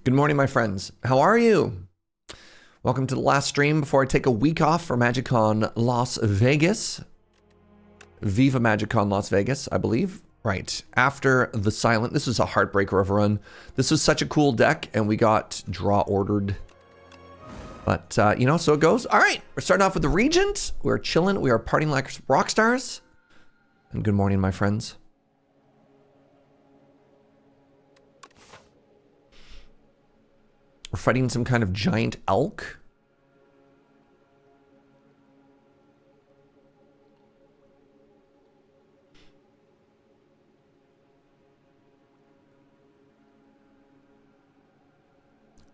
Good morning, my friends. How are you? Welcome to the last stream before I take a week off for MagicCon Las Vegas. Viva MagicCon Las Vegas, I believe. Right. After the silent, this was a heartbreaker of a run. This was such a cool deck, and we got draw ordered. But, you know, so it goes. All right, we're starting off with the Regent. We're chilling. We are partying like rock stars. And good morning, my friends. We're fighting some kind of giant elk.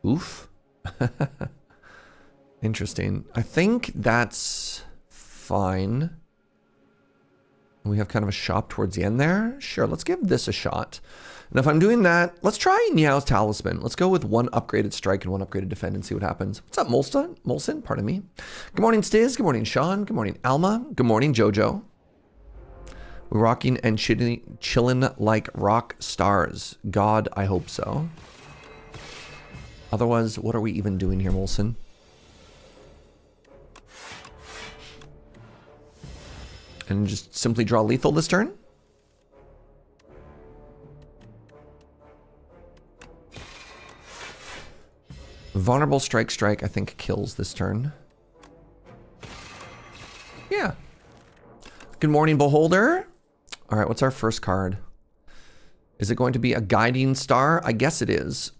Oof. Interesting. I think that's fine. We have kind of a shop towards the end there. Sure, let's give this a shot. And if I'm doing that, let's try Niao's Talisman. Let's go with one upgraded strike and one upgraded defend and see what happens. What's up, Molson? Pardon me. Good morning, Stiz. Good morning, Sean. Good morning, Alma. Good morning, Jojo. We're rocking and chilling like rock stars. God, I hope so. Otherwise, what are we even doing here, Molson? And just simply draw lethal this turn? Vulnerable strike, I think kills this turn. Yeah. Good morning, Beholder. All right, what's our first card? Is it going to be a guiding star? I guess it is.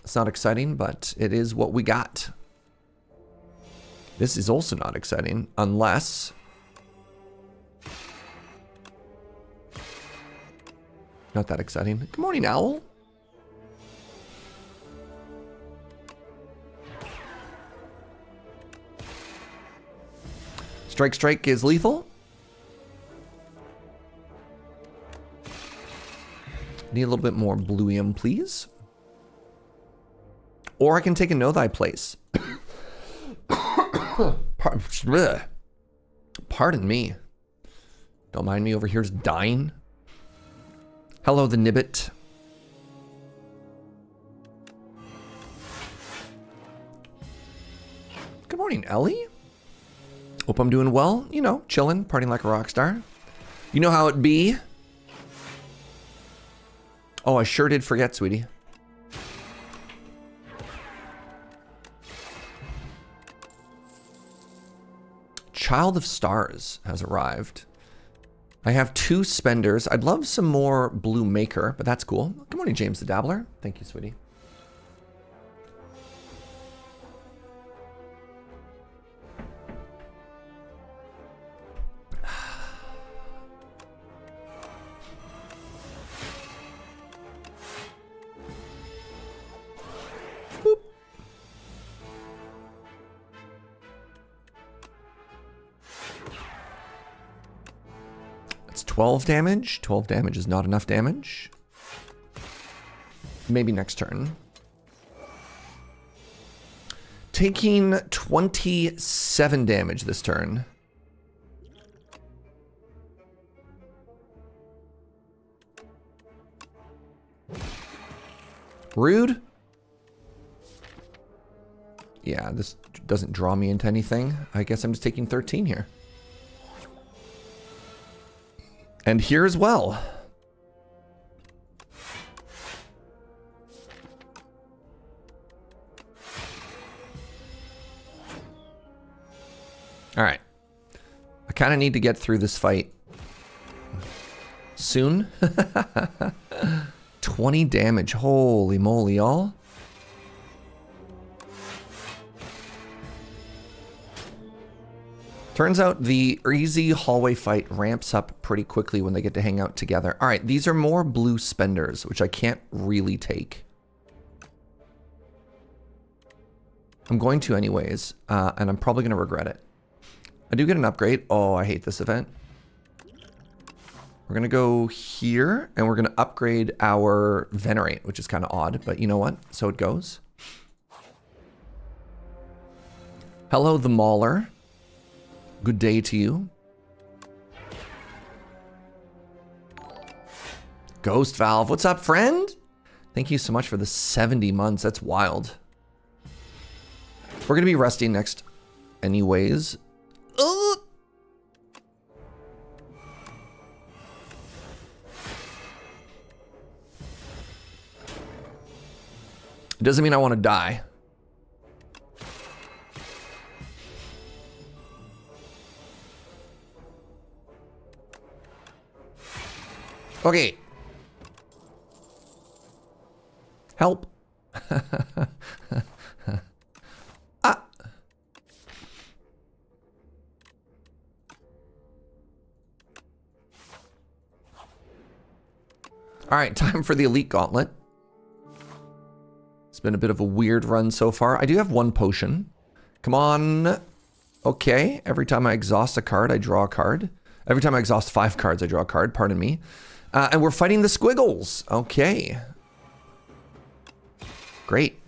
It's not exciting, but it is what we got. This is also not exciting, unless... Not that exciting. Good morning, Owl. Strike is lethal. Need a little bit more bluium, please. Or I can take a Know Thy Place. Pardon me. Don't mind me over here's dying. Hello, the Nibbit. Good morning, Ellie. Hope I'm doing well. You know, chilling, partying like a rock star. You know how it be. Oh, I sure did forget, sweetie. Child of Stars has arrived. I have 2 spenders. I'd love some more blue maker, but that's cool. Good morning, James the Dabbler. Thank you, sweetie. Boop. It's 12 damage. 12 damage is not enough damage. Maybe next turn. Taking 27 damage this turn. Rude. Yeah, this doesn't draw me into anything. I guess I'm just taking 13 here. And here as well. All right. I kind of need to get through this fight soon. 20 damage. Holy moly, y'all. Turns out the easy hallway fight ramps up pretty quickly when they get to hang out together. All right, these are more blue spenders, which I can't really take. I'm going to anyways, and I'm probably going to regret it. I do get an upgrade. Oh, I hate this event. We're going to go here, and we're going to upgrade our Venerate, which is kind of odd, but you know what? So it goes. Hello, the Mauler. Good day to you. Ghost Valve, what's up, friend? Thank you so much for the 70 months. That's wild. We're going to be resting next anyways. Ugh. It doesn't mean I want to die. Okay. Help. Ah. All right, time for the Elite Gauntlet. It's been a bit of a weird run so far. I do have one potion. Come on. Okay, every time I exhaust a card, I draw a card. Every time I exhaust 5 cards, I draw a card, pardon me. And we're fighting the squiggles. Okay. Great.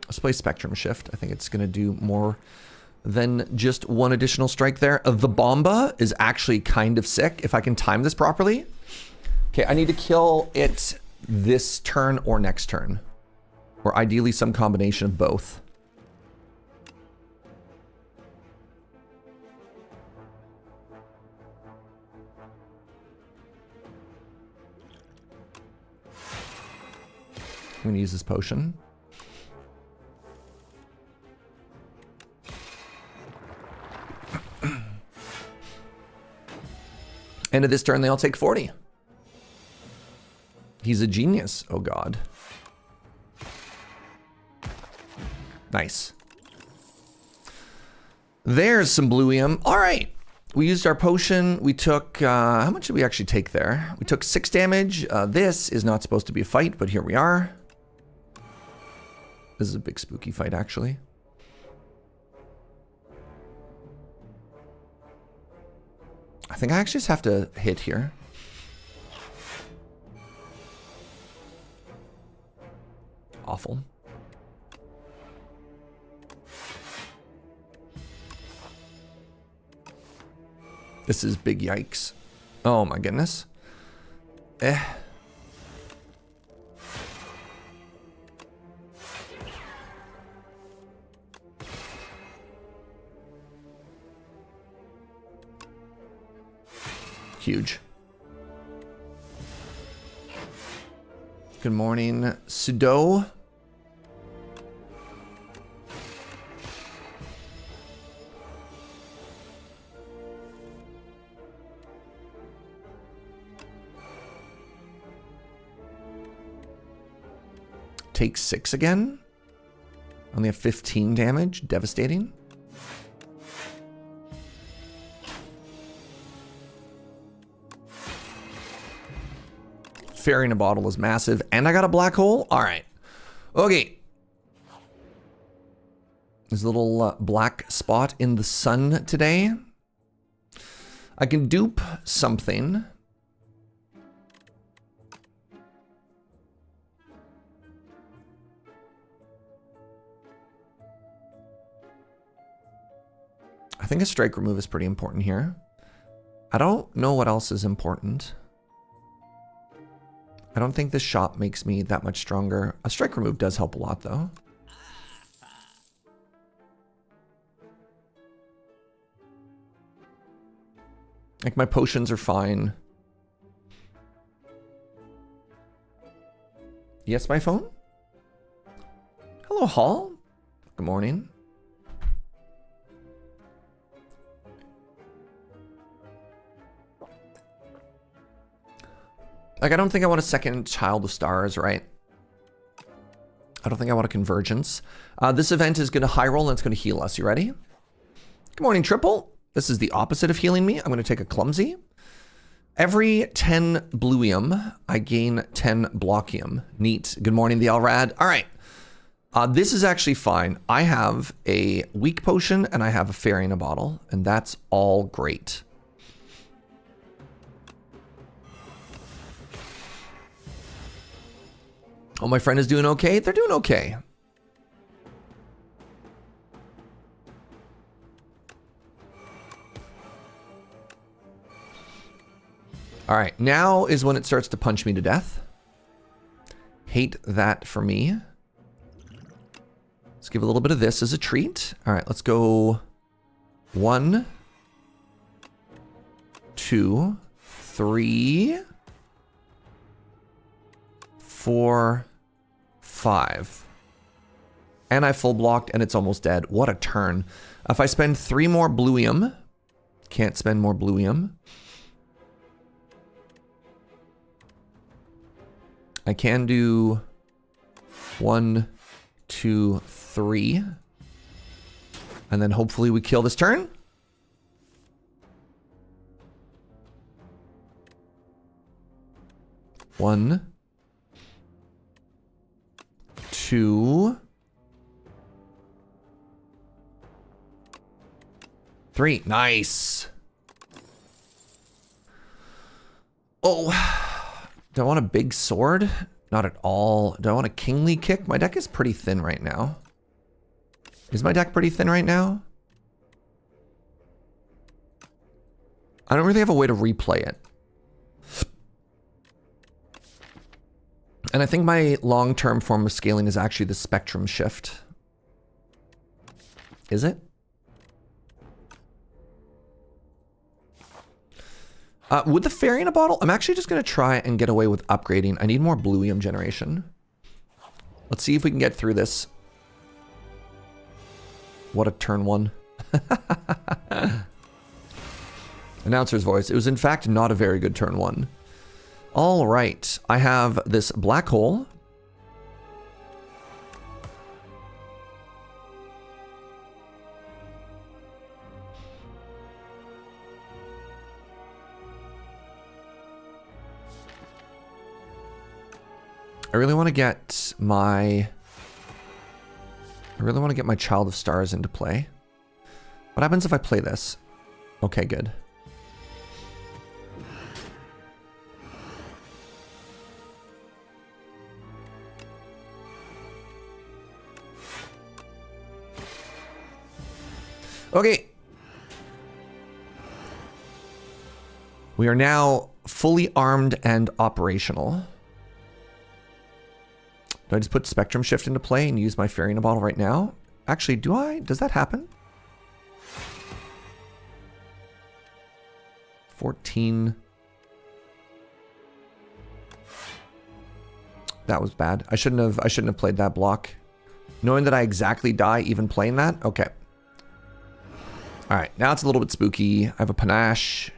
Let's play Spectrum Shift. I think it's going to do more than just one additional strike there. The Bomba is actually kind of sick if I can time this properly. Okay, I need to kill it this turn or next turn. Or ideally some combination of both. I'm going to use this potion. End of this turn, they all take 40. He's a genius. Oh, God. Nice. There's some bluium. All right. We used our potion. We took, how much did we actually take there? We took 6 damage. This is not supposed to be a fight, but here we are. This is a big spooky fight, actually. I think I actually just have to hit here. Awful. This is big yikes. Oh my goodness. Huge. Good morning, Sudo. Take 6 again. Only have 15 damage. Devastating. Fairy in a bottle is massive. And I got a black hole? All right. Okay. There's a little black spot in the sun today. I can dupe something. I think a strike remove is pretty important here. I don't know what else is important. I don't think this shot makes me that much stronger. A strike remove does help a lot, though. Like, my potions are fine. Yes, my phone? Hello, Hall. Good morning. Like, I don't think I want a second Child of Stars, right? I don't think I want a Convergence. This event is going to high roll and it's going to heal us. You ready? Good morning, Triple. This is the opposite of healing me. I'm going to take a Clumsy. Every 10 bluium, I gain 10 blockium. Neat. Good morning, the Elrad. All right. This is actually fine. I have a weak potion and I have a fairy in a bottle, and that's all great. Oh, my friend is doing okay? They're doing okay. All right, now is when it starts to punch me to death. Hate that for me. Let's give a little bit of this as a treat. All right, let's go 1, 2, 3, 4, 5. And I full blocked and it's almost dead. What a turn. If I spend 3 more bluium, can't spend more bluium. I can do 1, 2, 3. And then hopefully we kill this turn. One, 2, 3. Nice. Oh, do I want a big sword? Not at all. Do I want a kingly kick? My deck is pretty thin right now. Is my deck pretty thin right now? I don't really have a way to replay it. And I think my long-term form of scaling is actually the spectrum shift. Is it? With the fairy in a bottle, I'm actually just going to try and get away with upgrading. I need more bluium generation. Let's see if we can get through this. What a turn 1. Announcer's voice. It was in fact not a very good turn 1. All right, I have this black hole. I really want to get my Child of Stars into play. What happens if I play this? Okay, good. Okay. We are now fully armed and operational. Do I just put Spectrum Shift into play and use my Fairy in a Bottle right now? Actually, do I? Does that happen? 14. That was bad. I shouldn't have played that block. Knowing that I exactly die even playing that? Okay. All right, now it's a little bit spooky. I have a panache.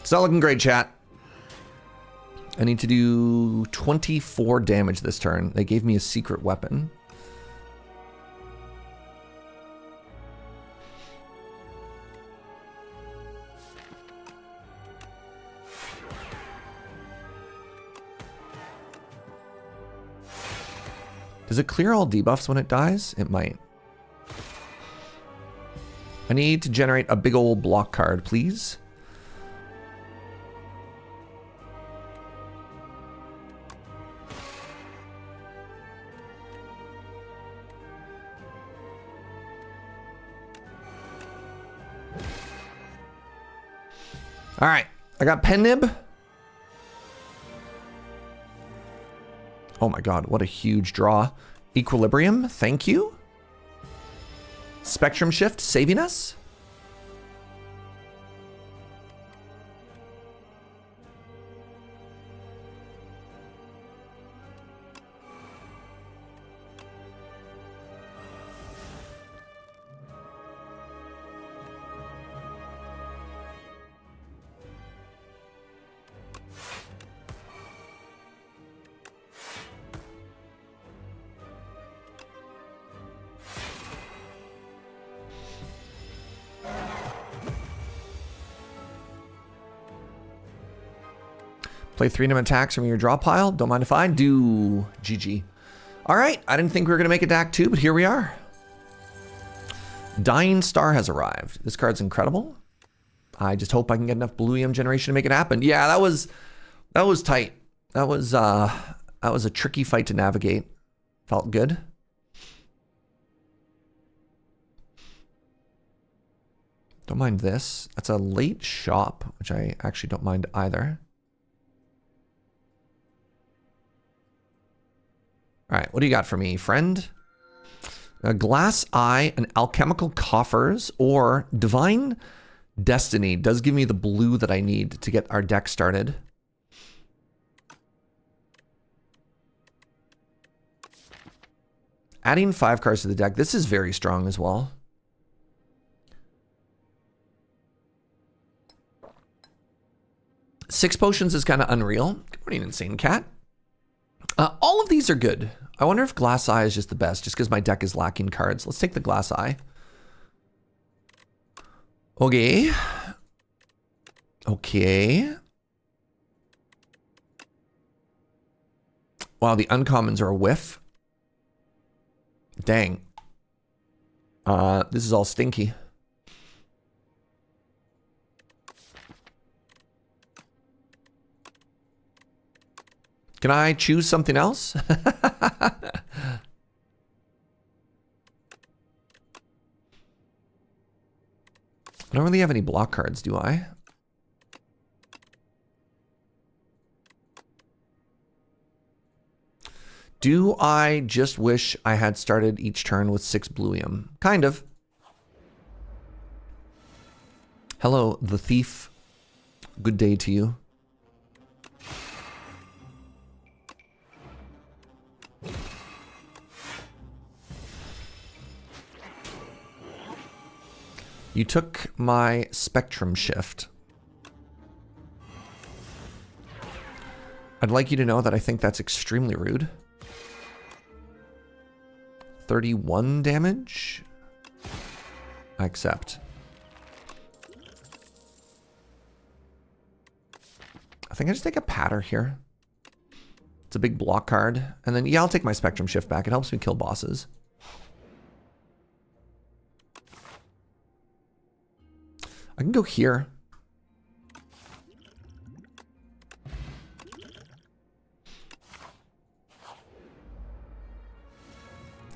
It's not looking great, chat. I need to do 24 damage this turn. They gave me a secret weapon. Does it clear all debuffs when it dies? It might. I need to generate a big old block card, please. All right, I got Pen Nib. Oh my god, what a huge draw. Equilibrium, thank you. Spectrum Shift, saving us. Play 3 random attacks from your draw pile. Don't mind if I do. GG. All right. I didn't think we were going to make a DAC 2, but here we are. Dying Star has arrived. This card's incredible. I just hope I can get enough bluium generation to make it happen. Yeah, that was tight. That was a tricky fight to navigate. Felt good. Don't mind this. That's a late shop, which I actually don't mind either. All right, what do you got for me, friend? A glass eye, and alchemical coffers, or divine destiny does give me the blue that I need to get our deck started. Adding 5 cards to the deck. This is very strong as well. Six potions is kind of unreal. Good morning, Insane Cat. All of these are good. I wonder if Glass Eye is just the best, just because my deck is lacking cards. Let's take the Glass Eye. Okay. Okay. Wow, the uncommons are a whiff. Dang. This is all stinky. Can I choose something else? I don't really have any block cards, do I? Do I just wish I had started each turn with 6 bluium? Kind of. Hello, the thief. Good day to you. You took my spectrum shift. I'd like you to know that I think that's extremely rude. 31 damage? I accept. I think I just take a patter here. It's a big block card. And then, yeah, I'll take my spectrum shift back. It helps me kill bosses. I can go here.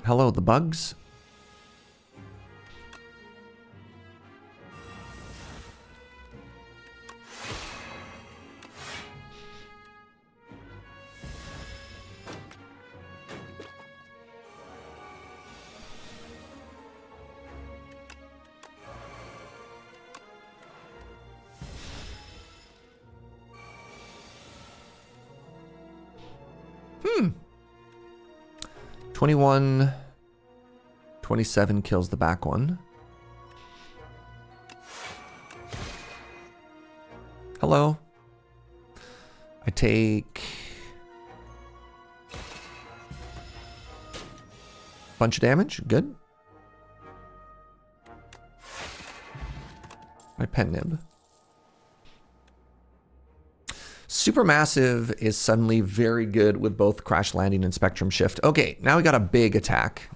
Hello, the bugs. Hmm. 21, 27 kills the back one. Hello. I take bunch of damage. Good. My pen nib. Supermassive is suddenly very good with both Crash Landing and Spectrum Shift. Okay, now we got a big attack.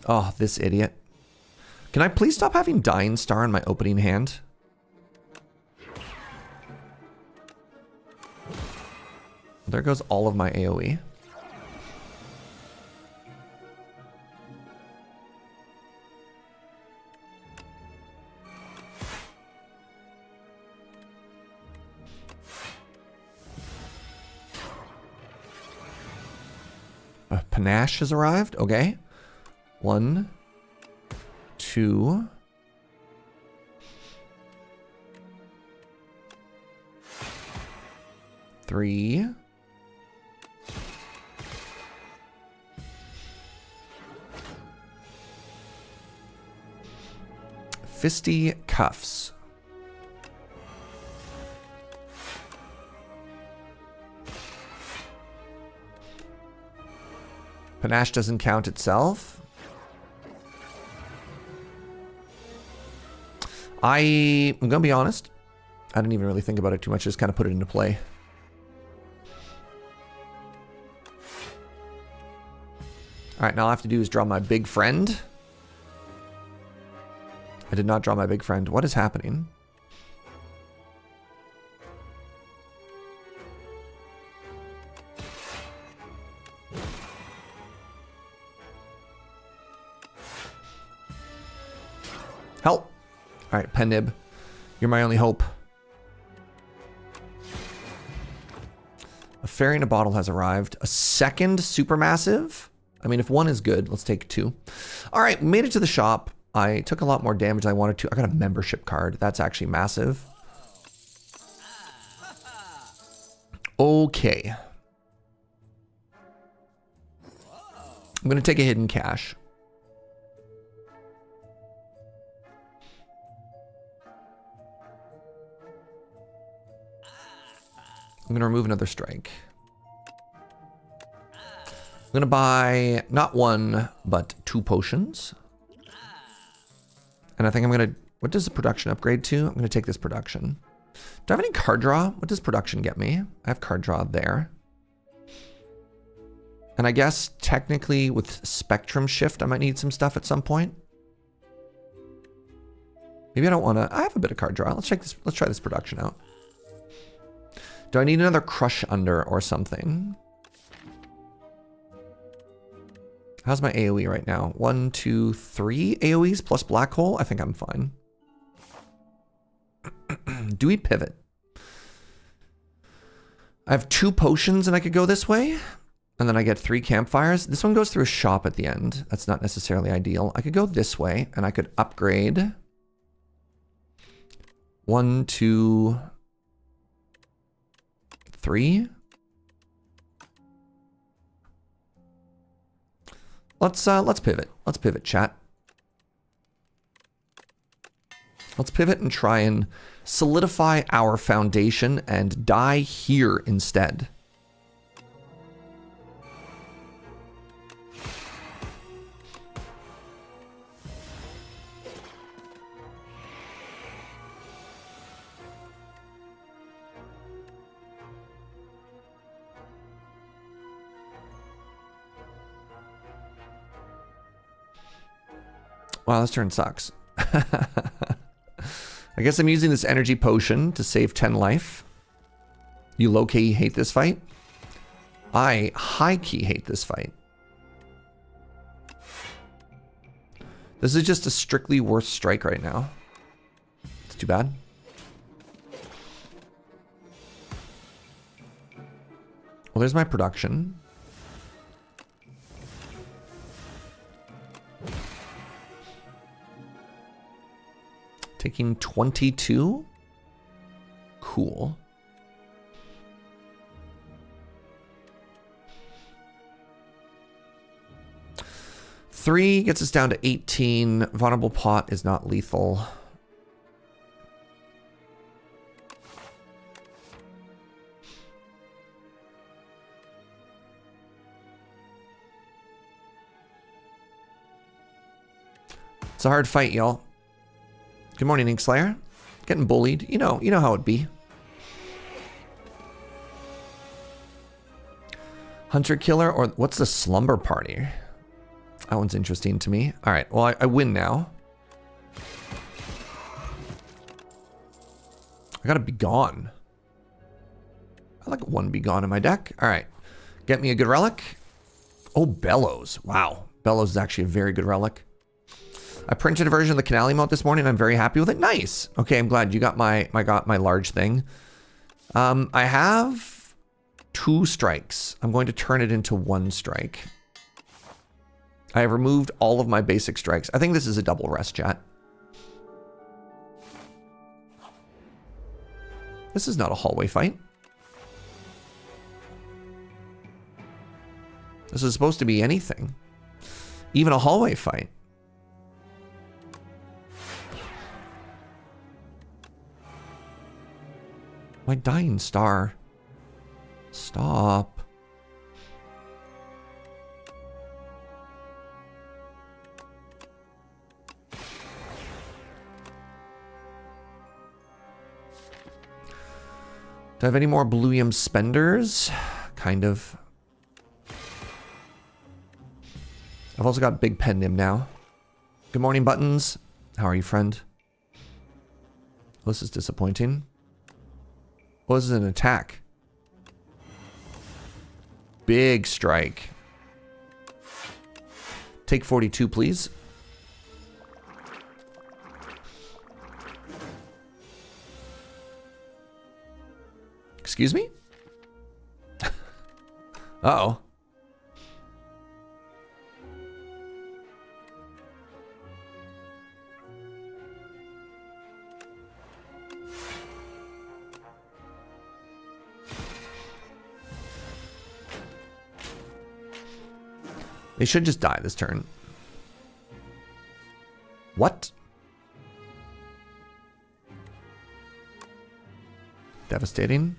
Oh, this idiot. Can I please stop having Dying Star in my opening hand? There goes all of my AoE. Panache has arrived. Okay. 1, 2. 3. 50 cuffs. Panache doesn't count itself. I'm gonna be honest. I didn't even really think about it too much. Just kind of put it into play. All right, now all I have to do is draw my big friend. I did not draw my big friend. What is happening? Help. All right, Penib. You're my only hope. A fairy in a bottle has arrived. A second supermassive? I mean, if one is good, let's take two. All right, made it to the shop. I took a lot more damage than I wanted to. I got a membership card. That's actually massive. Okay. I'm going to take a hidden cache. I'm going to remove another strike. I'm going to buy not one, but 2 potions. And I think I'm going to... What does the production upgrade to? I'm going to take this production. Do I have any card draw? What does production get me? I have card draw there. And I guess technically with spectrum shift, I might need some stuff at some point. Maybe I don't want to... I have a bit of card draw. Let's check this. Let's try this production out. Do I need another crush under or something? How's my AoE right now? 1, 2, 3 AoEs plus black hole? I think I'm fine. Do we pivot? I have 2 potions and I could go this way. And then I get 3 campfires. This one goes through a shop at the end. That's not necessarily ideal. I could go this way and I could upgrade. 1, 2, 3. Let's pivot. Let's pivot, chat. Let's pivot and try and solidify our foundation and die here instead. Wow, this turn sucks. I guess I'm using this energy potion to save 10 life. You low-key hate this fight? I high-key hate this fight. This is just a strictly worth strike right now. It's too bad. Well, there's my production. Taking 22. Cool. Three gets us down to 18. Vulnerable pot is not lethal. It's a hard fight, y'all. Good morning, Inkslayer. Getting bullied. You know how it be. Hunter Killer, or what's the Slumber Party? That one's interesting to me. All right, well, I win now. I gotta be gone. I like 1 be gone in my deck. All right, get me a good relic. Oh, Bellows. Wow, Bellows is actually a very good relic. I printed a version of the Canal emote this morning. I'm very happy with it. Nice. Okay, I'm glad you got my large thing. I have 2 strikes. I'm going to turn it into 1 strike. I have removed all of my basic strikes. I think this is a double rest, chat. This is not a hallway fight. This is supposed to be anything. Even a hallway fight. My dying star. Stop. Do I have any more Bluium spenders? Kind of. I've also got Big Pen Nim now. Good morning, Buttons. How are you, friend? Well, this is disappointing. Well, this is an attack. Big strike. Take 42, please. Excuse me? Uh-oh. They should just die this turn. What? Devastating.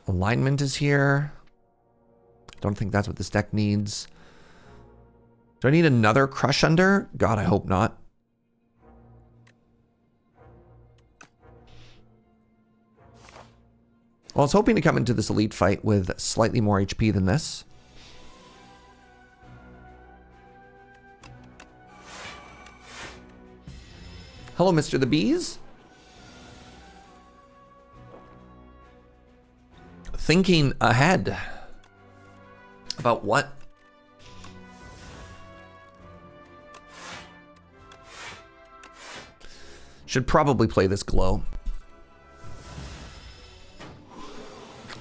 Alignment is here. Don't think that's what this deck needs. Do I need another Crush Under? God, I hope not. Well, I was hoping to come into this elite fight with slightly more HP than this. Hello, Mr. the Bees. Thinking ahead. About what? Should probably play this Glow.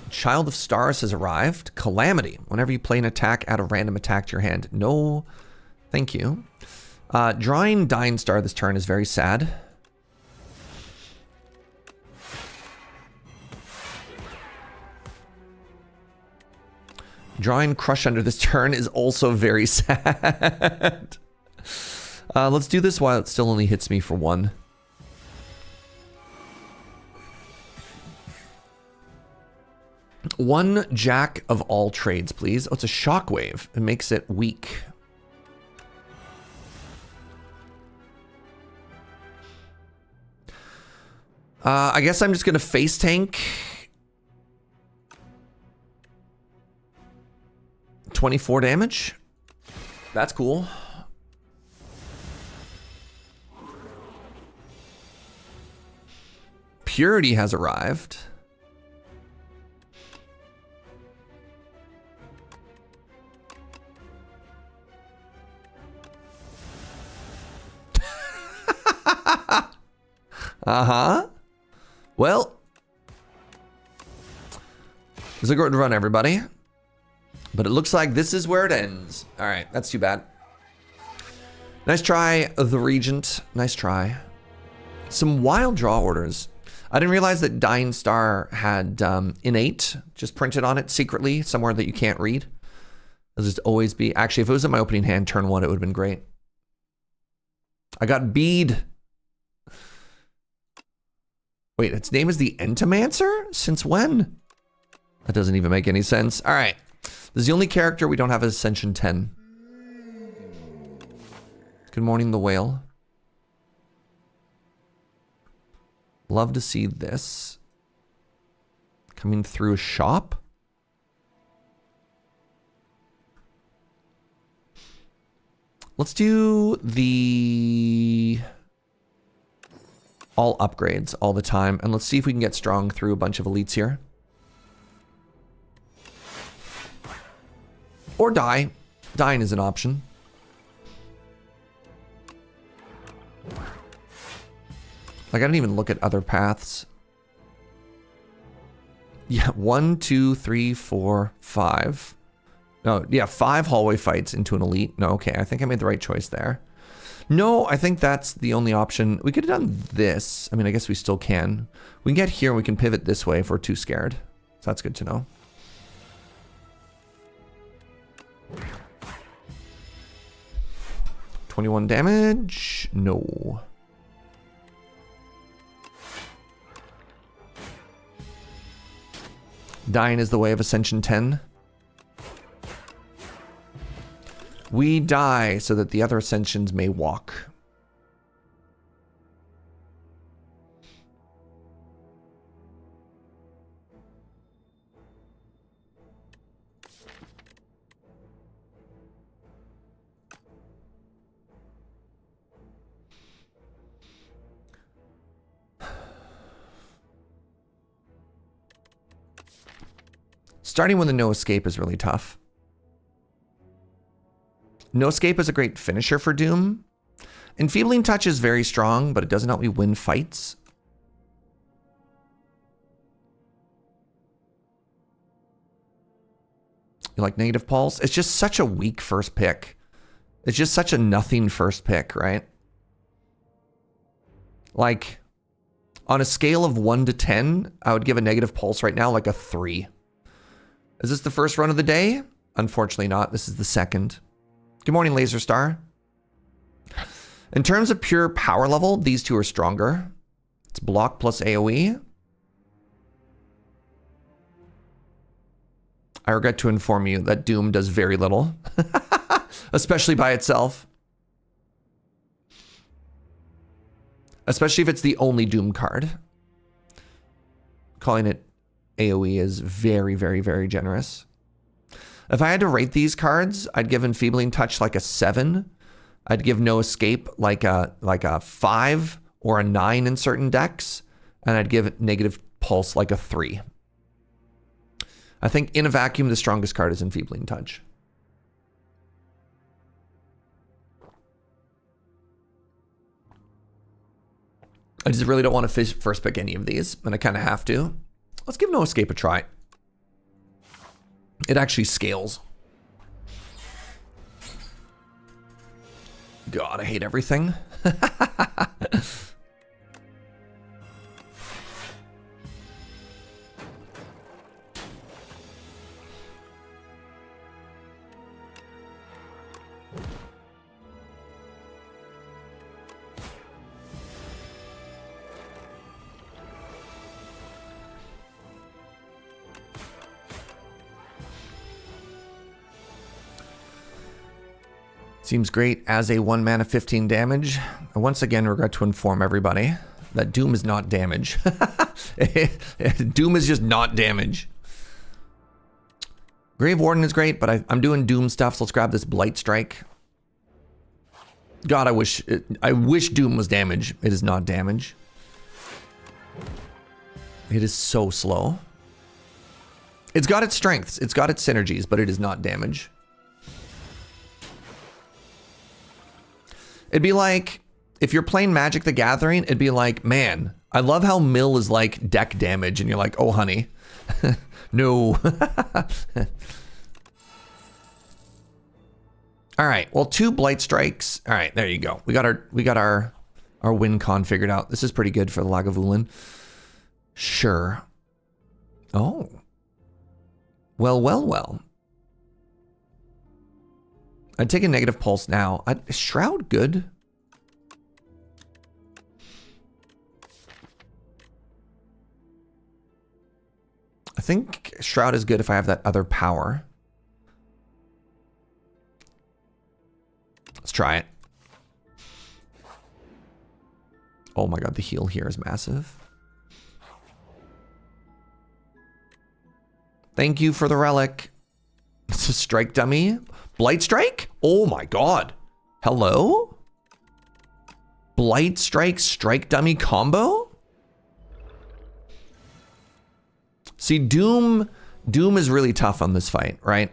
Child of Stars has arrived. Calamity. Whenever you play an attack, add a random attack to your hand. No, thank you. Drawing Dying Star this turn is very sad. Drawing Crush Under this turn is also very sad. Let's do this while it still only hits me for 1. One Jack of all trades, please. Oh, it's a Shockwave. It makes it weak. I guess I'm just going to face tank. 24 damage. That's cool. Purity has arrived. Uh-huh. Well, this is a good run, everybody. But it looks like this is where it ends. All right, that's too bad. Nice try, the Regent. Nice try. Some wild draw orders. I didn't realize that Dying Star had innate just printed on it secretly somewhere that you can't read. It'll just always be. Actually, if it was in my opening hand, turn 1, it would have been great. I got bead. Wait, its name is the Entomancer? Since when? That doesn't even make any sense. All right. This is the only character we don't have as Ascension 10. Good morning, the whale. Love to see this. Coming through a shop. Let's do the all upgrades all the time. And let's see if we can get strong through a bunch of elites here. Or die. Dying is an option. Like, I didn't even look at other paths. Yeah, 1, 2, 3, 4, 5. No, yeah, 5 hallway fights into an elite. No, okay, I think I made the right choice there. No, I think that's the only option. We could have done this. I mean, I guess we still can. We can get here and we can pivot this way if we're too scared. So that's good to know. $21 damage? No. Dying is the way of Ascension 10. We die so that the other Ascensions may walk. Starting with a no escape is really tough. No escape is a great finisher for Doom. Enfeebling Touch is very strong, but it doesn't help me win fights. You like Negative Pulse? It's just such a weak first pick. It's just such a nothing first pick, right? Like, on a scale of 1 to 10, I would give a Negative Pulse right now like a 3. Is this the first run of the day? Unfortunately not. This is the second. Good morning, Laser Star. In terms of pure power level, these two are stronger. It's block plus AoE. I regret to inform you that Doom does very little, especially by itself. Especially if it's the only Doom card. Calling it AoE is very, very, very generous. If I had to rate these cards, I'd give Enfeebling Touch like a 7. I'd give No Escape like a 5 or a 9 in certain decks. And I'd give Negative Pulse like a 3. I think in a vacuum, the strongest card is Enfeebling Touch. I just really don't want to first pick any of these, and I kind of have to. Let's give No Escape a try. It actually scales. God, I hate everything. Seems great as a 1 mana 15 damage. I once again regret to inform everybody that Doom is not damage. Doom is just not damage. Grave Warden is great, but I'm doing Doom stuff, so let's grab this Blight Strike. God, I wish Doom was damage. It is not damage. It is so slow. It's got its strengths, it's got its synergies, but it is not damage. It'd be like, if you're playing Magic the Gathering, it'd be like, man, I love how Mill is like deck damage, and you're like, oh, honey. No. All right, well, 2 Blight Strikes. All right, there you go. We got our win con figured out. This is pretty good for the Lagavulin. Sure. Oh. Well. I'd take a Negative Pulse now. Is Shroud good? I think Shroud is good if I have that other power. Let's try it. Oh my god, the heal here is massive. Thank you for the relic. It's a strike dummy. Blight Strike? Oh my god. Hello? Blight Strike, Strike Dummy combo? See, Doom is really tough on this fight, right?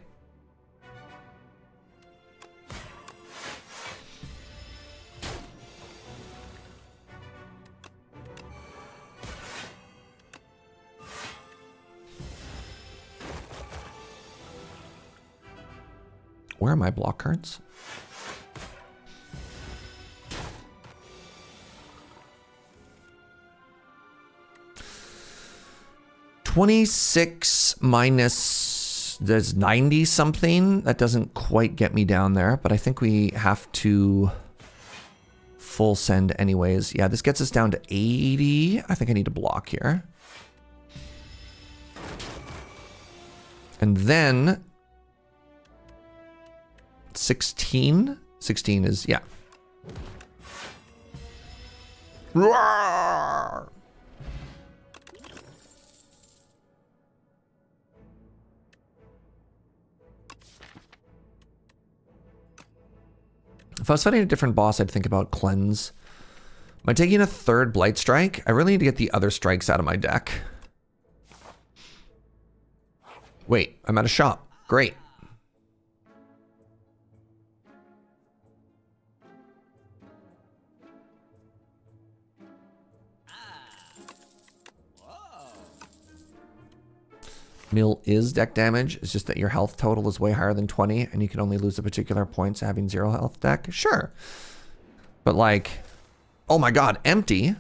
Where are my block cards? $26 minus, there's 90 something. That doesn't quite get me down there, but I think we have to full send anyways. Yeah, this gets us down to 80. I think I need to block here. And then 16? 16 is, yeah. Roar! If I was fighting a different boss, I'd think about Cleanse. Am I taking a 3rd Blight Strike? I really need to get the other strikes out of my deck. Wait, I'm at a shop. Great. Mill is deck damage. It's just that your health total is way higher than 20 and you can only lose a particular points having 0 health deck. Sure. But like, oh my god, empty.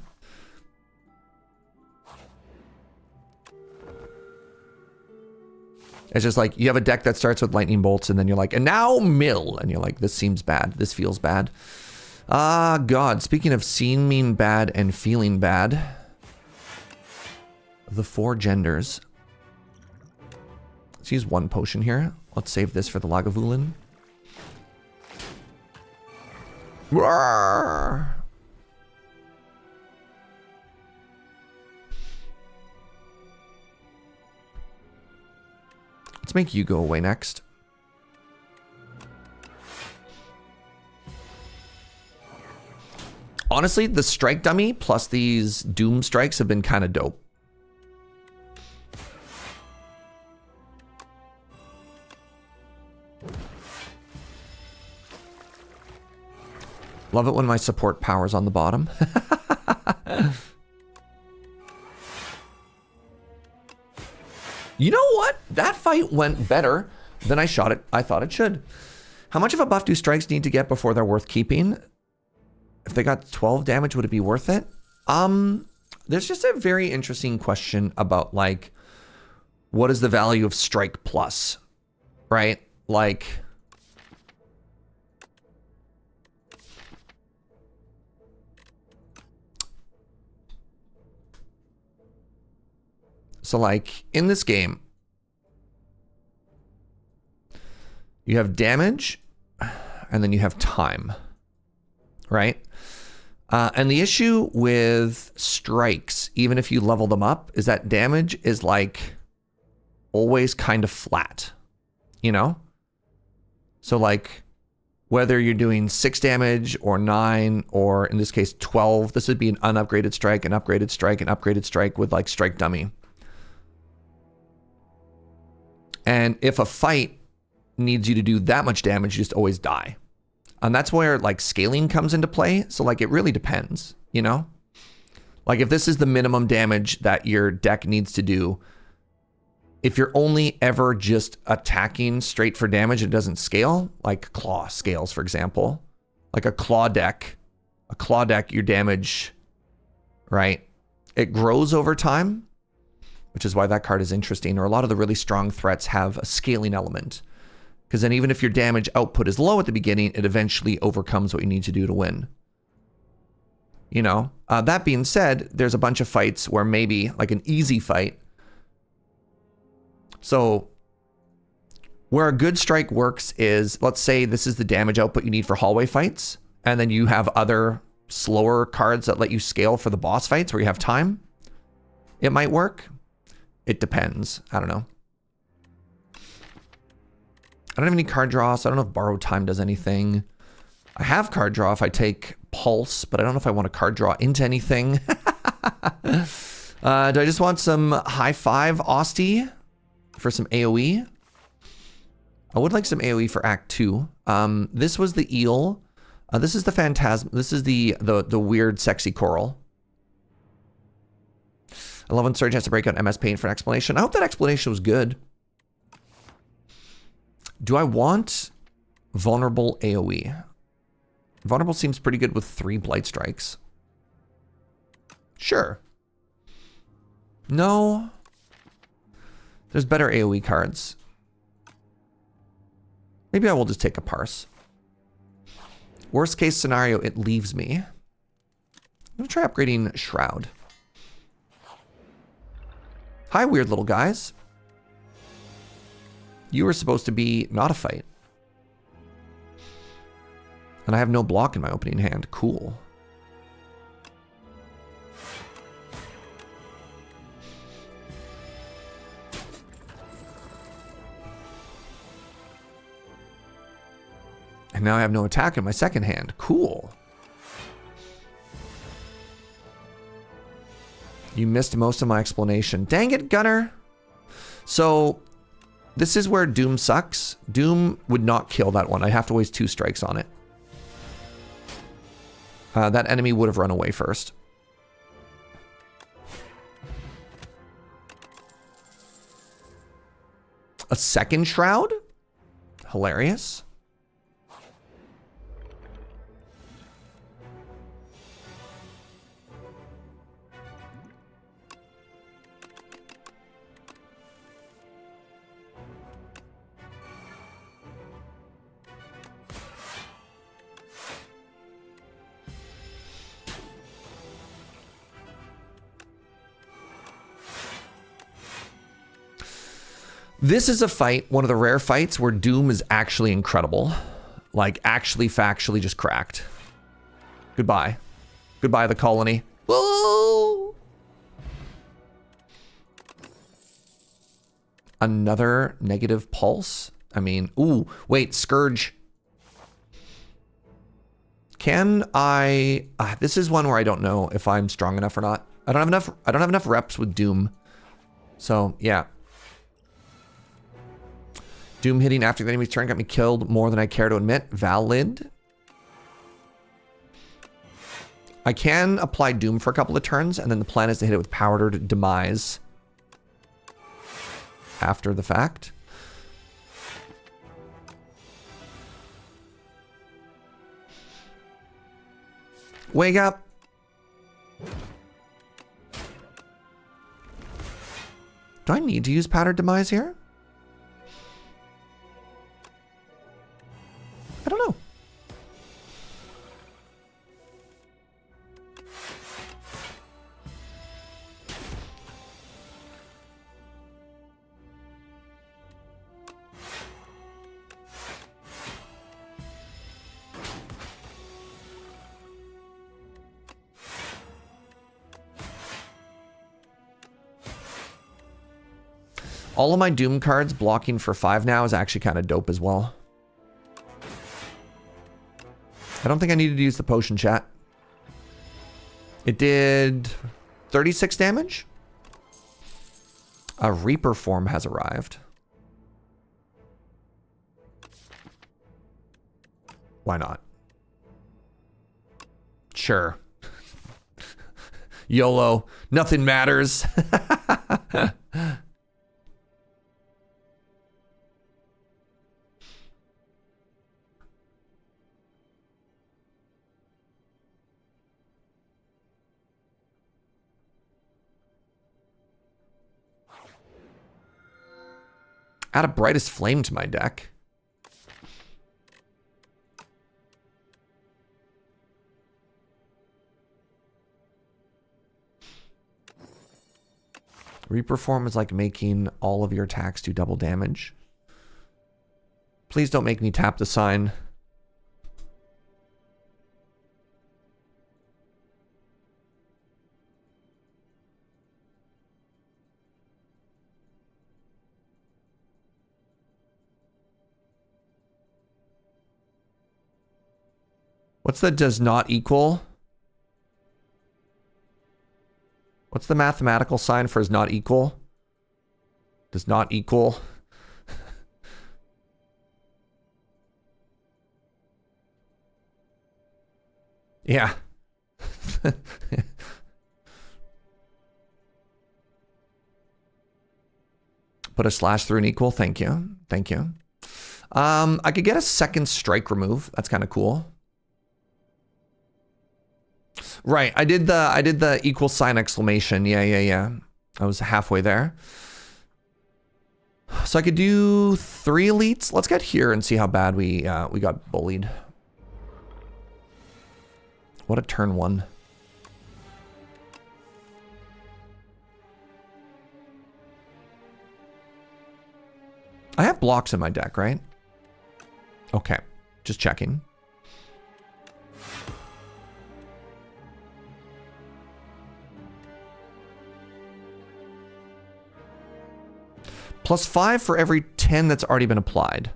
It's just like you have a deck that starts with lightning bolts and then you're like, and now mill. And you're like, this seems bad. This feels bad. Ah, God. Speaking of seeming bad and feeling bad, the 4 genders. Let's use 1 potion here. Let's save this for the Lagavulin. Roar! Let's make you go away next. Honestly, the strike dummy plus these doom strikes have been kind of dope. Love it when my support power's on the bottom. You know what? That fight went better than I thought it should. How much of a buff do strikes need to get before they're worth keeping? If they got 12 damage, would it be worth it? There's just a very interesting question about like, what is the value of strike plus, right? Like, so like in this game, you have damage and then you have time, right? And the issue with strikes, even if you level them up, is that damage is like always kind of flat, you know? So like whether you're doing 6 damage or 9, or in this case 12, this would be an unupgraded strike, an upgraded strike, an upgraded strike with like strike dummy. And if a fight needs you to do that much damage, you just always die. And that's where like scaling comes into play. So like it really depends, you know? Like if this is the minimum damage that your deck needs to do, if you're only ever just attacking straight for damage, it doesn't scale, like claw scales, for example. Like a claw deck, your damage, right? It grows over time, which is why that card is interesting. Or a lot of the really strong threats have a scaling element. Because then even if your damage output is low at the beginning, it eventually overcomes what you need to do to win. You know? That being said, there's a bunch of fights where maybe, like an easy fight. So, where a good strike works is, let's say this is the damage output you need for hallway fights, and then you have other slower cards that let you scale for the boss fights where you have time. It might work. It depends. I don't know. I don't have any card draw, so I don't know if borrowed time does anything. I have card draw if I take pulse, but I don't know if I want to card draw into anything. Do I just want some high 5 Osty for some AoE? I would like some AoE for Act 2. This was the eel. This is the phantasm. This is the weird sexy coral. I love when Surge has to break out MS Paint for an explanation. I hope that explanation was good. Do I want vulnerable AoE? Vulnerable seems pretty good with 3 Blight Strikes. Sure. No. There's better AoE cards. Maybe I will just take a parse. Worst case scenario, it leaves me. I'm going to try upgrading Shroud. Hi, weird little guys. You were supposed to be not a fight. And I have no block in my opening hand. Cool. And now I have no attack in my second hand. Cool. You missed most of my explanation. Dang it, Gunner. So, This is where Doom sucks. Doom would not kill that one. I have to waste 2 strikes on it. That enemy would have run away first. A second shroud? Hilarious. This is a fight, one of the rare fights where Doom is actually incredible. Like, actually factually just cracked. Goodbye. Goodbye, the colony. Whoa! Another negative pulse? I mean, ooh, wait, Scourge. Can I... this is one where I don't know if I'm strong enough or not. I don't have enough reps with Doom. So, yeah. Doom hitting after the enemy's turn got me killed more than I care to admit. Valid. I can apply Doom for a couple of turns, and then the plan is to hit it with Powdered Demise after the fact. Wake up. Do I need to use Powdered Demise here? I don't know. All of my Doom cards blocking for 5 now is actually kind of dope as well. I don't think I needed to use the potion, chat. It did 36 damage. A Reaper form has arrived. Why not? Sure. YOLO. Nothing matters. Add a Brightest Flame to my deck. Reaper form is like making all of your attacks do double damage. Please don't make me tap the sign. What's the does not equal? What's the mathematical sign for is not equal? Does not equal. Yeah. Put a slash through an equal. Thank you. Thank you. I could get a second strike remove. That's kind of cool. Right, I did the equal sign exclamation. Yeah. I was halfway there. So I could do 3 elites. Let's get here and see how bad we got bullied. What a turn 1. I have blocks in my deck, right? Okay, just checking. +5 for every 10 that's already been applied.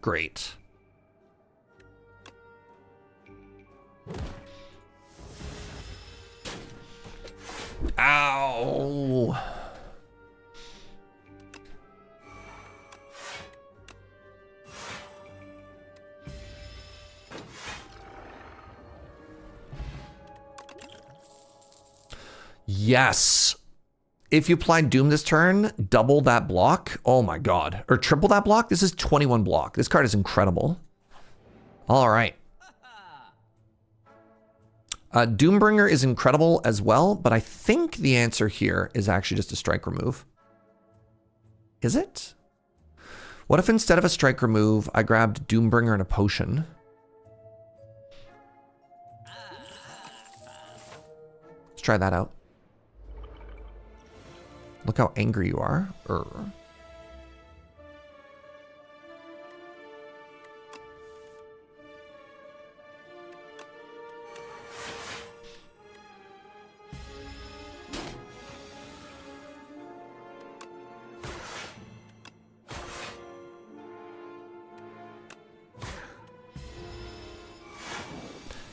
Great. Ow. Yes. If you apply Doom this turn, double that block. Oh my god. Or triple that block. This is 21 block. This card is incredible. All right. Doombringer is incredible as well, but I think the answer here is actually just a strike remove. Is it? What if instead of a strike remove, I grabbed Doombringer and a potion? Let's try that out. Look how angry you are.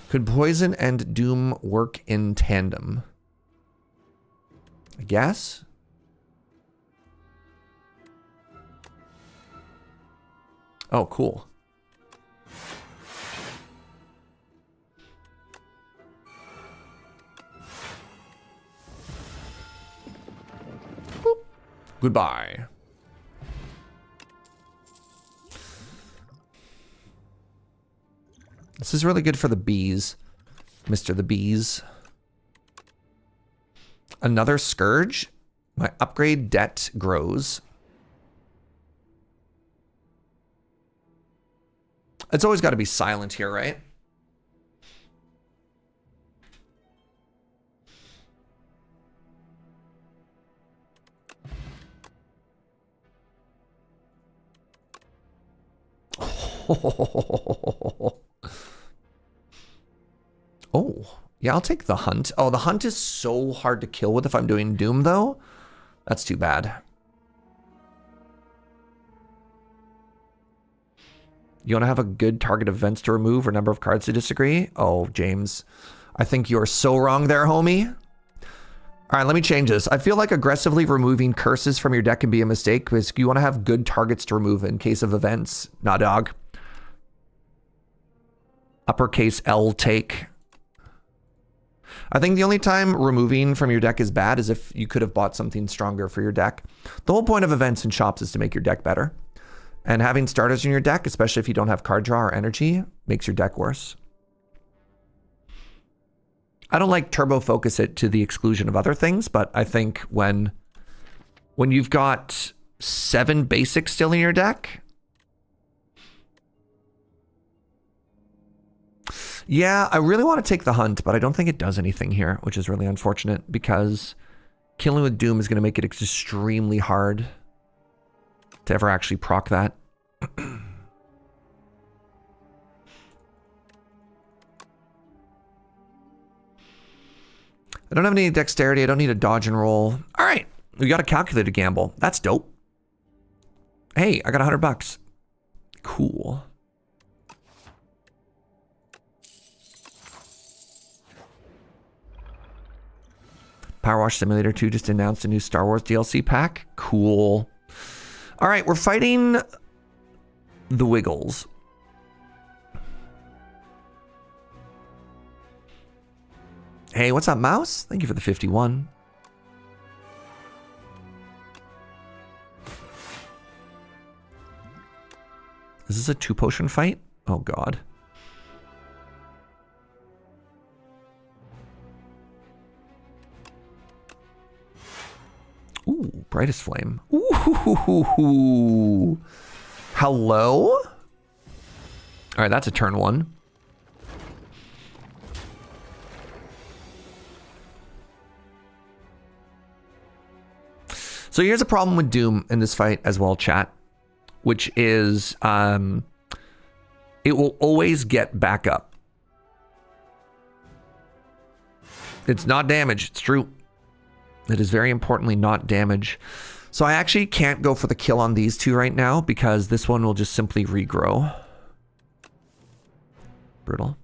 Could poison and doom work in tandem? I guess. Oh, cool. Boop. Goodbye. This is really good for the bees, Mr. the Bees. Another Scourge. My upgrade debt grows. It's always got to be silent here, right? Oh, yeah, I'll take the hunt. Oh, the hunt is so hard to kill with if I'm doing Doom, though. That's too bad. You want to have a good target events to remove or number of cards to disagree? Oh, James, I think you're so wrong there, homie. All right, let me change this. I feel like aggressively removing curses from your deck can be a mistake because you want to have good targets to remove in case of events. Nah, dog. Uppercase L take. I think the only time removing from your deck is bad is if you could have bought something stronger for your deck. The whole point of events and shops is to make your deck better. And having starters in your deck, especially if you don't have card draw or energy, makes your deck worse. I don't like turbo focus it to the exclusion of other things, but I think when you've got 7 basics still in your deck, yeah, I really want to take the hunt, but I don't think it does anything here, which is really unfortunate because killing with Doom is going to make it extremely hard to ever actually proc that. I don't have any dexterity. I don't need a dodge and roll. All right, we got a calculated gamble. That's dope. Hey, I got $100. Cool. Power Wash Simulator 2 just announced a new Star Wars DLC pack. Cool. All right, we're fighting the Wiggles. Hey, what's up, Mouse? Thank you for the 51. Is this a 2-potion fight? Oh, God. Ooh, Brightest Flame. Ooh. Hello? All right, that's a turn 1. So here's a problem with Doom in this fight as well, chat, which is it will always get back up. It's not damage, it's true. It is very importantly not damage. So I actually can't go for the kill on these two right now because this one will just simply regrow. Brutal.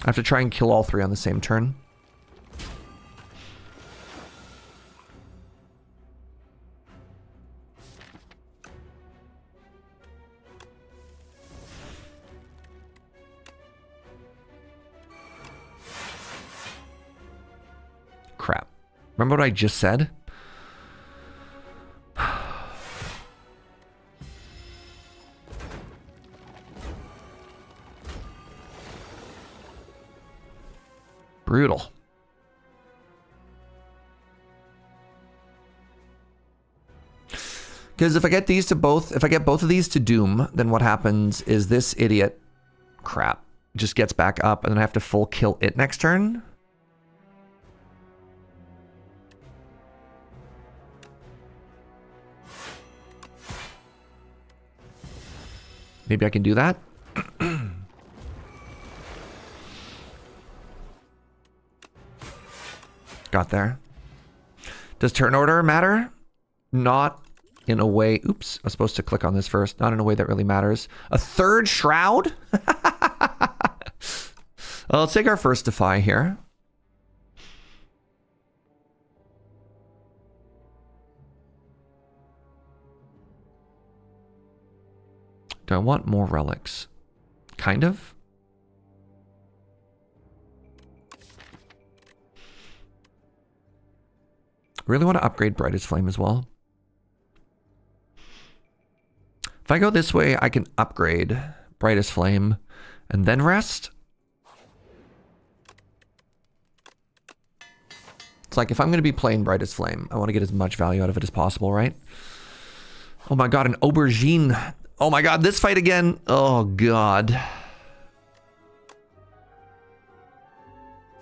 I have to try and kill all 3 on the same turn. Crap. Remember what I just said? Brutal. Because if I get these to both, if I get both of these to Doom, then what happens is this idiot, crap, just gets back up and then I have to full kill it next turn. Maybe I can do that. Got there. Does turn order matter? Not in a way. Oops, I was supposed to click on this first. Not in a way that really matters. A 3rd shroud? Well, let's take our first defy here. Do I want more relics? Kind of. Really want to upgrade Brightest Flame as well. If I go this way, I can upgrade Brightest Flame and then rest. It's like if I'm going to be playing Brightest Flame, I want to get as much value out of it as possible, right? Oh my god, an aubergine. Oh my god, this fight again. Oh god.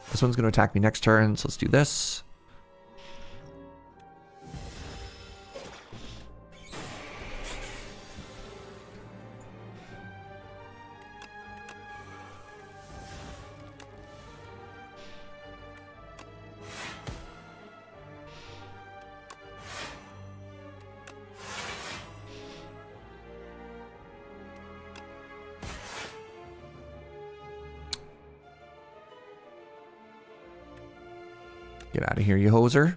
This one's going to attack me next turn, so let's do this. Get out of here, you hoser.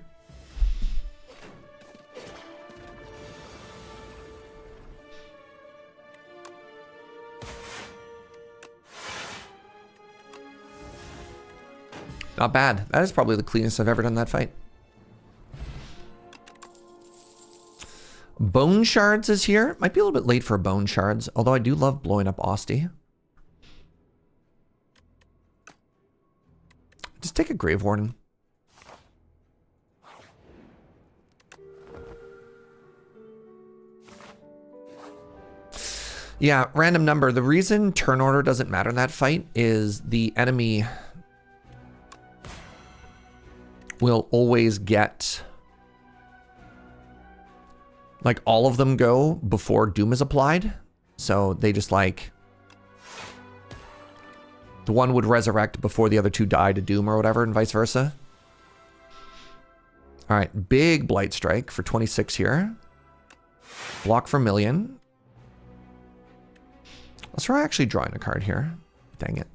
Not bad. That is probably the cleanest I've ever done that fight. Bone Shards is here. Might be a little bit late for Bone Shards, although I do love blowing up Osty. Just take a Grave Warden. Yeah, random number. The reason turn order doesn't matter in that fight is the enemy will always get, like, all of them go before Doom is applied. So they just like, the one would resurrect before the other 2 die to Doom or whatever, and vice versa. All right, big Blight Strike for 26 here. Block for million. Let's try actually drawing a card here. Dang it.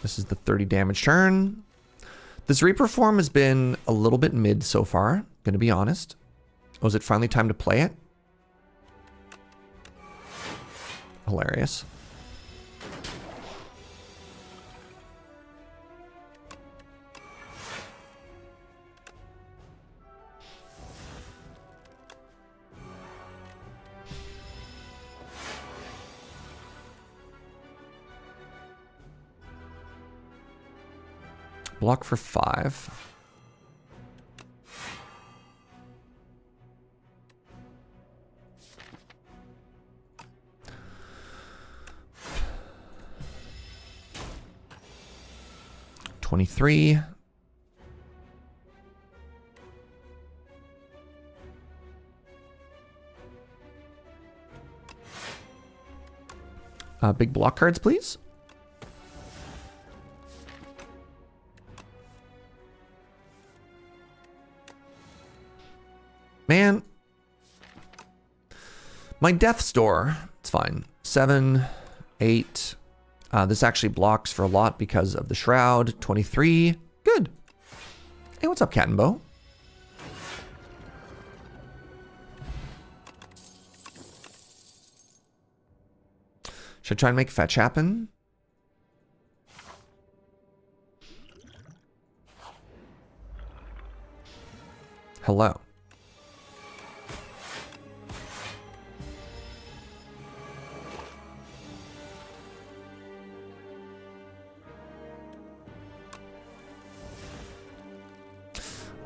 This is the 30 damage turn. This Reaper form has been a little bit mid so far, gonna be honest. Was it finally time to play it? Hilarious. Block for 5. $23. Big block cards, please. Man, my Death's Door, it's fine. 7, 8. This actually blocks for a lot because of the shroud. 23. Good. Hey, what's up, Cat and Bo? Should I try and make fetch happen? Hello.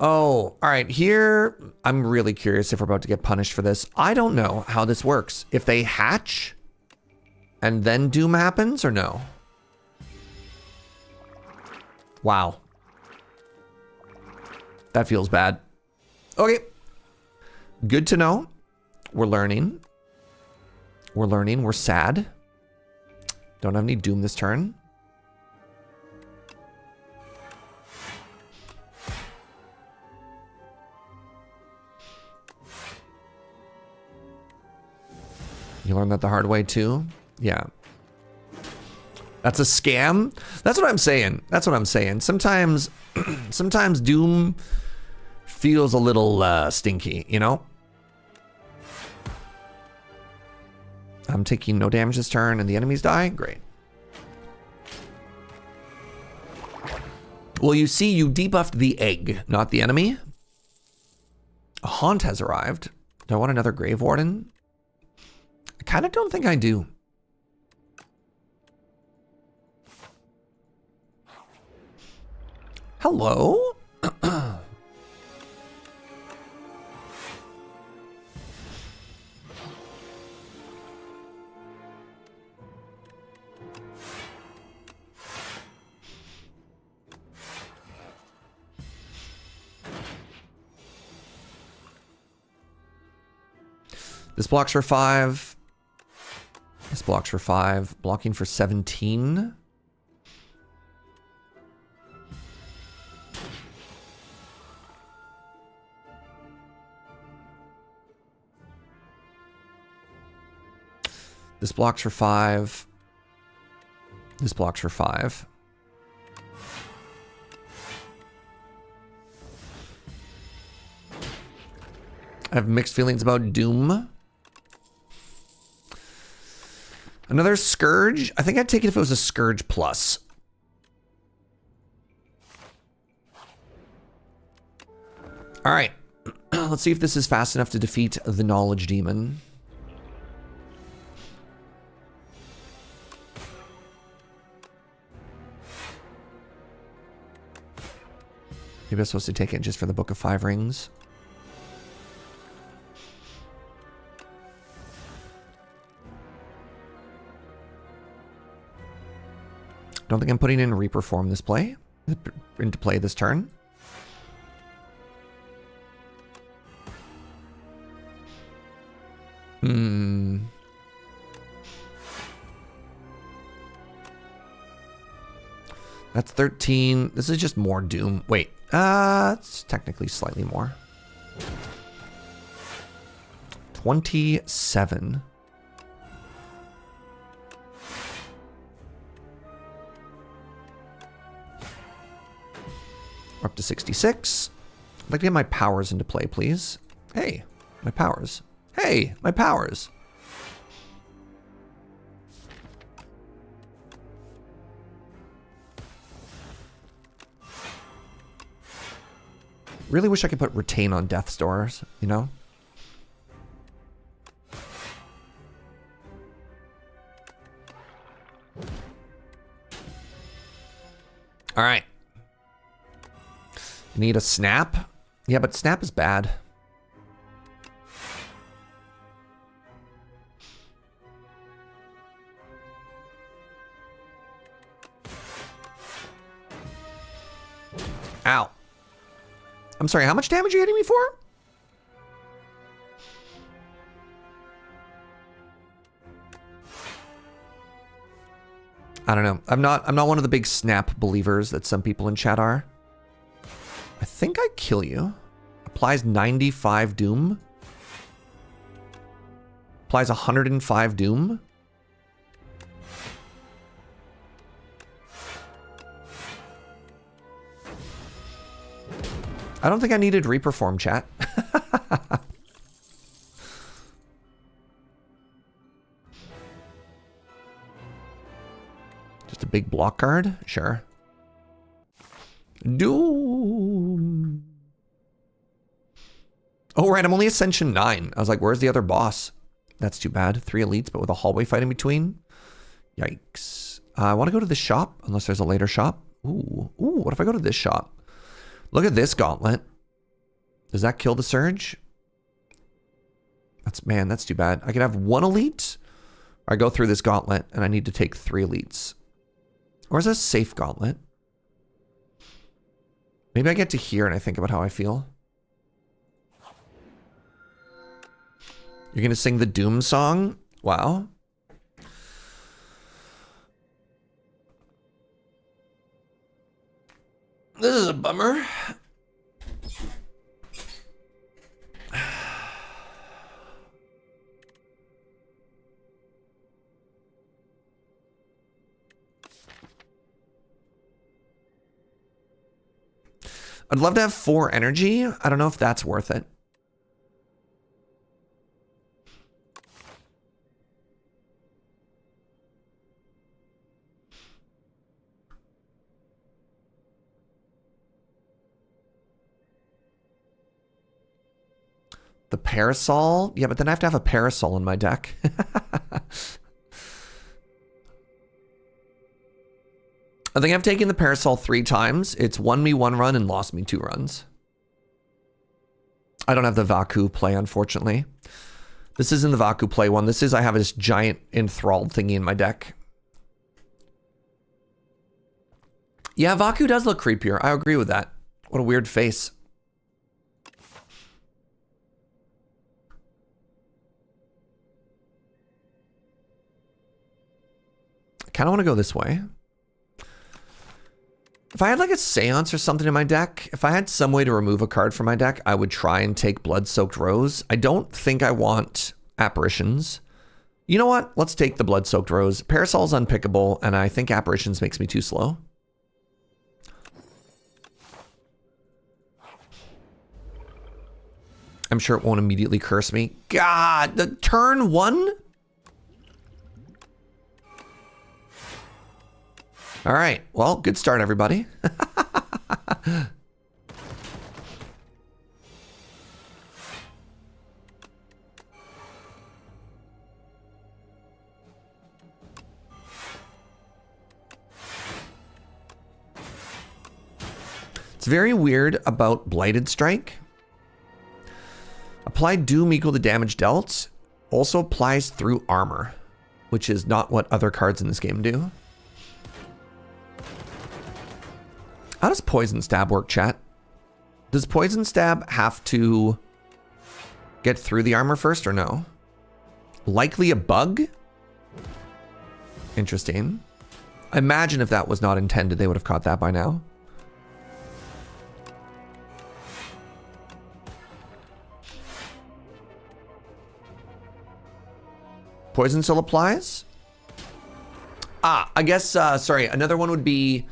Oh, all right. Here, I'm really curious if we're about to get punished for this. I don't know how this works. If they hatch and then doom happens or no? Wow. That feels bad. Okay. Good to know. We're learning. We're learning. We're sad. Don't have any doom this turn. You learned that the hard way too? Yeah. That's a scam? That's what I'm saying. That's what I'm saying. Sometimes, sometimes Doom feels a little stinky, you know? I'm taking no damage this turn and the enemies die? Great. Well, you see, you debuffed the egg, not the enemy. A haunt has arrived. Do I want another Grave Warden? I kind of don't think I do. Hello? This blocks for 5. This blocks for 5. Blocking for 17. This blocks for 5. This blocks for 5. I have mixed feelings about Doom. Another Scourge? I think I'd take it if it was a Scourge plus. All right. Let's see if this is fast enough to defeat the Knowledge Demon. Maybe I'm supposed to take it just for the Book of 5 Rings. Don't think I'm putting in Reaper Form this play. Into play this turn. That's 13. This is just more Doom. Wait, it's technically slightly more. 27. We're up to 66. I'd like to get my powers into play, please. Hey, my powers. Hey, my powers. Really wish I could put retain on Death's Doors, you know? All right. Need a snap? Yeah, but snap is bad. Ow. I'm sorry, how much damage are you hitting me for? I don't know. I'm not one of the big snap believers that some people in chat are. I think I kill you. Applies 95 Doom. Applies 105 Doom. I don't think I needed reperform, chat. Just a big block card? Sure. Doom. Oh, right, I'm only Ascension 9. I was like, where's the other boss? That's too bad. 3 elites, but with a hallway fight in between. Yikes. I want to go to the shop, unless there's a later shop. Ooh, what if I go to this shop? Look at this gauntlet. Does that kill the surge? Man, that's too bad. I could have 1 elite. Or I go through this gauntlet, and I need to take 3 elites. Or is this a safe gauntlet? Maybe I get to here and I think about how I feel. You're going to sing the Doom song? Wow. This is a bummer. I'd love to have 4 energy. I don't know if that's worth it. The parasol? Yeah, but then I have to have a parasol in my deck. I think I've taken the parasol 3 times. It's won me 1 run and lost me 2 runs. I don't have the Vaku play, unfortunately. This isn't the Vaku play one. This is, I have this giant enthralled thingy in my deck. Yeah, Vaku does look creepier. I agree with that. What a weird face. I kind of want to go this way. If I had like a Seance or something in my deck, if I had some way to remove a card from my deck, I would try and take Blood-Soaked Rose. I don't think I want Apparitions. You know what? Let's take the Blood-Soaked Rose. Parasol's unpickable, and I think Apparitions makes me too slow. I'm sure it won't immediately curse me. God, the turn 1? All right, well, good start, everybody. It's very weird about Blighted Strike. Apply Doom equal to damage dealt. Also applies through armor, which is not what other cards in this game do. How does Poison Stab work, chat? Does Poison Stab have to get through the armor first or no? Likely a bug? Interesting. I imagine if that was not intended, they would have caught that by now. Poison still applies? Ah, I guess, sorry, another one would be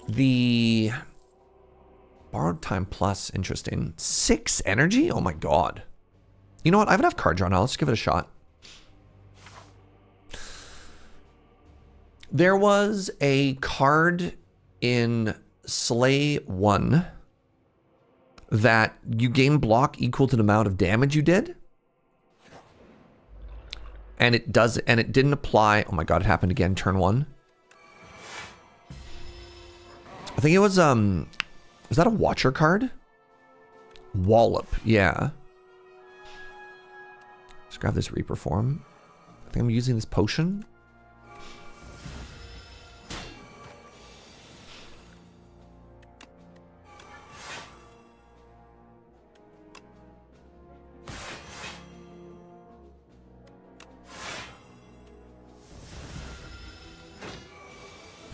the Borrowed Time Plus. Interesting. 6 energy? Oh my god. You know what? I have enough card draw now. Let's give it a shot. There was a card in Slay 1 that you gain block equal to the amount of damage you did. And it does, and it didn't apply. Oh my god, it happened again, turn 1. I think it was that a Watcher card? Wallop, yeah. Let's grab this Reaper form. I think I'm using this potion.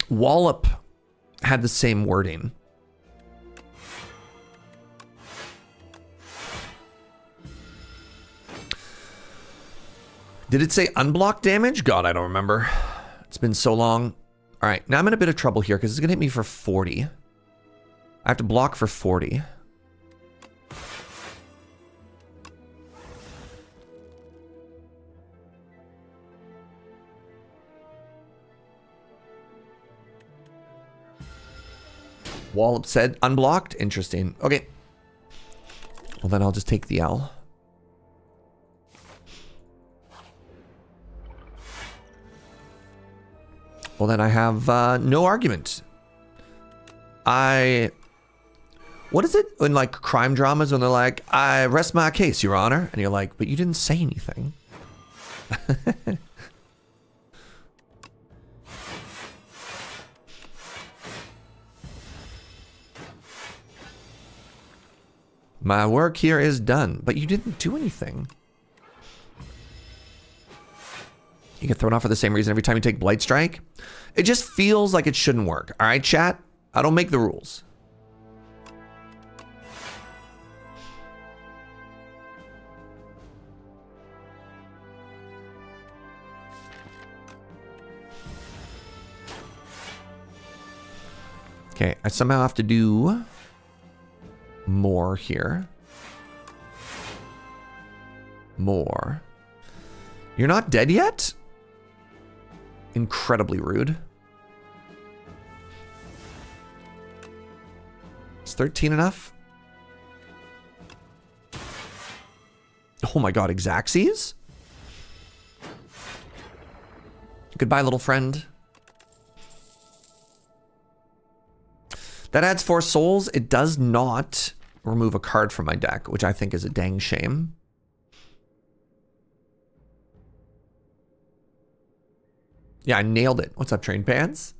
Wallop had the same wording. Did it say unblock damage? God, I don't remember. It's been so long. All right, now I'm in a bit of trouble here because it's gonna hit me for 40. I have to block for 40. Wallop said unblocked. Interesting. Okay. Well, then I'll just take the L. Well, then I have no argument. What is it in like crime dramas when they're like, I rest my case, Your Honor? And you're like, but you didn't say anything. My work here is done, but you didn't do anything. You get thrown off for the same reason every time you take Blight Strike. It just feels like it shouldn't work. All right, chat? I don't make the rules. Okay, I somehow have to do more here. More. You're not dead yet? Incredibly rude. Is 13 enough? Oh my god, Xaxes? Goodbye, little friend. That adds 4 souls. It does not remove a card from my deck, which I think is a dang shame. Yeah, I nailed it. What's up, Train Pants?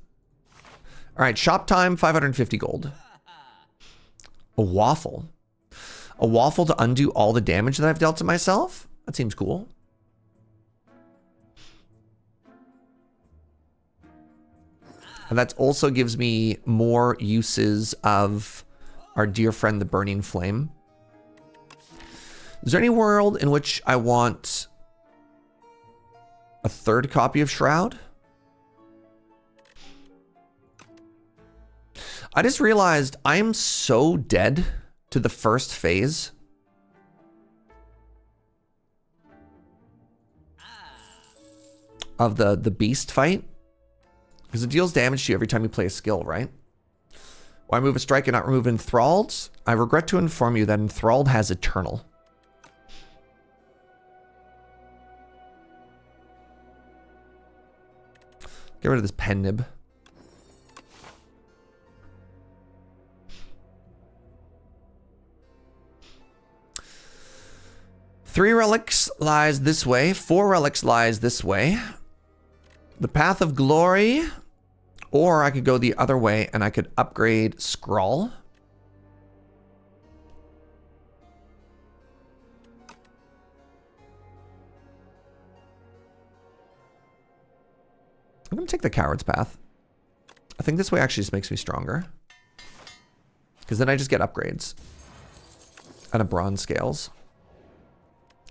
All right, shop time, 550 gold. A waffle. A waffle to undo all the damage that I've dealt to myself? That seems cool. And that also gives me more uses of our dear friend, the Burning Flame. Is there any world in which I want a 3rd copy of Shroud? I just realized I am so dead to the first phase. Of the beast fight. Because it deals damage to you every time you play a skill, right? Why move a strike and not remove Enthralled? I regret to inform you that Enthralled has Eternal. Get rid of this pen nib. Three relics lies this way. 4 relics lies this way. The Path of Glory. Or I could go the other way and I could upgrade Scrawl. I'm going to take the Coward's Path. I think this way actually just makes me stronger. Because then I just get upgrades. And a Bronze Scales.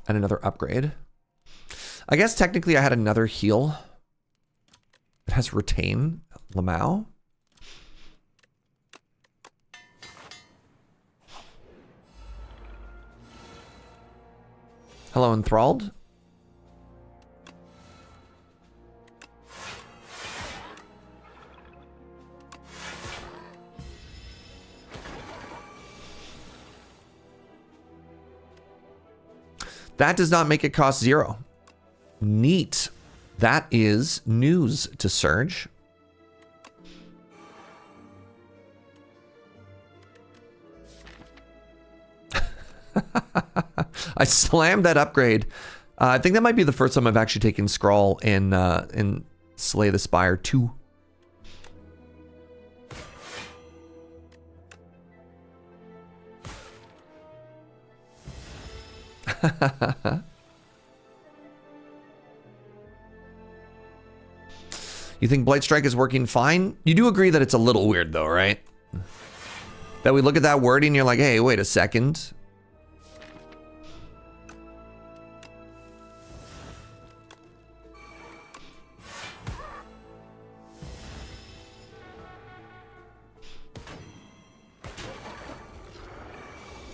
And another upgrade. I guess technically I had another heal. It has Retain. Lamau. Hello, Enthralled. That does not make it cost 0. Neat. That is news to Surge. I slammed that upgrade. I think that might be the first time I've actually taken Scrawl in Slay the Spire 2. You think Blight Strike is working fine? You do agree that it's a little weird though, right? That we look at that wording and you're like, hey, wait a second.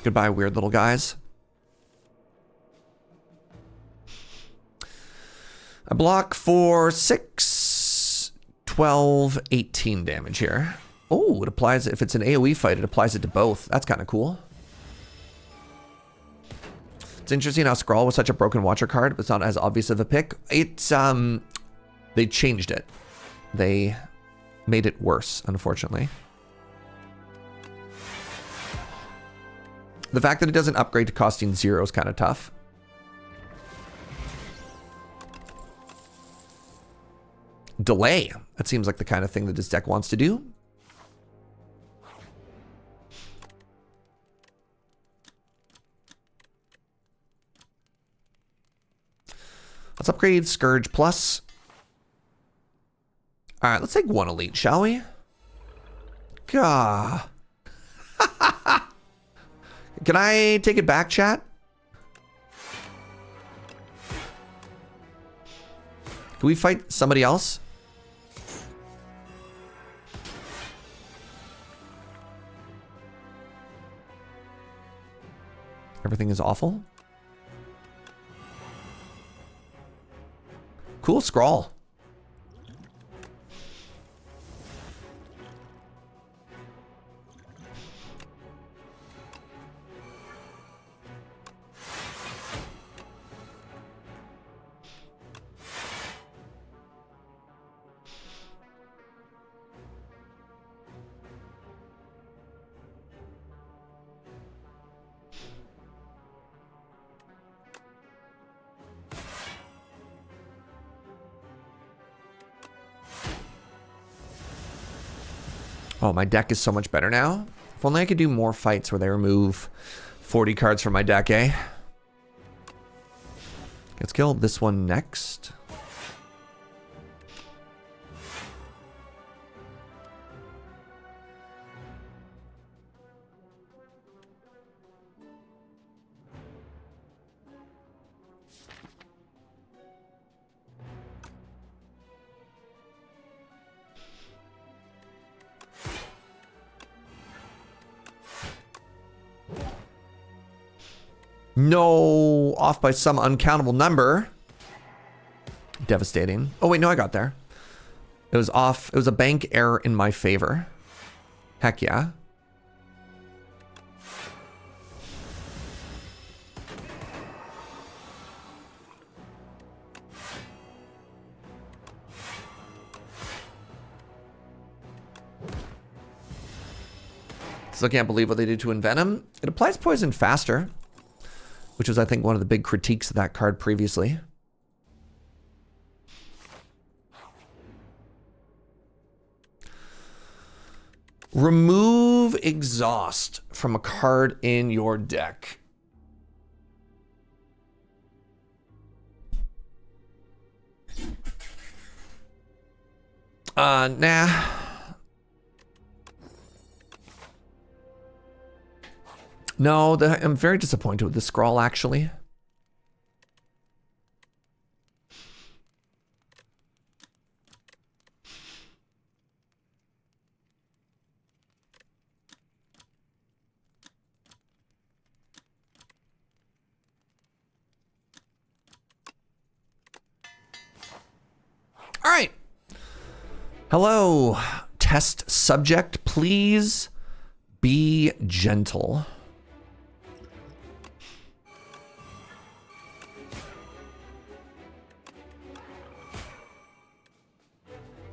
Goodbye, weird little guys. I block for 6, 12, 18 damage here. Oh, it applies, if it's an AoE fight, it applies it to both. That's kind of cool. It's interesting how Scrawl was such a broken Watcher card, but it's not as obvious of a pick. It's, they changed it. They made it worse, unfortunately. The fact that it doesn't upgrade to costing 0 is kind of tough. Delay. That seems like the kind of thing that this deck wants to do. Let's upgrade Scourge Plus. All right, let's take 1 Elite, shall we? Gah. Can I take it back, chat? Can we fight somebody else? Everything is awful. Cool scrawl. Oh, my deck is so much better now. If only I could do more fights where they remove 40 cards from my deck, eh? Let's kill this one next. No, off by some uncountable number. Devastating. Oh, wait, no, I got there. It was off. It was a bank error in my favor. Heck yeah. Still can't believe what they did to Envenom. It applies poison faster, which was, I think, one of the big critiques of that card previously. Remove exhaust from a card in your deck. Nah. No, I'm very disappointed with the scrawl, actually. All right. Hello, test subject. Please be gentle.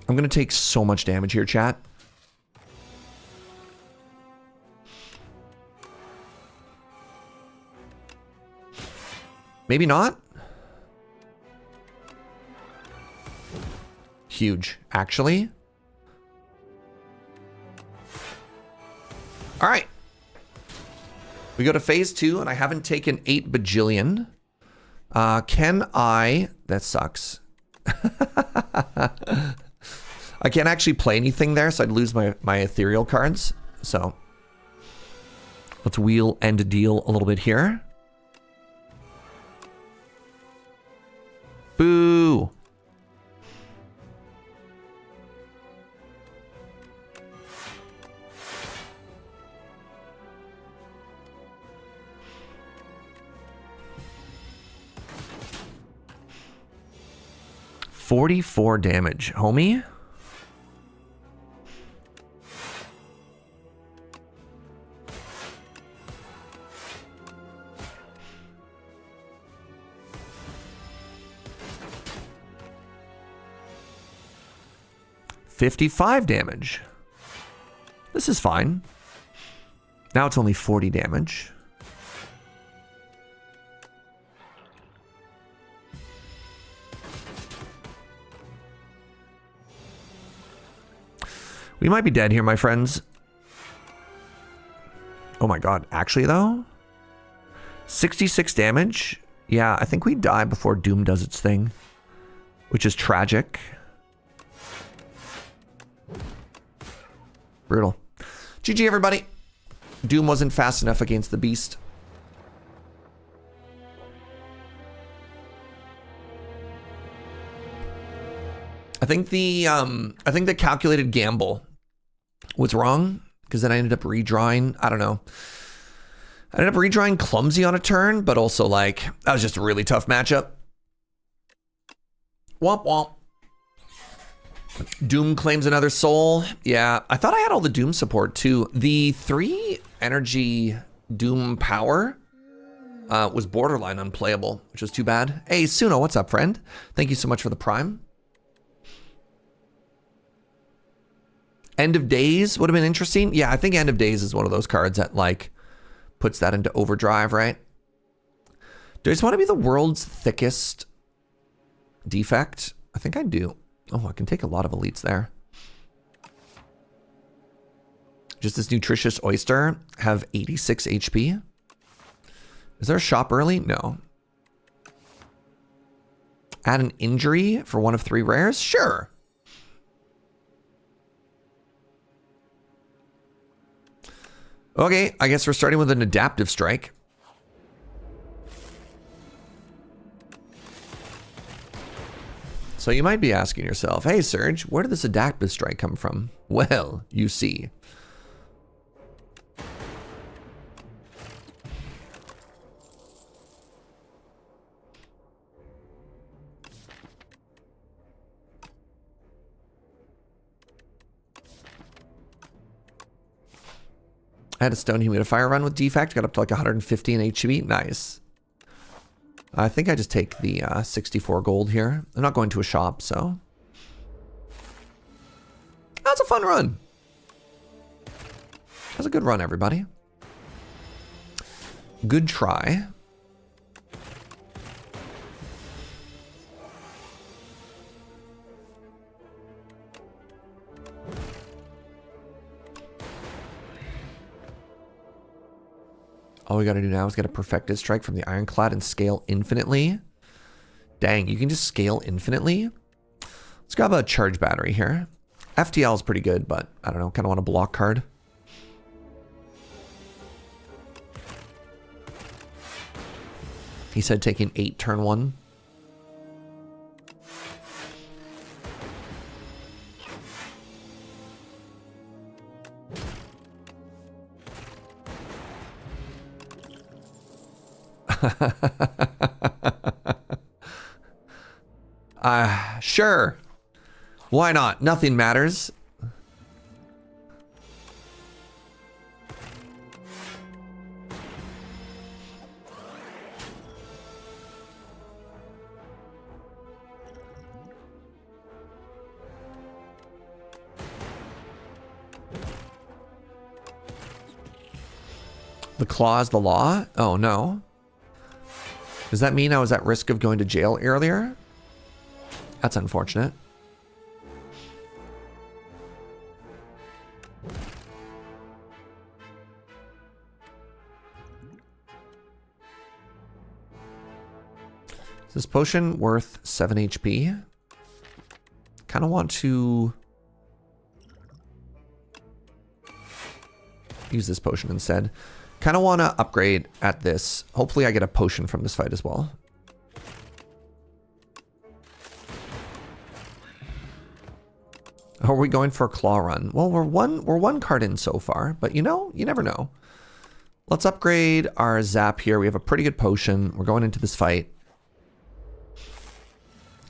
I'm going to take so much damage here, chat. Maybe not. Huge, actually. All right. We go to phase 2, and I haven't taken 8 bajillion. Can I... That sucks. I can't actually play anything there, so I'd lose my ethereal cards. So let's wheel and deal a little bit here. Boo. $44 damage, homie. 55 damage. This is fine. Now it's only 40 damage. We might be dead here, my friends. Oh my god, actually though? 66 damage? Yeah, I think we die before Doom does its thing, which is tragic. Brutal. GG, everybody. Doom wasn't fast enough against the beast. I think the calculated gamble was wrong, because then I ended up redrawing. I don't know. I ended up redrawing Clumsy on a turn, but also like that was just a really tough matchup. Womp womp. Doom claims another soul. Yeah, I thought I had all the Doom support too. The 3 energy Doom power was borderline unplayable, which was too bad. Hey, Suno, what's up, friend? Thank you so much for the prime. End of Days would have been interesting. Yeah, I think End of Days is one of those cards that like puts that into overdrive, right? Do I just want to be the world's thickest defect? I think I do. Oh, I can take a lot of elites there. Just this nutritious oyster have 86 HP. Is there a shop early? No. Add an injury for 1 of 3 rares? Sure. Okay, I guess we're starting with an adaptive strike. So you might be asking yourself, hey Serge, where did this adaptive strike come from? Well, you see. I had a stone humidifier run with Defect, got up to like 150 in HP. Nice. I think I just take the 64 gold here. I'm not going to a shop, so. That's a fun run. That was a good run, everybody. Good try. All we gotta do now is get a perfected strike from the Ironclad and scale infinitely. Dang, you can just scale infinitely? Let's grab a charge battery here. FTL is pretty good, but I don't know, kind of want a block card. He said taking 8 turn 1. Sure. Why not? Nothing matters. The claw is the law? Oh no. Does that mean I was at risk of going to jail earlier? That's unfortunate. Is this potion worth 7 HP? Kind of want to use this potion instead. Kind of want to upgrade at this. Hopefully I get a potion from this fight as well. Are we going for a claw run? Well, we're one card in so far, but you know, you never know. Let's upgrade our zap here. We have a pretty good potion. We're going into this fight.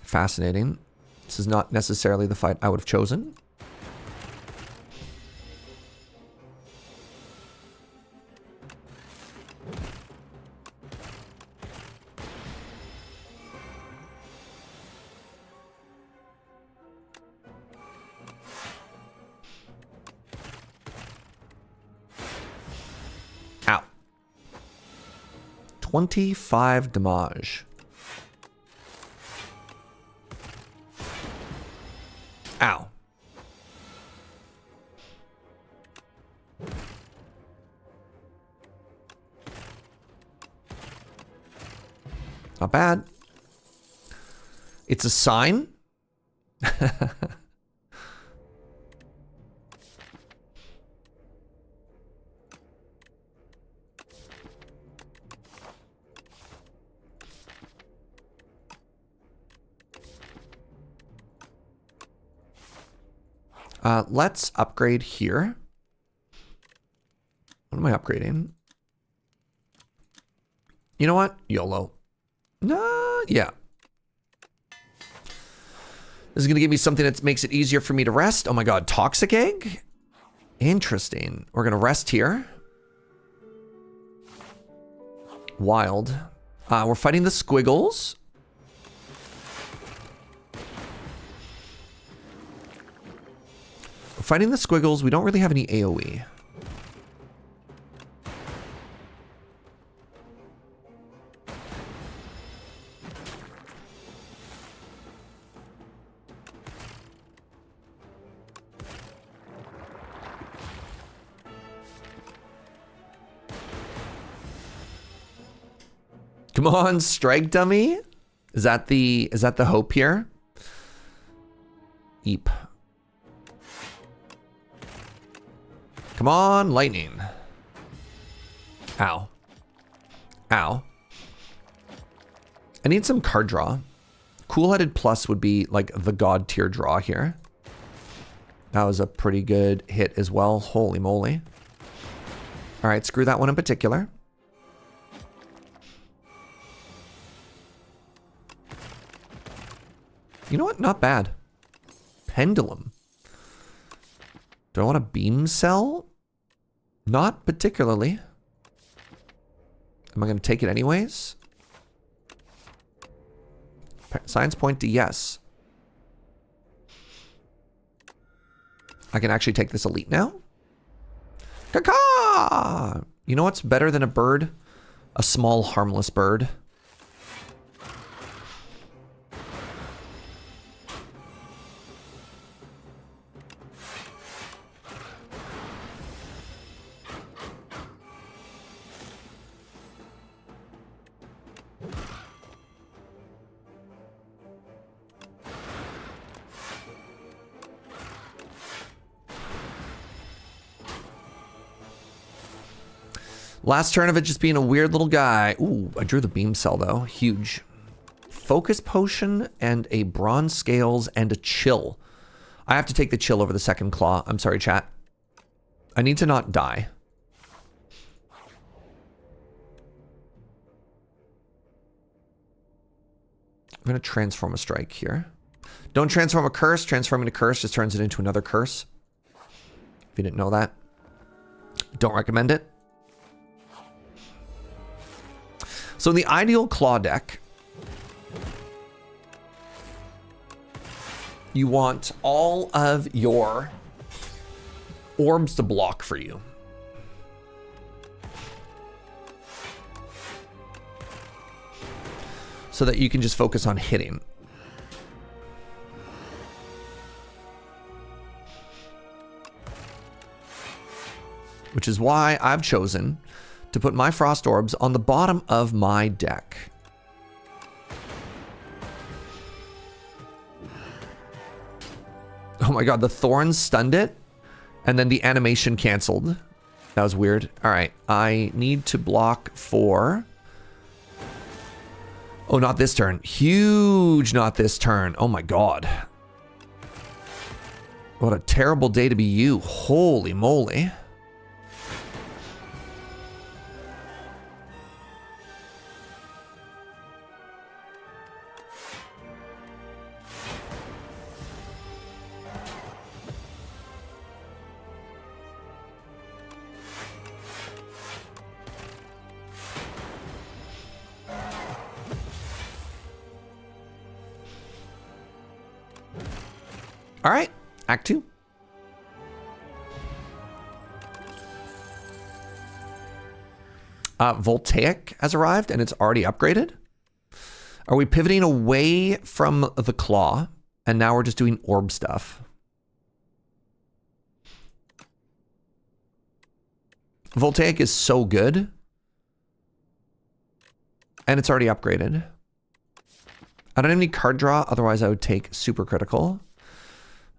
Fascinating. This is not necessarily the fight I would have chosen. 25 damage. Ow. Not bad. It's a sign. Let's upgrade here. What am I upgrading? You know what? YOLO. No, yeah. This is going to give me something that makes it easier for me to rest. Oh my god, toxic egg? Interesting. We're going to rest here. Wild. We're fighting the squiggles. We're fighting the squiggles. We don't really have any AoE. Come on, strike dummy. Is that the hope here? Eep. Come on, lightning. Ow. Ow. I need some card draw. Cool-headed plus would be like the god tier draw here. That was a pretty good hit as well. Holy moly. All right, screw that one in particular. You know what? Not bad. Pendulum. Do I want a beam cell? Not particularly. Am I going to take it anyways? Science point to yes. I can actually take this elite now. Caca! You know what's better than a bird? A small, harmless bird. Last turn of it just being a weird little guy. Ooh, I drew the beam cell though. Huge. Focus potion and a bronze scales and a chill. I have to take the chill over the second claw. I'm sorry, chat. I need to not die. I'm going to transform a strike here. Don't transform a curse. Transforming a curse just turns it into another curse. If you didn't know that. Don't recommend it. So in the ideal claw deck, you want all of your orbs to block for you. So that you can just focus on hitting. Which is why I've chosen to put my frost orbs on the bottom of my deck. Oh my god, the thorns stunned it, and then the animation canceled. That was weird. All right, I need to block for... Oh, not this turn. Huge not this turn. Oh my god. What a terrible day to be you. Holy moly. All right, Act 2. Voltaic has arrived and it's already upgraded. Are we pivoting away from the claw and now we're just doing orb stuff? Voltaic is so good. And it's already upgraded. I don't have any card draw, otherwise I would take super critical.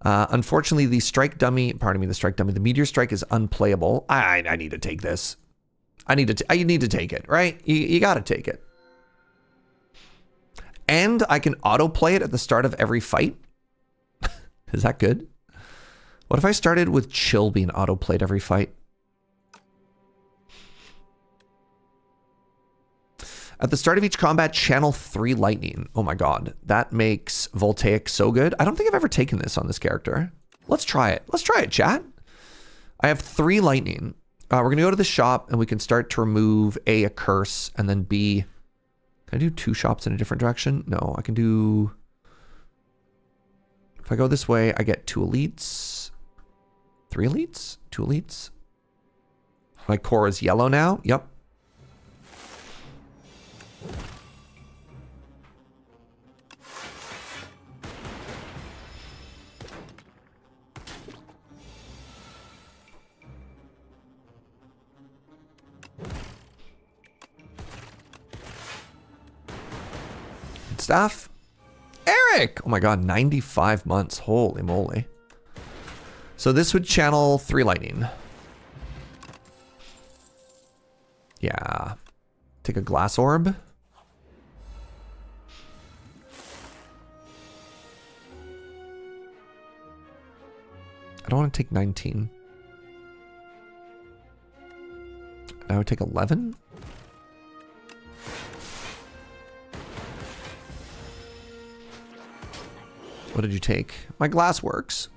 Unfortunately, the the meteor strike is unplayable. I need to take this. I need to take it, right? You gotta take it. And I can auto-play it at the start of every fight. Is that good? What if I started with chill being auto-played every fight? At the start of each combat, channel 3 lightning. Oh my god. That makes Voltaic so good. I don't think I've ever taken this on this character. Let's try it. Let's try it, chat. I have 3 lightning. We're going to go to the shop and we can start to remove a curse and then B. Can I do 2 shops in a different direction? No, I can do... If I go this way, I get 2 elites. 3 elites? 2 elites. My core is yellow now. Yep. Stuff. Eric! Oh my god, 95 months. Holy moly. So this would channel 3 lightning. Yeah. Take a glass orb. I don't want to take 19. I would take 11. What did you take? My glass works.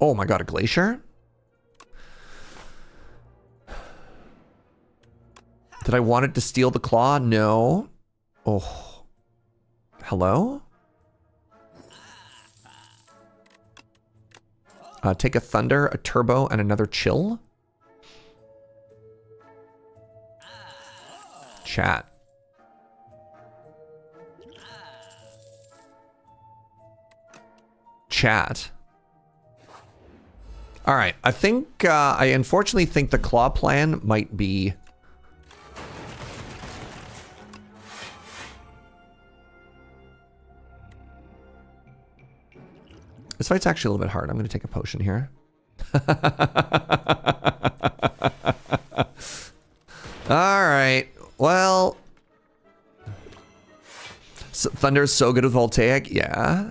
Oh my god, a glacier? Did I want it to steal the claw? No. Oh. Hello? Take a thunder, a turbo, and another chill. Chat. Chat. All right, I think, I unfortunately think the claw plan might be... This fight's actually a little bit hard. I'm going to take a potion here. All right, well... Thunder is so good with Voltaic, yeah.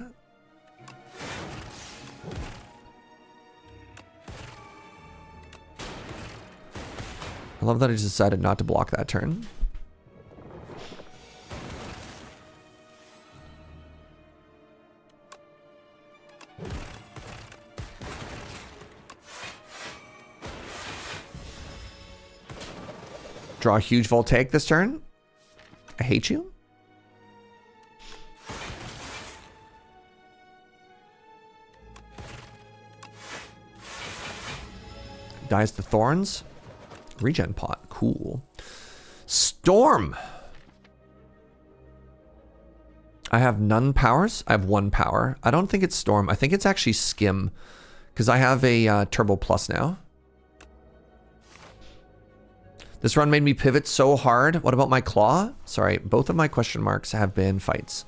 I love that I just decided not to block that turn. Draw a huge Voltaic this turn. I hate you. Dies to Thorns. Regen pot. Cool. Storm. I have none powers. I have 1 power. I don't think it's Storm. I think it's actually Skim. Because I have a Turbo Plus now. This run made me pivot so hard. What about my claw? Sorry, both of my question marks have been fights.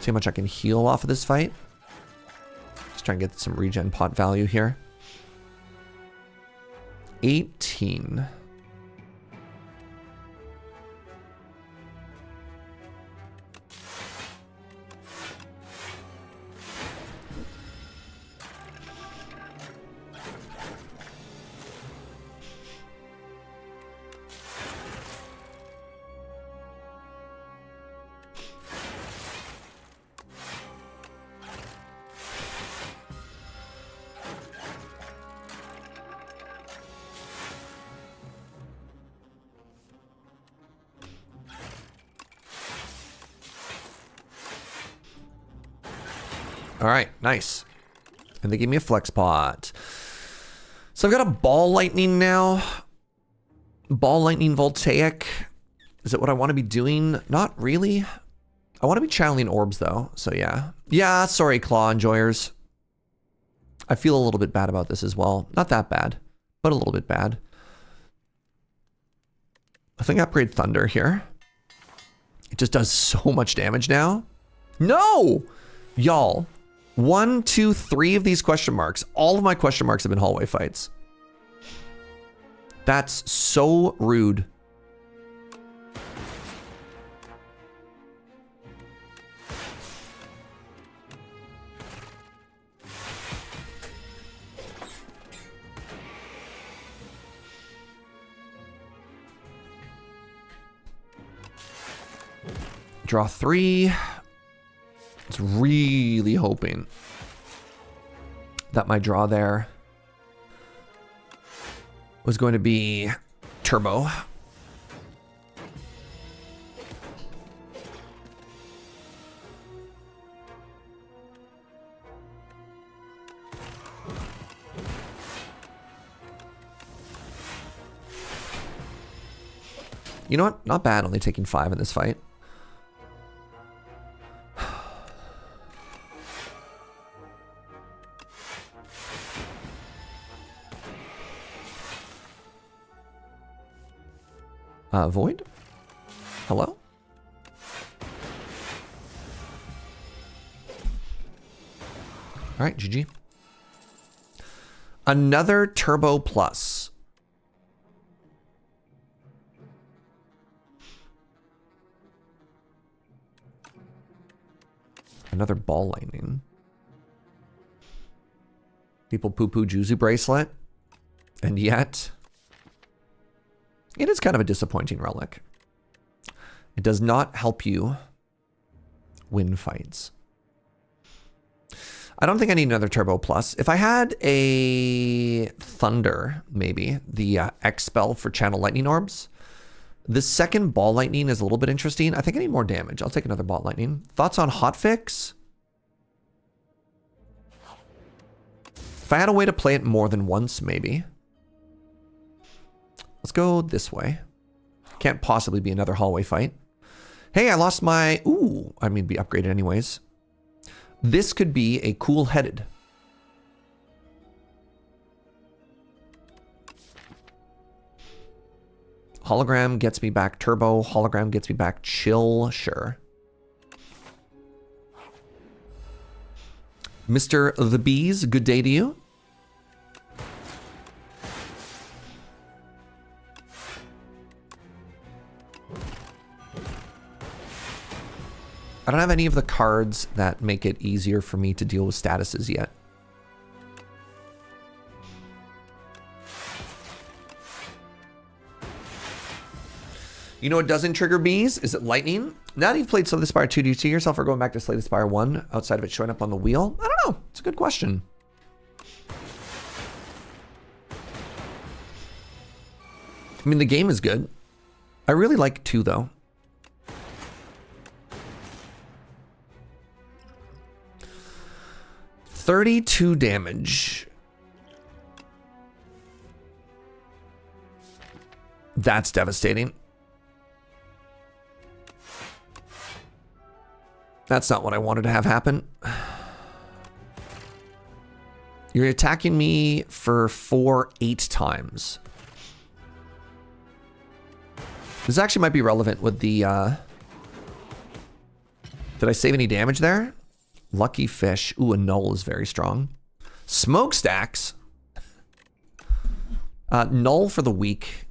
See how much I can heal off of this fight. Just try and get some regen pot value here. 18. All right, nice. And they gave me a flex pot. So I've got a ball lightning now. Ball lightning voltaic. Is it what I want to be doing? Not really. I want to be channeling orbs though, so yeah. Yeah, sorry, claw enjoyers. I feel a little bit bad about this as well. Not that bad, but a little bit bad. I think I upgrade Thunder here. It just does so much damage now. No! Y'all, 1, 2, 3 of these question marks. All of my question marks have been hallway fights. That's so rude. Draw 3. It's really hoping that my draw there was going to be turbo. You know what? Not bad, only taking 5 in this fight. Void? Hello? All right, GG. Another Turbo Plus. Another Ball Lightning. People poo-poo Juzu Bracelet. And yet... it is kind of a disappointing relic. It does not help you win fights. I don't think I need another Turbo Plus. If I had a Thunder, maybe, the X spell for Channel Lightning Orbs, the second Ball Lightning is a little bit interesting. I think I need more damage. I'll take another Ball Lightning. Thoughts on Hotfix? If I had a way to play it more than once, maybe. Let's go this way. Can't possibly be another hallway fight. Hey, I lost my... ooh, I mean, be upgraded anyways. This could be a cool-headed. Hologram gets me back turbo. Hologram gets me back chill. Sure. Mr. The Bees, good day to you. I don't have any of the cards that make it easier for me to deal with statuses yet. You know what doesn't trigger bees? Is it lightning? Now that you've played Slay the Spire 2, do you see yourself or going back to Slay the Spire 1 outside of it showing up on the wheel? I don't know. It's a good question. I mean, the game is good. I really like 2, though. $32 damage. That's devastating. That's not what I wanted to have happen. You're attacking me for 8 times. This actually might be relevant with the... Did I save any damage there? Lucky Fish. Ooh, a Null is very strong. Smokestacks. Null for the weak.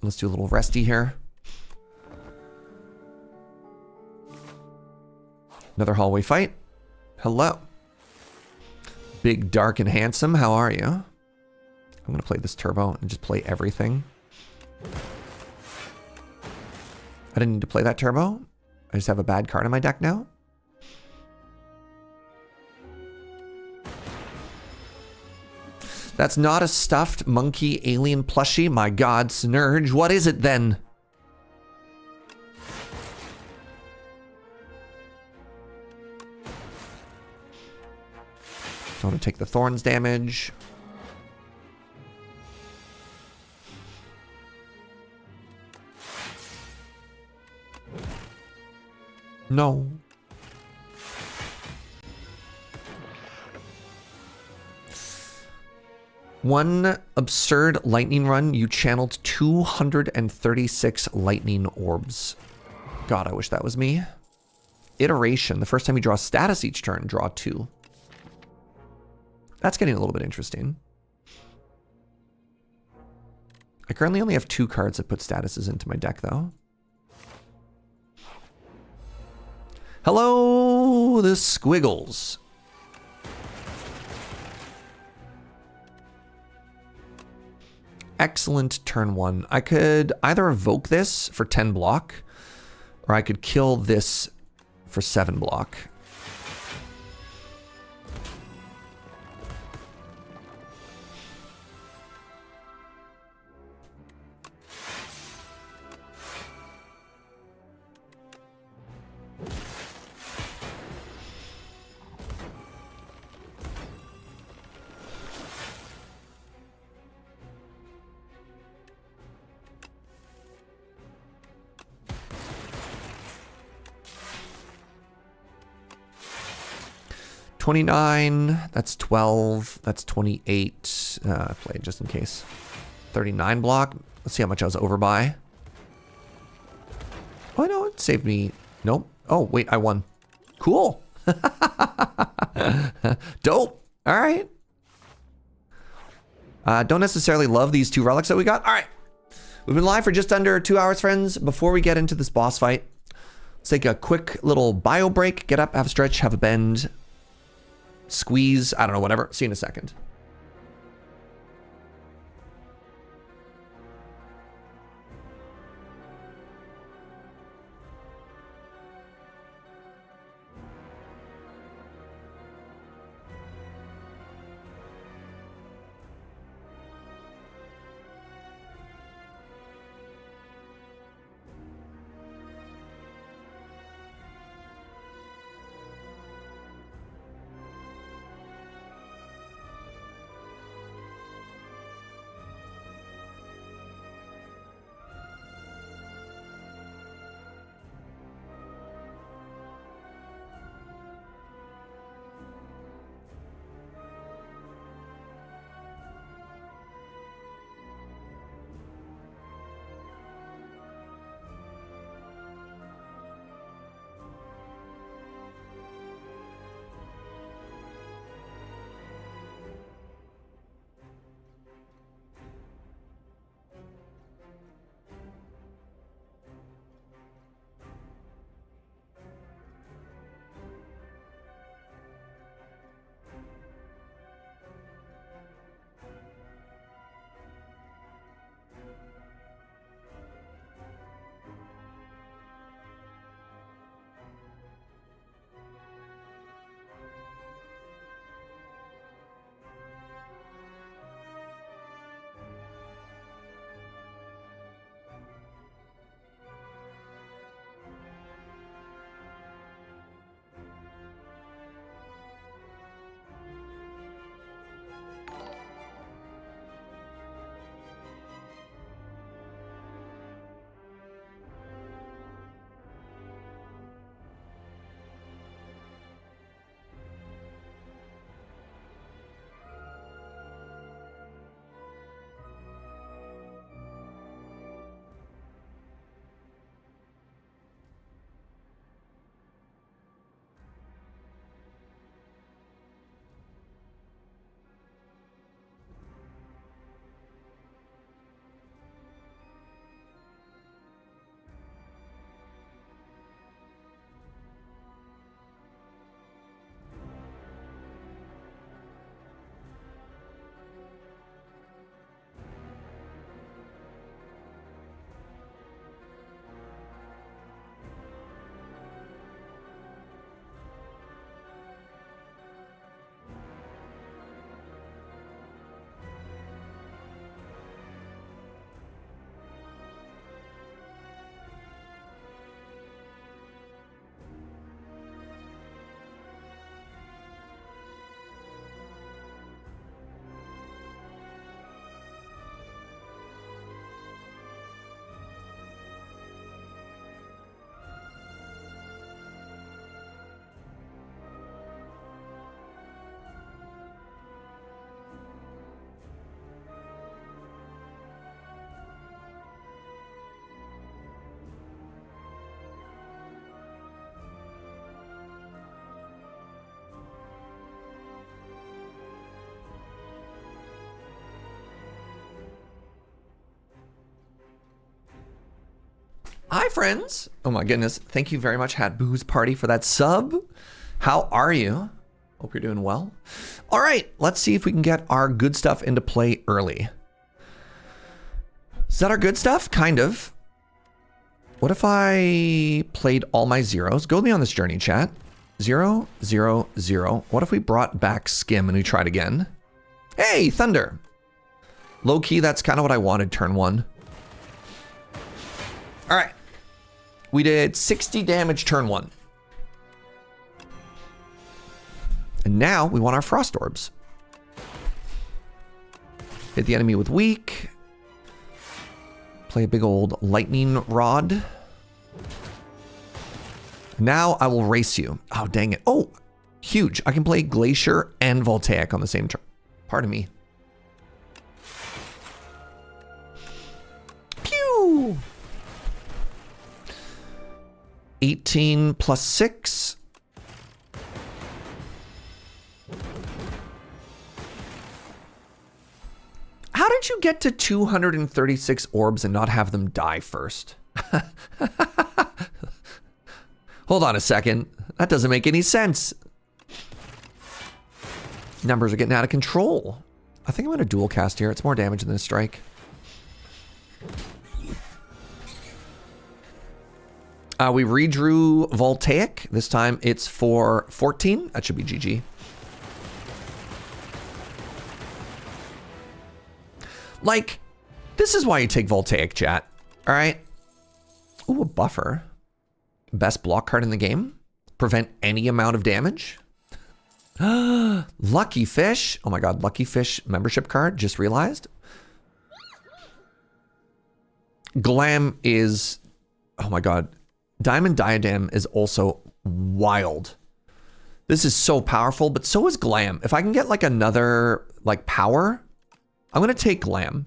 Let's do a little resty here. Another hallway fight. Hello. Big, dark, and handsome. How are you? I'm going to play this turbo and just play everything. I didn't need to play that turbo. I just have a bad card in my deck now. That's not a stuffed monkey alien plushie. My god, Snurge. What is it then? Don't want to take the thorns damage. No. One absurd lightning run, you channeled 236 lightning orbs. God, I wish that was me. Iteration, the first time you draw a status each turn, draw 2. That's getting a little bit interesting. I currently only have 2 cards that put statuses into my deck, though. Hello, the Squiggles. Excellent turn 1. I could either evoke this for 10 block, or I could kill this for 7 block. $29, that's 12, that's 28. I played just in case. 39 block. Let's see how much I was over by. Oh, no, it saved me. Nope. Oh, wait, I won. Cool. Dope. All right. Don't necessarily love these 2 relics that we got. All right. We've been live for just under 2 hours, friends. Before we get into this boss fight, let's take a quick little bio break. Get up, have a stretch, have a bend. Squeeze, I don't know, whatever. See you in a second. Hi, friends. Oh my goodness. Thank you very much, Hat Booze Party, for that sub. How are you? Hope you're doing well. All right, let's see if we can get our good stuff into play early. Is that our good stuff? Kind of. What if I played all my zeros? Go with me on this journey, chat. 0, 0, 0. What if we brought back Skim and we tried again? Hey, Thunder. Low key, that's kind of what I wanted turn 1. All right. We did 60 damage turn 1. And now we want our Frost Orbs. Hit the enemy with weak. Play a big old lightning rod. Now I will race you. Oh, dang it. Oh, huge. I can play Glacier and Voltaic on the same turn. Pardon me. Pew! 18 plus 6. How did you get to 236 orbs and not have them die first? Hold on a second. That doesn't make any sense. Numbers are getting out of control. I think I'm going to dual cast here. It's more damage than a strike. We redrew Voltaic. This time it's for 14. That should be GG. Like, this is why you take Voltaic, chat. All right. Ooh, a buffer. Best block card in the game. Prevent any amount of damage. Lucky Fish. Oh my god, Lucky Fish membership card. Just realized. Glam is... Oh my god. Diamond Diadem is also wild. This is so powerful, but so is Glam. If I can get like another like power, I'm going to take Glam.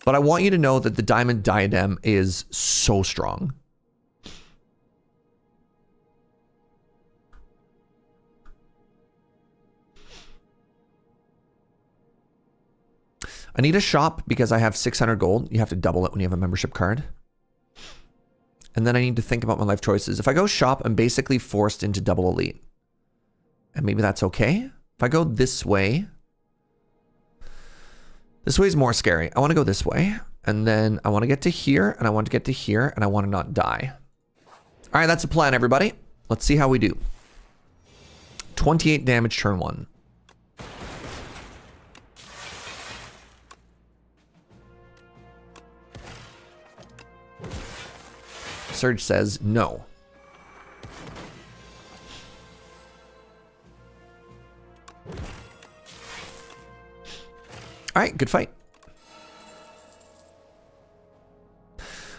But I want you to know that the Diamond Diadem is so strong. I need a shop because I have 600 gold. You have to double it when you have a membership card. And then I need to think about my life choices. If I go shop, I'm basically forced into double elite. And maybe that's okay. If I go this way is more scary. I want to go this way. And then I want to get to here, and I want to get to here, and I want to not die. All right, that's a plan, everybody. Let's see how we do. 28 damage turn 1. Surge says no. All right, good fight.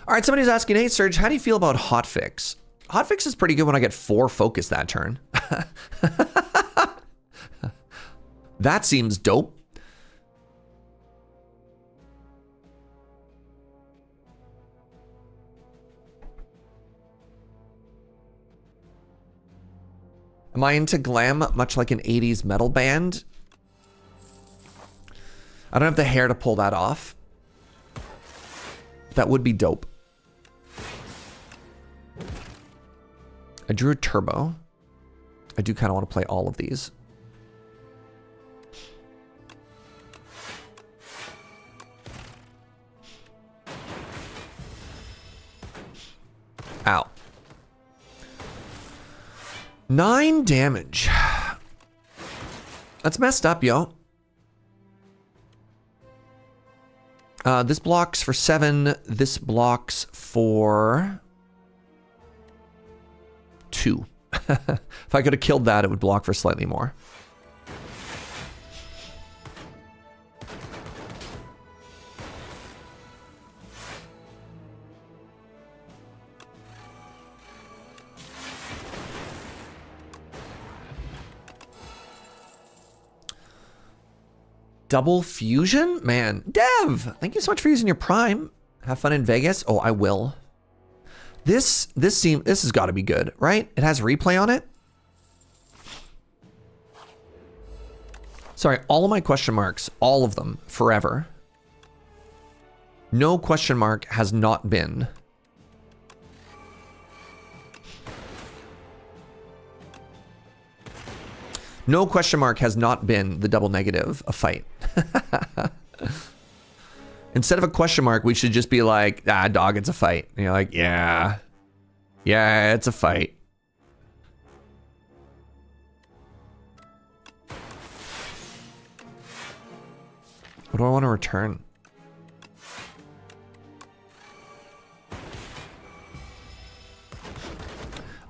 All right, somebody's asking, hey, Surge, how do you feel about Hotfix? Hotfix is pretty good when I get 4 focus that turn. That seems dope. Am I into glam much like an 80s metal band? I don't have the hair to pull that off. That would be dope. I drew a turbo. I do kind of want to play all of these. Ow. 9 damage. That's messed up, yo. This blocks for 7. This blocks for 2. If I could have killed that, it would block for slightly more. Double fusion? Man, Dev, thank you so much for using your Prime. Have fun in Vegas. Oh, I will. This has got to be good, right? It has replay on it. Sorry, all of my question marks, all of them, forever. No question mark has not been No question mark has not been the double negative a fight. Instead of a question mark, we should just be like, ah, dog, it's a fight. And you're like, yeah. Yeah, it's a fight. What do I want to return?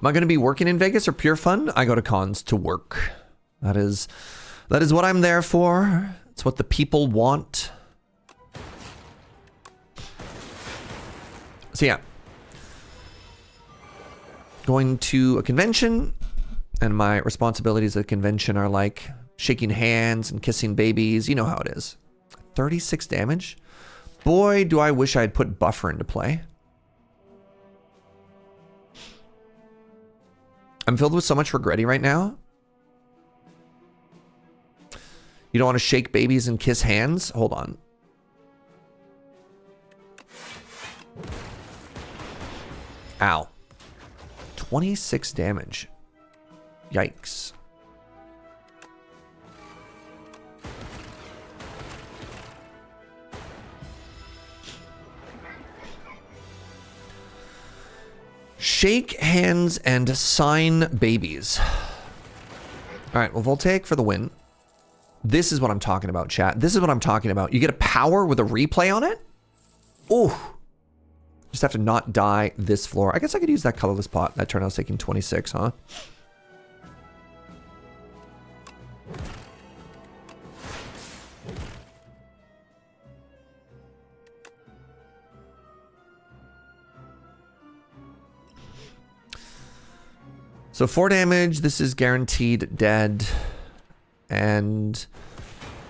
Am I going to be working in Vegas or pure fun? I go to cons to work. That is what I'm there for. It's what the people want. So yeah. Going to a convention, and my responsibilities at a convention are like shaking hands and kissing babies. You know how it is. 36 damage? Boy, do I wish I had put buffer into play. I'm filled with so much regretty right now. You don't want to shake babies and kiss hands? Hold on. Ow. 26 damage. Yikes. Shake hands and sign babies. All right, well, Voltaic for the win. This is what I'm talking about, chat. This is what I'm talking about. You get a power with a replay on it? Ooh. Just have to not die this floor. I guess I could use that colorless pot. That turn I was taking 26, huh? So 4 damage. This is guaranteed dead. And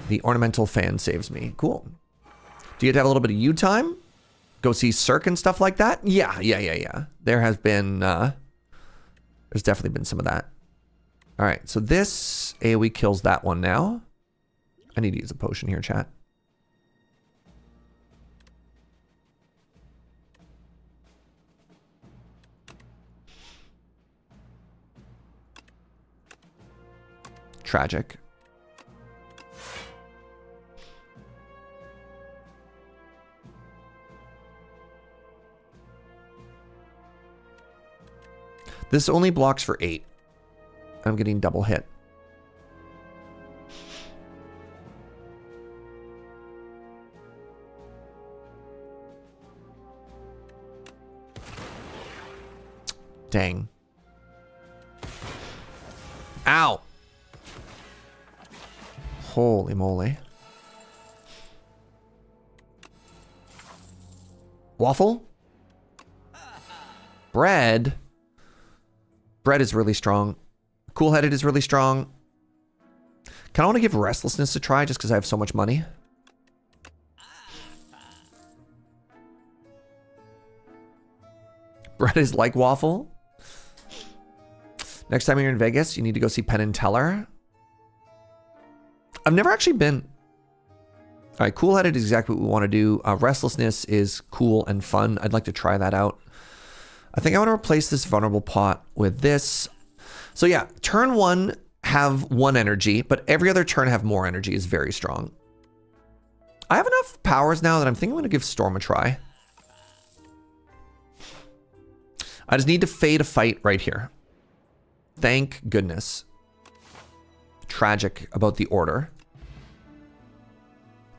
the ornamental fan saves me. Cool. Do you get to have a little bit of U time? Go see Cirque and stuff like that? Yeah. There has been, there's definitely been some of that. All right, so this AoE kills that one now. I need to use a potion here, chat. Tragic. This only blocks for 8. I'm getting double hit. Dang. Ow. Holy moly. Waffle? Bread? Bread is really strong. Cool-headed is really strong. Kind of want to give Restlessness a try just because I have so much money. Bread is like waffle. Next time you're in Vegas, you need to go see Penn and Teller. I've never actually been. All right, cool-headed is exactly what we want to do. Restlessness is cool and fun. I'd like to try that out. I think I want to replace this vulnerable pot with this. So yeah, turn 1 have 1 energy, but every other turn have more energy is very strong. I have enough powers now that I'm thinking I'm going to give Storm a try. I just need to fade a fight right here. Thank goodness. Tragic about the order.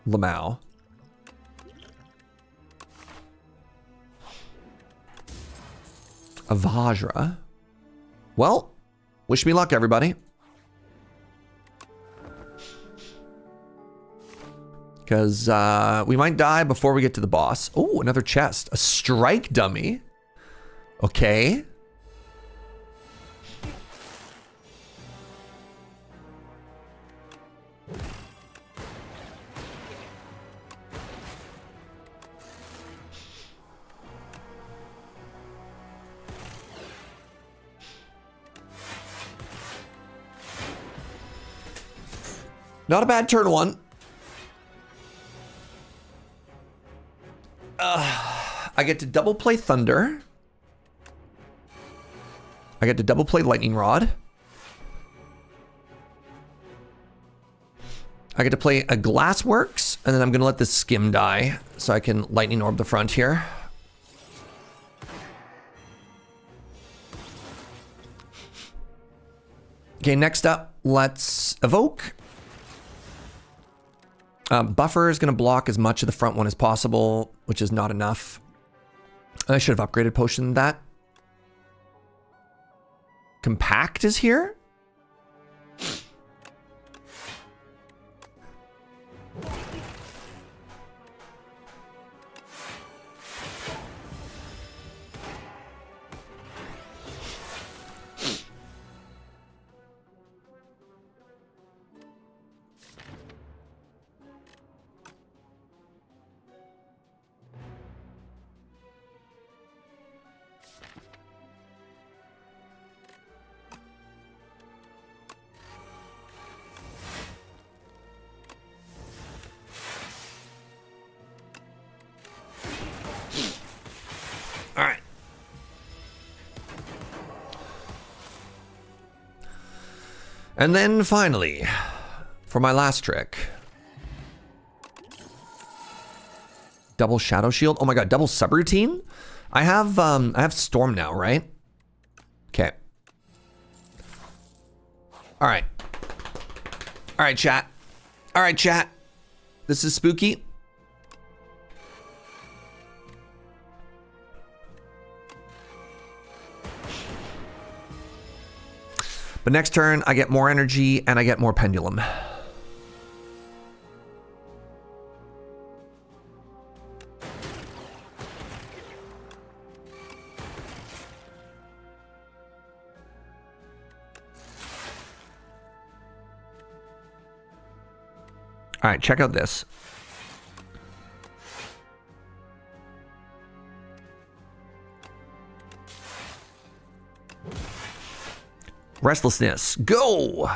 Lamau. A Vajra. Well, wish me luck, everybody. Because we might die before we get to the boss. Oh, another chest. A strike dummy. Okay. Not a bad turn 1. I get to double play Thunder. I get to double play Lightning Rod. I get to play a Glassworks, and then I'm going to let this Skim die so I can Lightning Orb the front here. Okay, next up, let's Evoke. Buffer is going to block as much of the front one as possible, which is not enough. I should have upgraded potion than that. Compact is here. All right. And then finally, for my last trick, double Shadow Shield. Oh my god, double subroutine? I have Storm now, right? Okay. All right. All right, chat. All right, chat. This is spooky. But next turn, I get more energy and I get more pendulum. All right, check out this. Restlessness, go!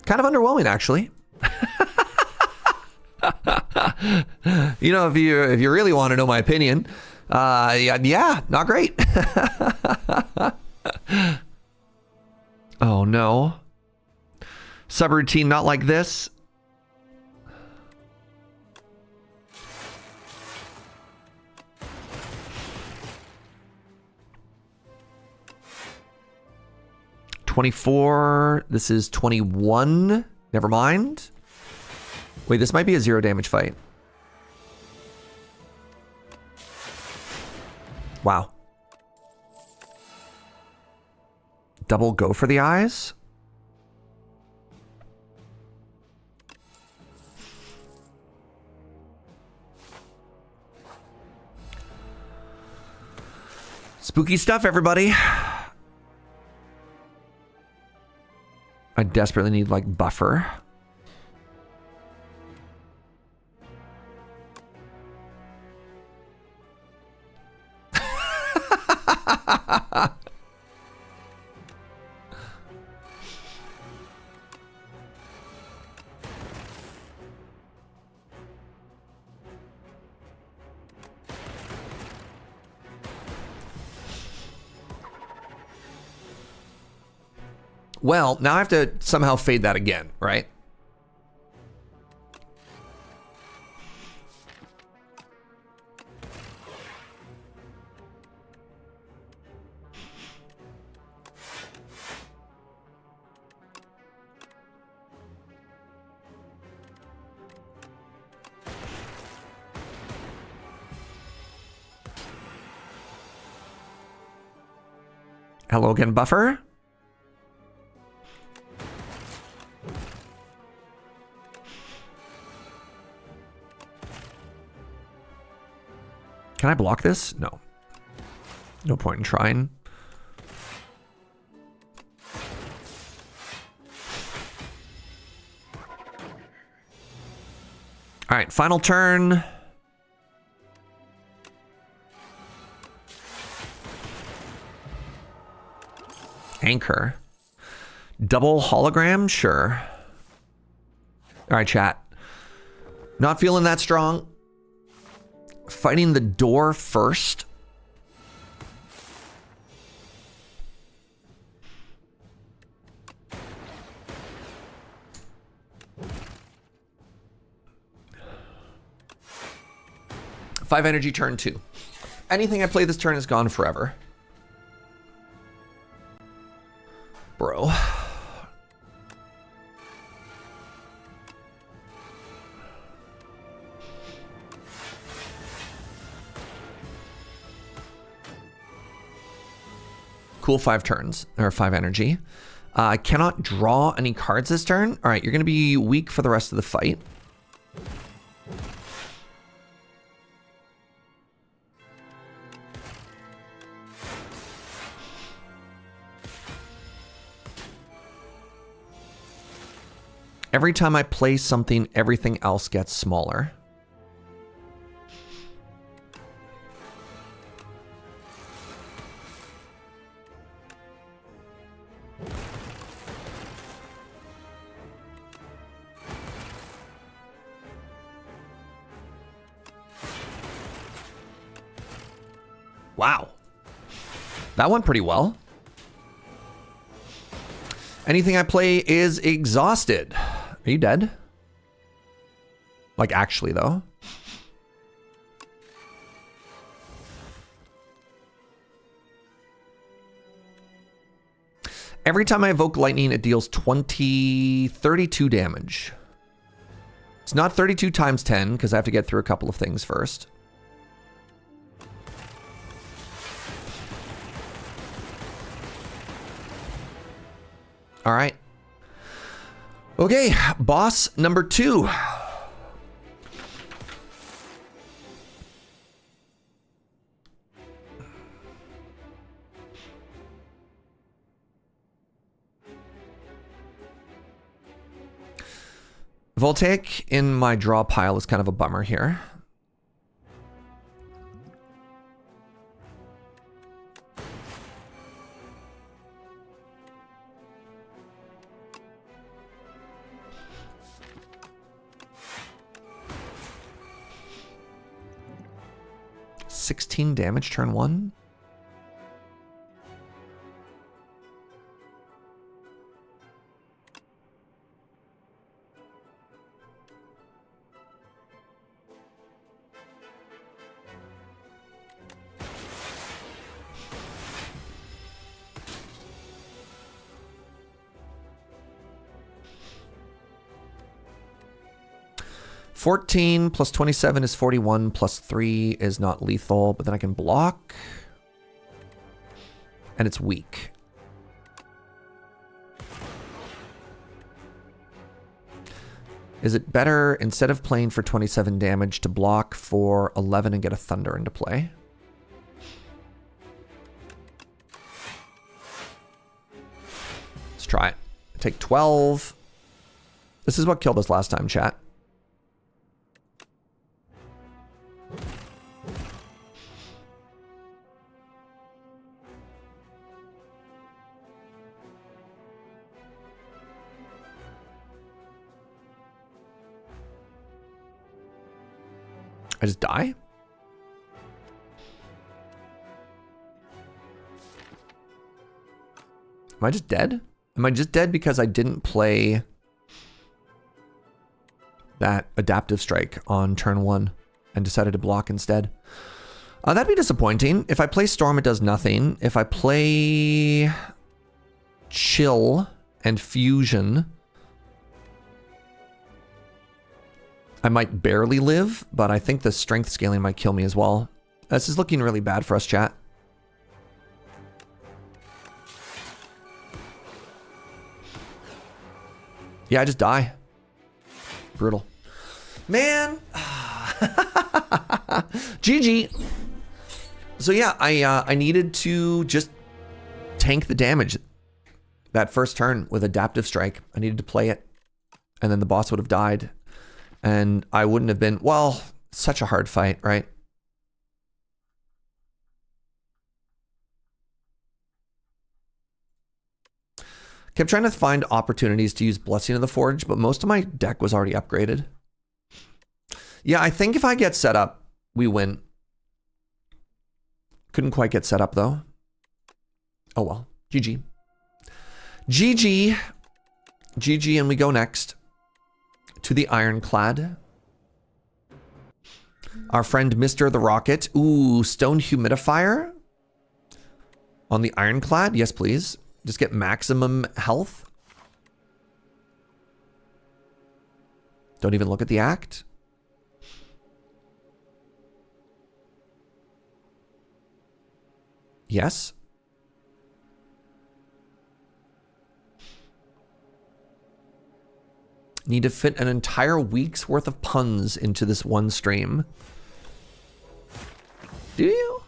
Kind of underwhelming, actually. You know, if you really want to know my opinion, yeah, not great. Oh no. Subroutine not like this. $24. This is 21. Never mind. Wait, this might be a 0 damage fight. Wow. Double go for the eyes. Spooky stuff, everybody. I desperately need, like, buffer. Well, now I have to somehow fade that again, right? Hello again, buffer. Can I block this? No. No point in trying. All right, final turn. Anchor. Double hologram? Sure. All right, chat. Not feeling that strong. Fighting the door first. 5 energy turn 2. Anything I play this turn is gone forever. Bro. Cool, 5 turns, or 5 energy. I cannot draw any cards this turn. All right, you're going to be weak for the rest of the fight. Every time I play something, everything else gets smaller. Wow. That went pretty well. Anything I play is exhausted. Are you dead? Like, actually, though. Every time I evoke lightning, it deals 32 damage. It's not 32 times 10, because I have to get through a couple of things first. All right. Okay, boss number 2. Voltaic in my draw pile is kind of a bummer here. $16 damage turn 1. $14 plus 27 is 41, plus 3 is not lethal, but then I can block. And it's weak. Is it better, instead of playing for 27 damage, to block for 11 and get a Thunder into play? Let's try it. Take 12. This is what killed us last time, chat. I just die? Am I just dead? Am I just dead because I didn't play that adaptive strike on turn 1 and decided to block instead? That'd be disappointing. If I play Storm, it does nothing. If I play Chill and Fusion, I might barely live, but I think the strength scaling might kill me as well. This is looking really bad for us, chat. Yeah, I just die. Brutal. Man. GG. So yeah, I needed to just tank the damage that first turn with adaptive strike. I needed to play it, and then the boss would have died. And I wouldn't have been, well, such a hard fight, right? Kept trying to find opportunities to use Blessing of the Forge, but most of my deck was already upgraded. Yeah, I think if I get set up, we win. Couldn't quite get set up, though. Oh, well. GG. GG. GG, and we go next to the Ironclad. Our friend Mr. the Rocket. Ooh, stone humidifier on the Ironclad. Yes, please. Just get maximum health. Don't even look at the act. Yes. Need to fit an entire week's worth of puns into this one stream. Do you?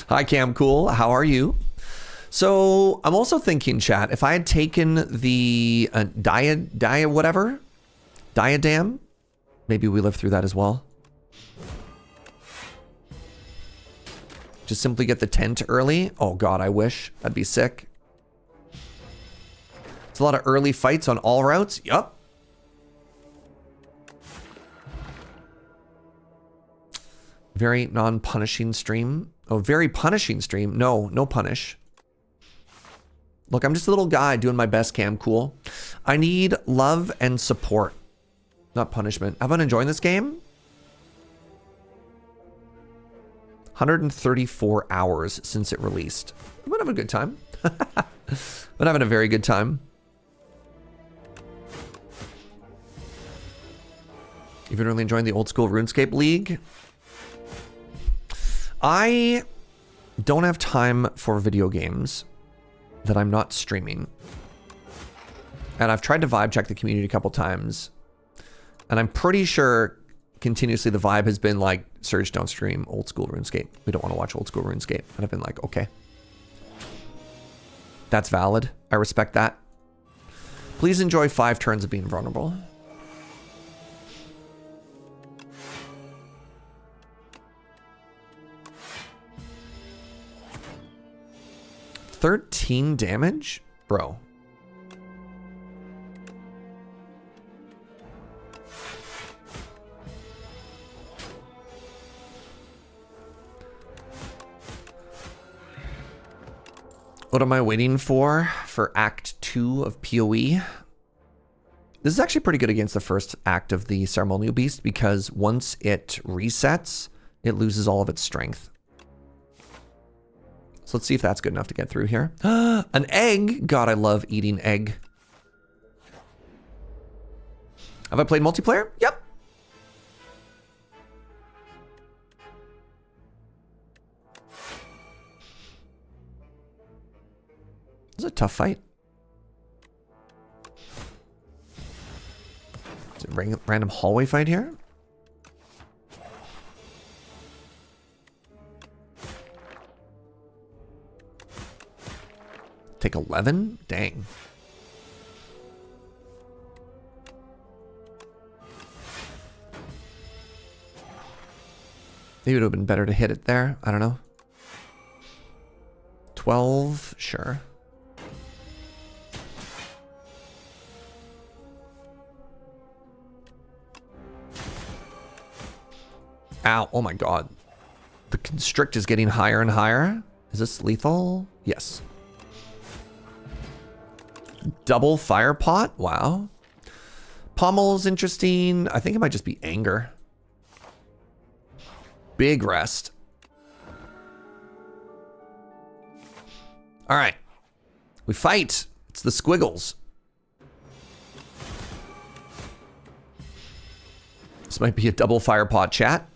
Hi, Cam Cool. How are you? So I'm also thinking, chat, if I had taken the diadem, maybe we lived through that as well. Just simply get the tent early. Oh God, I wish. That'd be sick. It's a lot of early fights on all routes. Yup. Very non-punishing stream. Oh, very punishing stream. No, no punish. Look, I'm just a little guy doing my best, Cam Cool. I need love and support, not punishment. Have I been enjoying this game? 134 hours since it released. I'm gonna have a good time. Been having a very good time. You've been really enjoying the old school RuneScape League? I don't have time for video games that I'm not streaming. And I've tried to vibe check the community a couple times. And I'm pretty sure continuously the vibe has been like, Surge, don't stream old school RuneScape. We don't want to watch old school RuneScape. And I've been like, okay. That's valid. I respect that. Please enjoy 5 turns of being vulnerable. $13 damage? Bro. What am I waiting for Act 2 of PoE? This is actually pretty good against the first act of the Ceremonial Beast because once it resets, it loses all of its strength. So let's see if that's good enough to get through here. An egg! God, I love eating egg. Have I played multiplayer? Yep. This is a tough fight. Is it a random hallway fight here? Take 11? Dang. Maybe it would have been better to hit it there. I don't know. 12? Sure. Ow. Oh my God. The constrict is getting higher and higher. Is this lethal? Yes. Double fire pot? Wow. Pommel's interesting. I think it might just be anger. Big rest. All right. We fight. It's the squiggles. This might be a double fire pot, chat.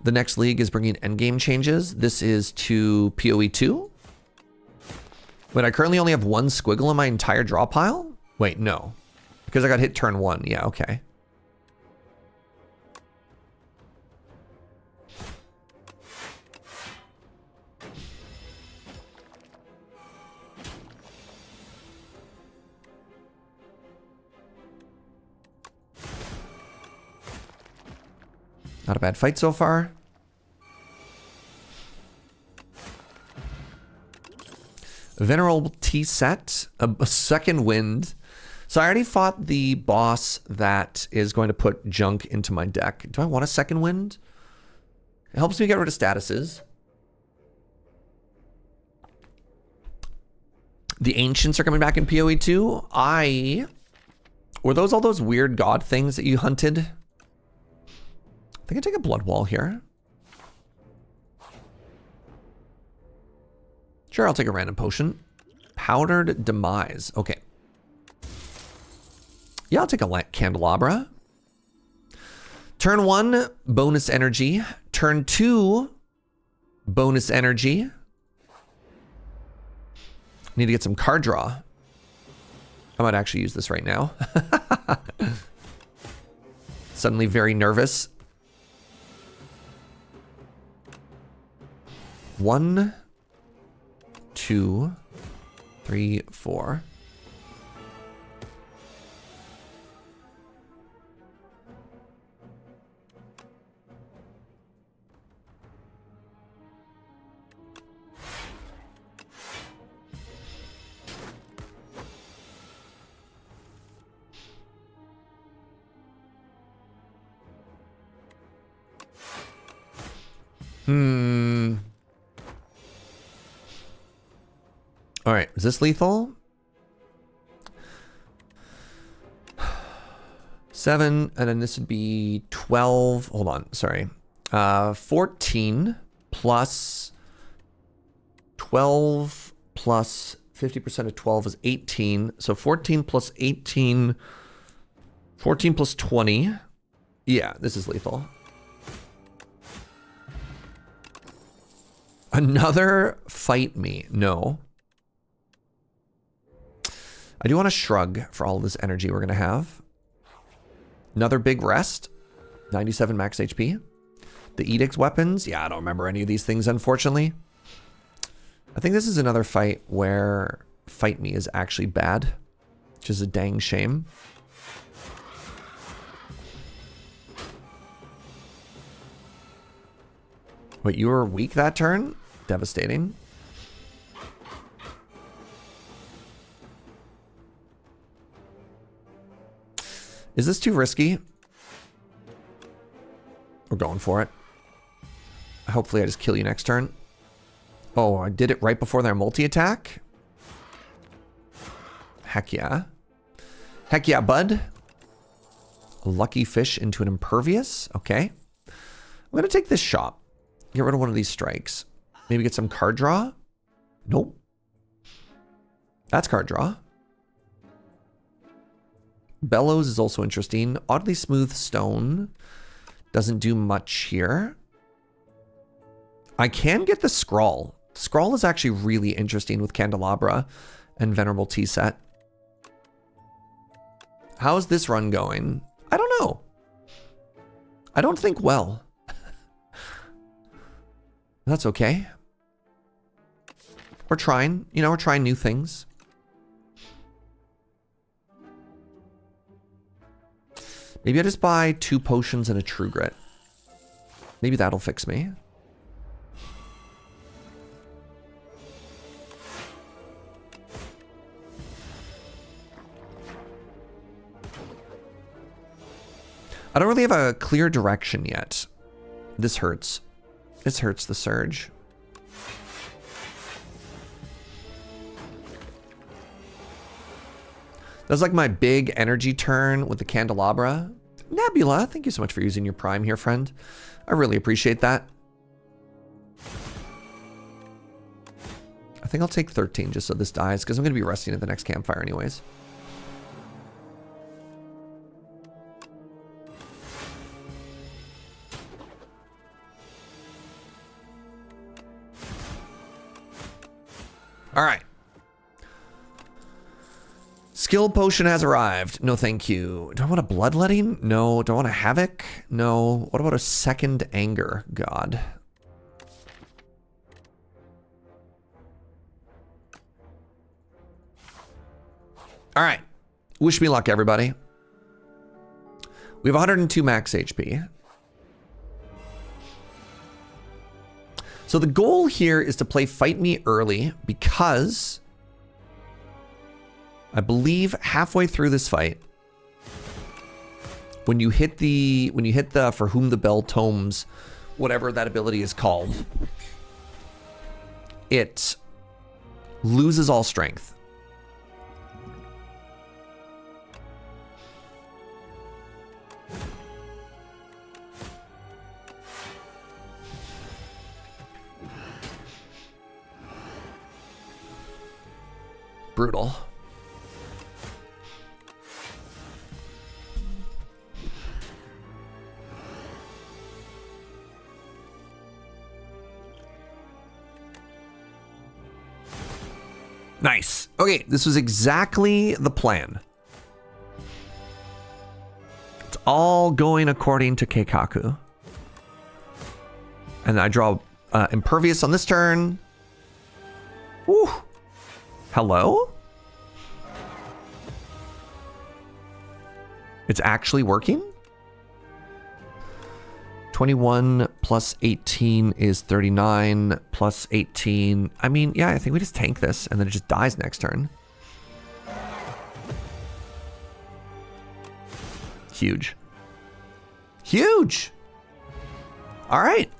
The next league is bringing endgame changes. This is to PoE 2. Wait, I currently only have 1 squiggle in my entire draw pile? Wait, no. Because I got hit turn 1. Yeah, okay. Not a bad fight so far. Venerable Tea set, a second wind. So I already fought the boss that is going to put junk into my deck. Do I want a second wind? It helps me get rid of statuses. The Ancients are coming back in PoE 2. Were those all those weird god things that you hunted? I think I take a blood wall here. Sure, I'll take a random potion. Powdered Demise. Okay. Yeah, I'll take a candelabra. Turn 1, bonus energy. Turn 2, bonus energy. Need to get some card draw. I might actually use this right now. Suddenly very nervous. 1, 2, 3, 4. All right, is this lethal? 7, and then this would be 12. Hold on, sorry. 14 plus 12 plus 50% of 12 is 18. So 14 plus 18, 14 plus 20. Yeah, this is lethal. Another fight me. No. I do want to shrug for all this energy we're going to have. Another big rest. 97 max HP. The Edict's weapons. Yeah, I don't remember any of these things, unfortunately. I think this is another fight where fight me is actually bad, which is a dang shame. Wait, you were weak that turn? Devastating. Is this too risky? We're going for it. Hopefully I just kill you next turn. Oh, I did it right before their multi-attack? Heck yeah. Heck yeah, bud. A lucky fish into an impervious. Okay. I'm going to take this shot. Get rid of one of these strikes. Maybe get some card draw. Nope. That's card draw. Bellows is also interesting. Oddly smooth stone. Doesn't do much here. I can get the scrawl. Scrawl is actually really interesting with Candelabra and Venerable Tea set. How's this run going? I don't know. I don't think well. That's okay. We're trying. You know, we're trying new things. Maybe I just buy 2 potions and a True Grit. Maybe that'll fix me. I don't really have a clear direction yet. This hurts. This hurts the surge. That was like my big energy turn with the Candelabra. Nebula, thank you so much for using your Prime here, friend. I really appreciate that. I think I'll take 13 just so this dies, because I'm going to be resting at the next campfire anyways. All right. Skill potion has arrived. No, thank you. Do I want a bloodletting? No. Do I want a havoc? No. What about a second anger god? All right. Wish me luck, everybody. We have 102 max HP. So the goal here is to play Fight Me early because I believe halfway through this fight, when you hit the For Whom the Bell Tomes, whatever that ability is called, it loses all strength. Brutal. Nice. Okay, this was exactly the plan. It's all going according to Keikaku. And I draw Impervious on this turn. Woo. Hello? It's actually working? 21 plus 18 is 39 plus 18. I mean, yeah, I think we just tank this and then it just dies next turn. Huge. Huge! All right.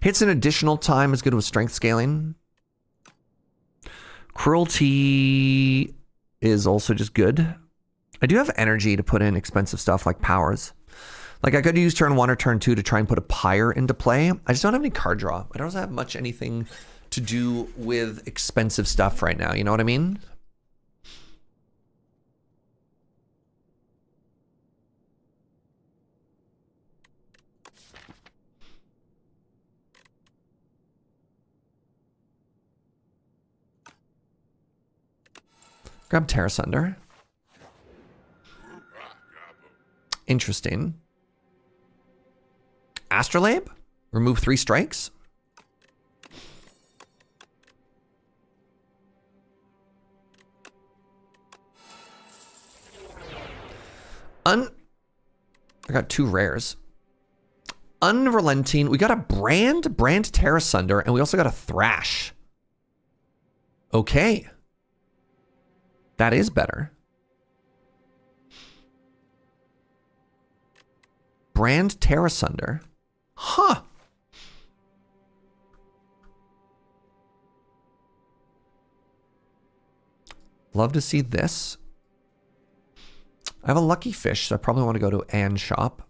Hits an additional time is good with strength scaling. Cruelty is also just good. I do have energy to put in expensive stuff like powers. Like I could use turn 1 or turn 2 to try and put a Pyre into play. I just don't have any card draw. I don't have much anything to do with expensive stuff right now. You know what I mean? Grab Terra Sunder. Interesting. Astrolabe? Remove 3 strikes? I got 2 rares. Unrelenting. We got a Brand Terra Sunder, and we also got a Thrash. Okay. That is better. Brand Terra Sunder. Huh. Love to see this. I have a Lucky Fish, so I probably want to go to Ann's shop.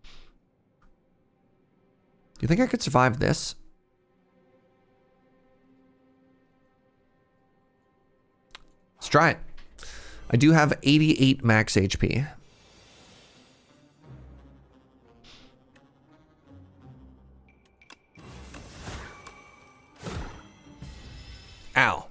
Do you think I could survive this? Let's try it. I do have 88 max HP. Ow.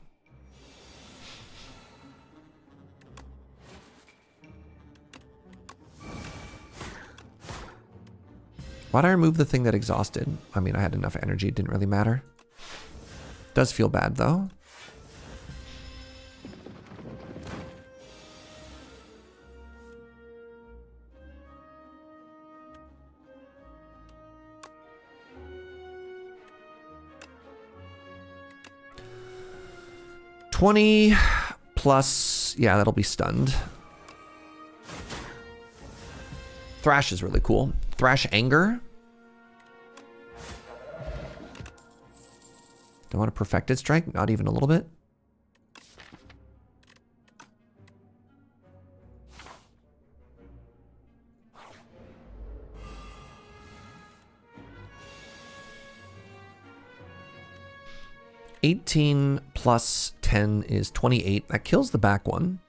Why'd I remove the thing that exhausted? I mean, I had enough energy, it didn't really matter. Does feel bad though. $20 plus, yeah, that'll be stunned. Thrash is really cool. Thrash Anger. Don't want a Perfected Strike, not even a little bit. $18 plus 10 is 28. That kills the back one.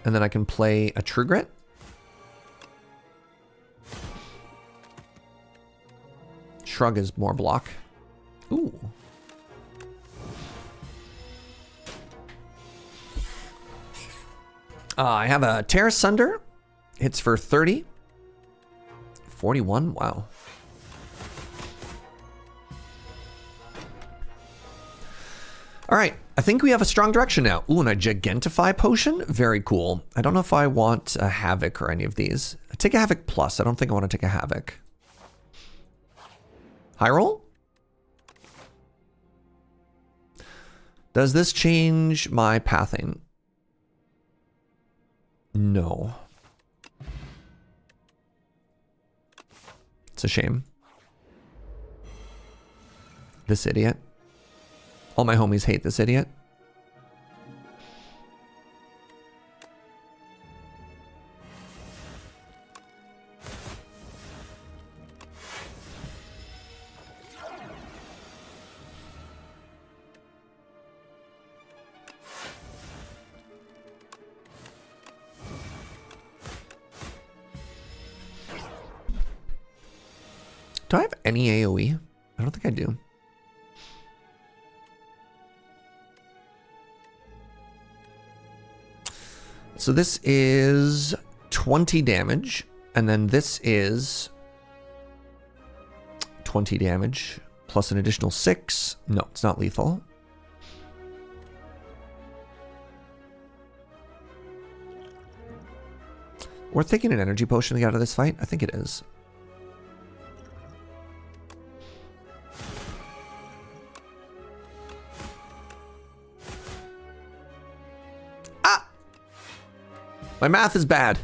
And then I can play a True Grit. Shrug is more block. Ooh. I have a Terra Sunder. Hits for 30. 41, wow. All right, I think we have a strong direction now. Ooh, and a Gigantify potion? Very cool. I don't know if I want a Havoc or any of these. I take a Havoc Plus. I don't think I want to take a Havoc. High roll? Does this change my pathing? No. It's a shame. This idiot. All my homies hate this idiot. Do I have any AoE? I don't think I do. So this is 20 damage, and then this is 20 damage plus an additional 6. No, it's not lethal. Worth taking an energy potion to get out of this fight? I think it is. My math is bad.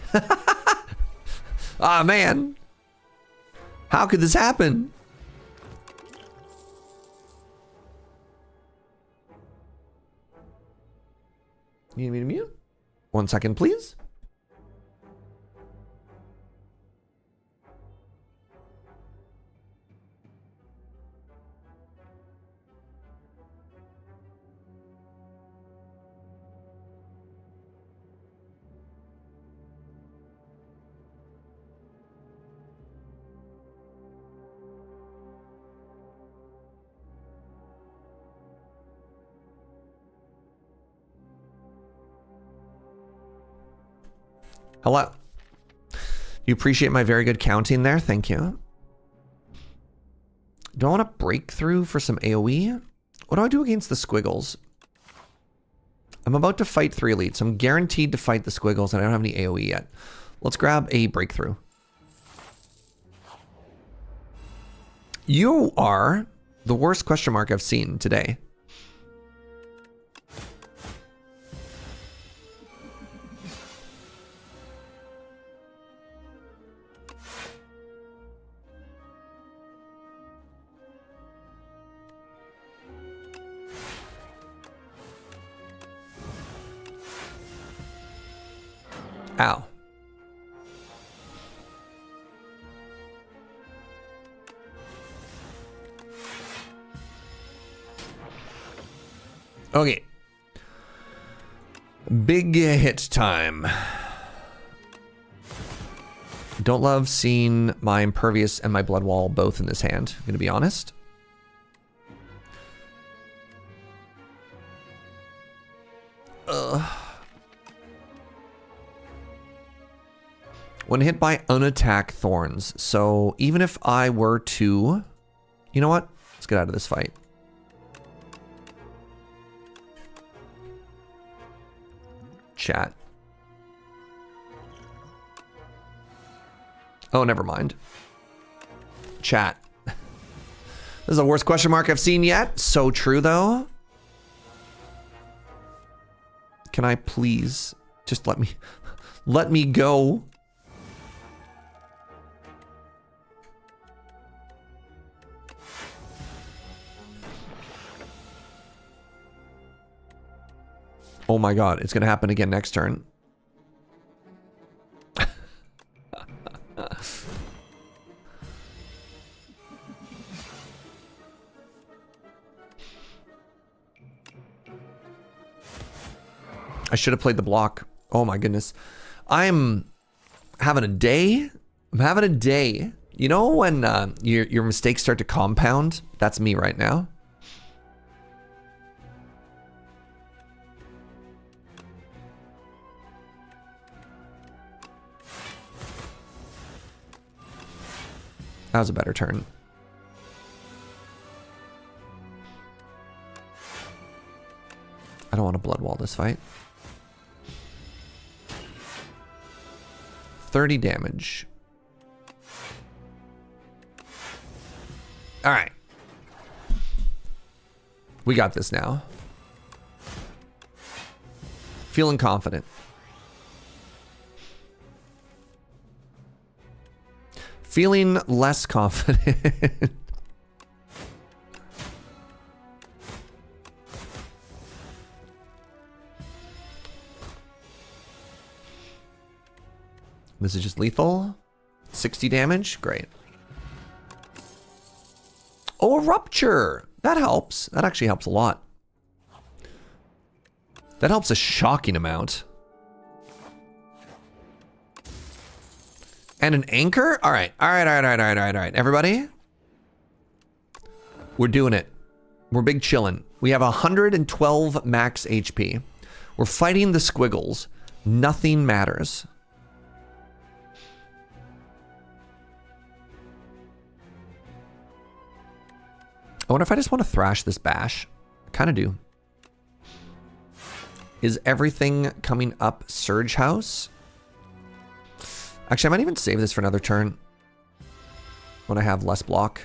Ah, man. How could this happen? You need me to mute? 1 second, please. Hello. You appreciate my very good counting there? Thank you. Do I want to break through for some AoE? What do I do against the squiggles? I'm about to fight 3 elites. I'm guaranteed to fight the squiggles, and I don't have any AoE yet. Let's grab a breakthrough. You are the worst question mark I've seen today. Ow. Okay. Big hit time. Don't love seeing my Impervious and my Blood Wall both in this hand, I'm gonna be honest. When hit by unattack thorns. So even if I were to... You know what? Let's get out of this fight. Chat. Oh, never mind. Chat. This is the worst question mark I've seen yet. So true, though. Can I please just let me go? Oh my god, it's gonna happen again next turn. I should have played the block. Oh my goodness. I'm having a day. I'm having a day. You know when your mistakes start to compound? That's me right now. That was a better turn. don't want to blood wall this fight. 30 damage. All right. We got this now. Feeling confident. Feeling less confident. This is just lethal. 60 damage. Great. Oh, a rupture. That helps. That actually helps a lot. That helps a shocking amount. And an anchor? All right. All right, all right, all right, all right, all right. Everybody? We're doing it. We're big chillin'. We have 112 max HP. We're fighting the squiggles. Nothing matters. I wonder if I just want to thrash this bash. I kind of do. Is everything coming up Surge House? Actually, I might even save this for another turn when I have less block.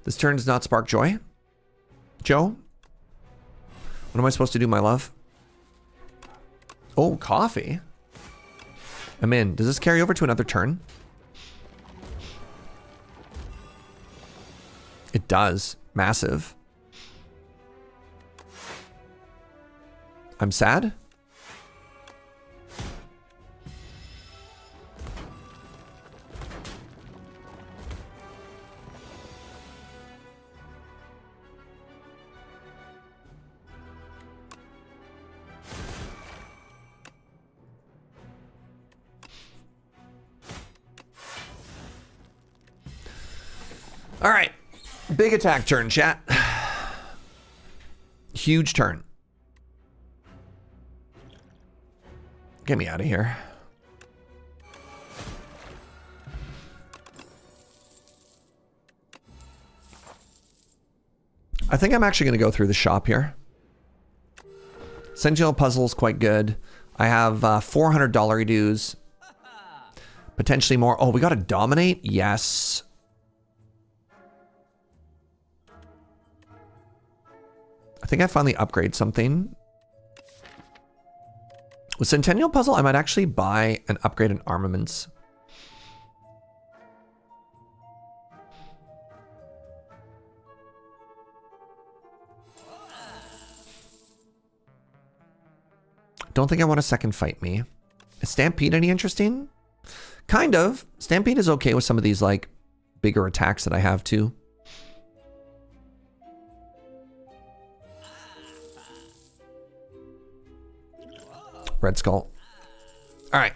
This turn does not spark joy. Joe? What am I supposed to do, my love? Oh, coffee. I'm in. Does this carry over to another turn? It does. Massive. I'm sad. All right. Big attack turn, chat. Huge turn. Get me out of here. I think I'm actually going to go through the shop here. Sentinel puzzle is quite good. I have $400 dues. Potentially more. Oh, we got to dominate? Yes. I think I finally upgrade something. With Centennial Puzzle, I might actually buy an upgrade in armaments. Don't think I want a second fight me. Is Stampede any interesting? Kind of. Stampede is okay with some of these like bigger attacks that I have too. Red Skull. All right.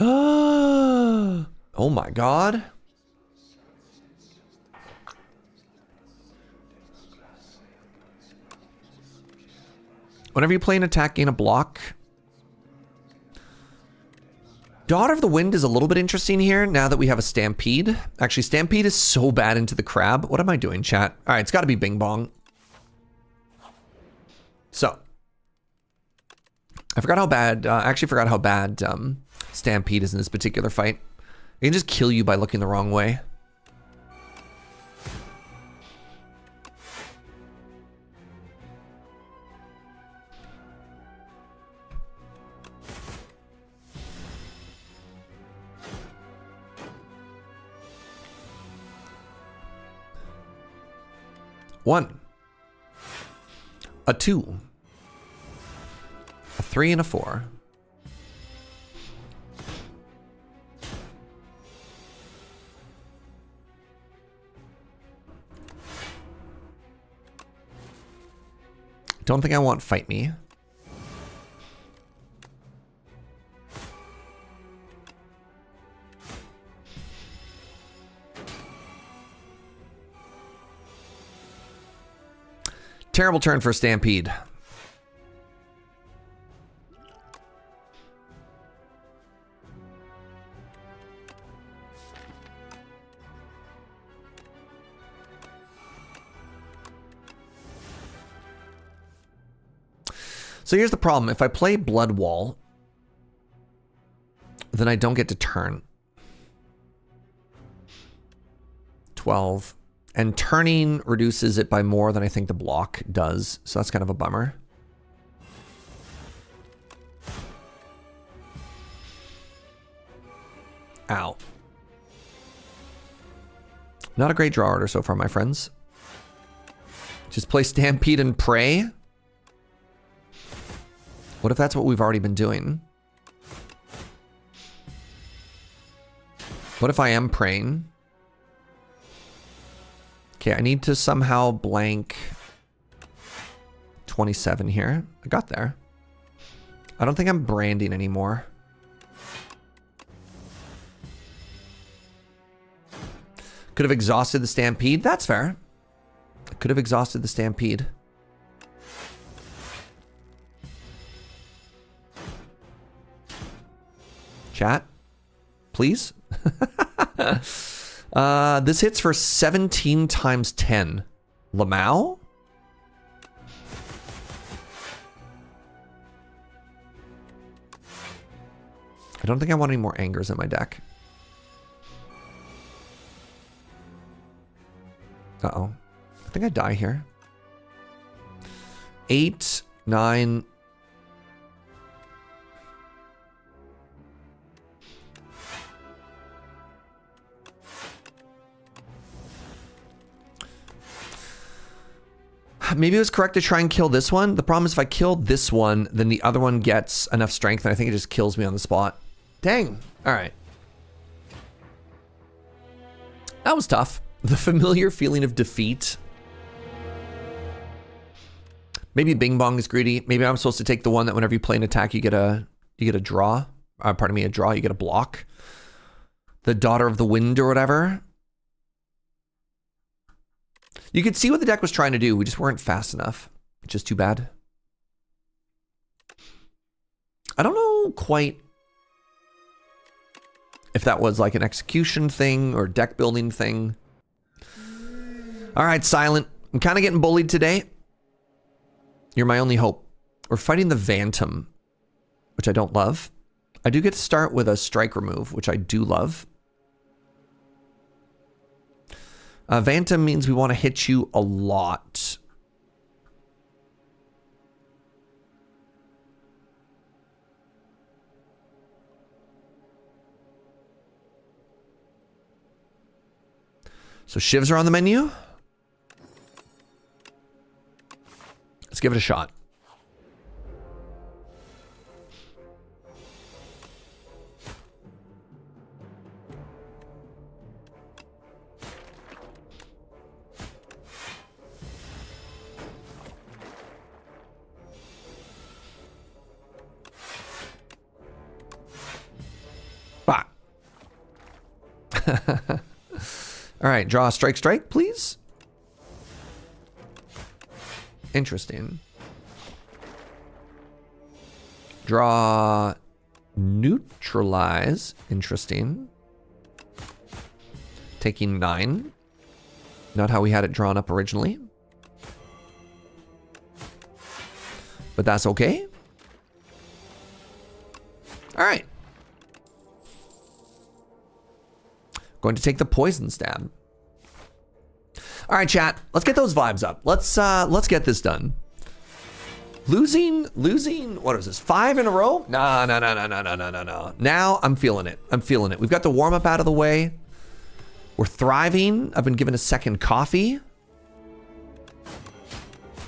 Oh my God. Whenever you play an attack, gain a block. Daughter of the Wind is a little bit interesting here now that we have a Stampede. Actually, Stampede is so bad into the crab. What am I doing, chat? All right, it's got to be Bing Bong. So. I forgot how bad, I actually forgot how bad Stampede is in this particular fight. It can just kill you by looking the wrong way. One. A 2. A 3 and a 4. Don't think I want Fight Me. Terrible turn for Stampede. So here's the problem. If I play Blood Wall, then I don't get to turn. 12. And turning reduces it by more than I think the block does. So that's kind of a bummer. Ow. Not a great draw order so far, my friends. Just play Stampede and pray. What if that's what we've already been doing? What if I am praying? Okay, I need to somehow blank 27 here. I got there. I don't think I'm branding anymore. Could have exhausted the Stampede. That's fair. I could have exhausted the Stampede. Chat, please. This hits for 17 times 10. Lamau? I don't think I want any more angers in my deck. Uh-oh. I think I die here. 8, 9... Maybe it was correct to try and kill this one. The problem is if I killed this one, then the other one gets enough strength, and I think it just kills me on the spot. Dang. All right. That was tough. The familiar feeling of defeat. Maybe Bing Bong is greedy. Maybe I'm supposed to take the one that whenever you play an attack, you get a draw. Pardon me, a draw. You get a block. The Daughter of the Wind or whatever. You could see what the deck was trying to do. We just weren't fast enough. Just too bad. I don't know quite if that was like an execution thing or deck building thing. All right, Silent. I'm kind of getting bullied today. You're my only hope. We're fighting the Phantom, which I don't love. I do get to start with a strike remove, which I do love. Phantom means we want to hit you a lot. So Shivs are on the menu. Let's give it a shot. Bah. All right, draw a strike, please. Interesting. Draw neutralize. Interesting. Taking 9. Not how we had it drawn up originally. But that's okay. All right. Going to take the poison stab. All right, chat. Let's get those vibes up. Let's get this done. Losing. What is this? 5 in a row? No. Now I'm feeling it. We've got the warm up out of the way. We're thriving. I've been given a second coffee.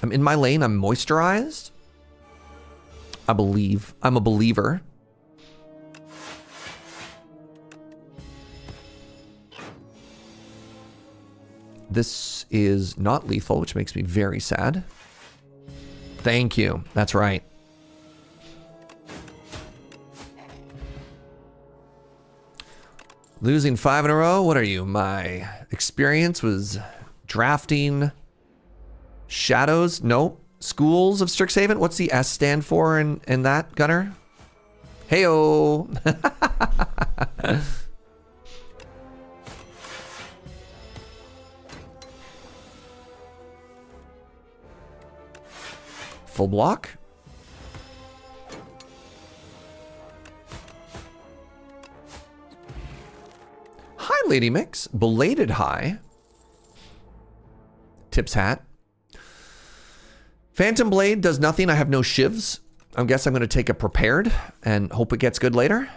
I'm in my lane. I'm moisturized. I believe. I'm a believer. This is not lethal, which makes me very sad. Thank you. That's right. Losing 5 in a row? What are you? My experience was drafting Shadows? Nope. Schools of Strixhaven? What's the S stand for in that, Gunner? Heyo! Full block. Lady Mix. Belated High. Tips Hat. Phantom Blade does nothing. I have no shivs. I guess I'm going to take a Prepared and hope it gets good later.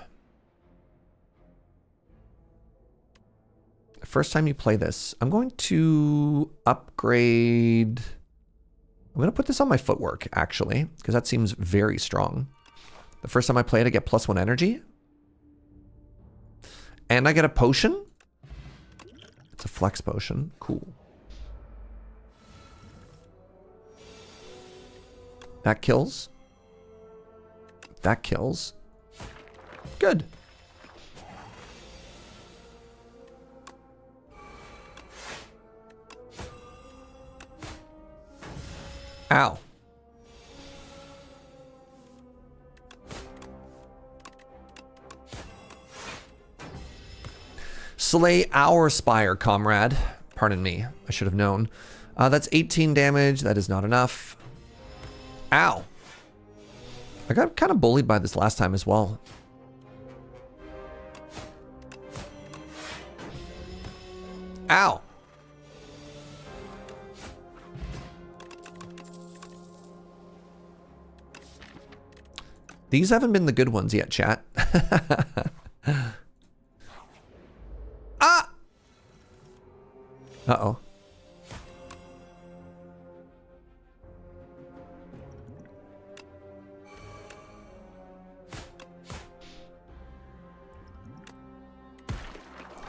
First time you play this, I'm going to upgrade. I'm going to put this on my footwork, actually, because that seems very strong. The first time I play it, I get +1 energy. And I get a potion. It's a flex potion. Cool. That kills. That kills. Good. Ow. Slay our Spire, comrade. Pardon me. I should have known. That's 18 damage. That is not enough. Ow. I got kind of bullied by this last time as well. Ow. These haven't been the good ones yet, chat. Ah! Uh-oh.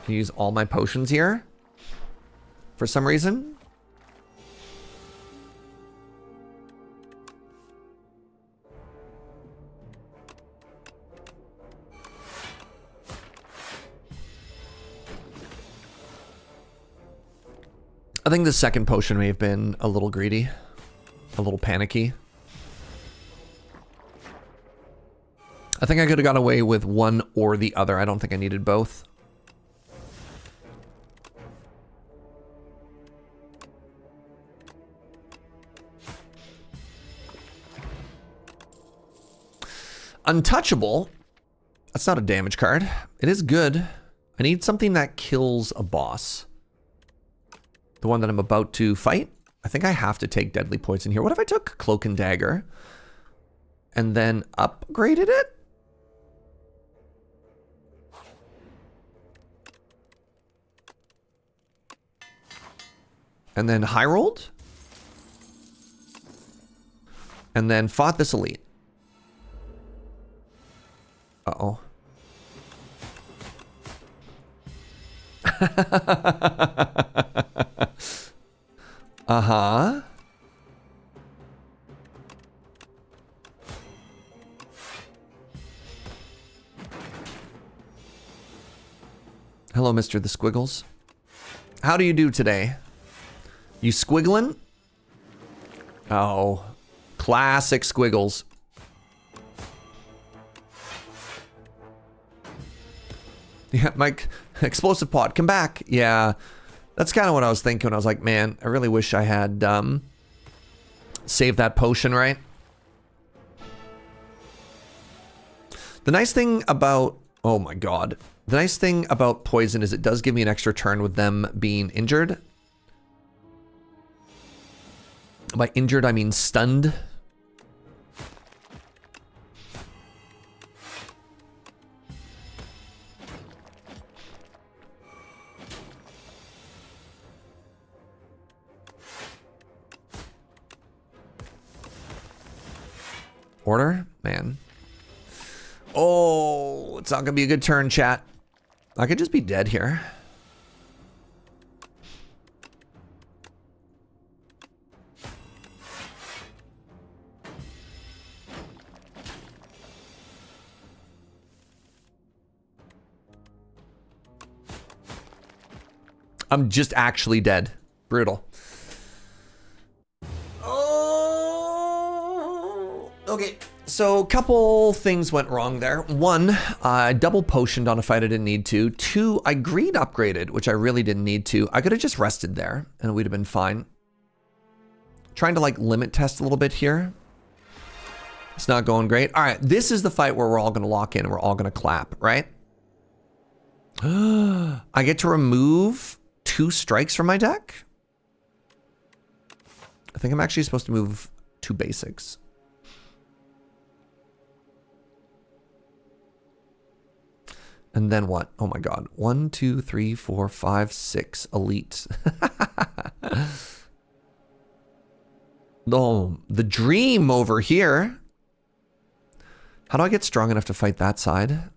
Can use all my potions here for some reason. I think the second potion may have been a little greedy, a little panicky. I think I could have got away with one or the other. I don't think I needed both. Untouchable. That's not a damage card. It is good. I need something that kills a boss. The one that I'm about to fight. I think I have to take Deadly Poison here. What if I took Cloak and Dagger and then upgraded it? And then high rolled? And then fought this elite. Uh-oh. Uh-huh. Hello, Mr. The Squiggles. How do you do today? You squiggling? Oh, classic Squiggles. Yeah, Mike, explosive pod, come back. Yeah, that's kind of what I was thinking when I was like, man, I really wish I had saved that potion, right? The nice thing about, oh my god. The nice thing about poison is it does give me an extra turn with them being injured. By injured, I mean stunned. Order? Man. Oh, it's not gonna be a good turn, chat. I could just be dead here. I'm just actually dead. Brutal. Oh, okay. So a couple things went wrong there. One, I double potioned on a fight I didn't need to. Two, I greed upgraded, which I really didn't need to. I could have just rested there and we'd have been fine. Trying to like limit test a little bit here. It's not going great. All right, this is the fight where we're all gonna lock in and we're all gonna clap, right? I get to remove 2 strikes from my deck? I think I'm actually supposed to move 2 basics. And then what? Oh my god. 1, 2, 3, 4, 5, 6. Elite. Oh, the dream over here. How do I get strong enough to fight that side?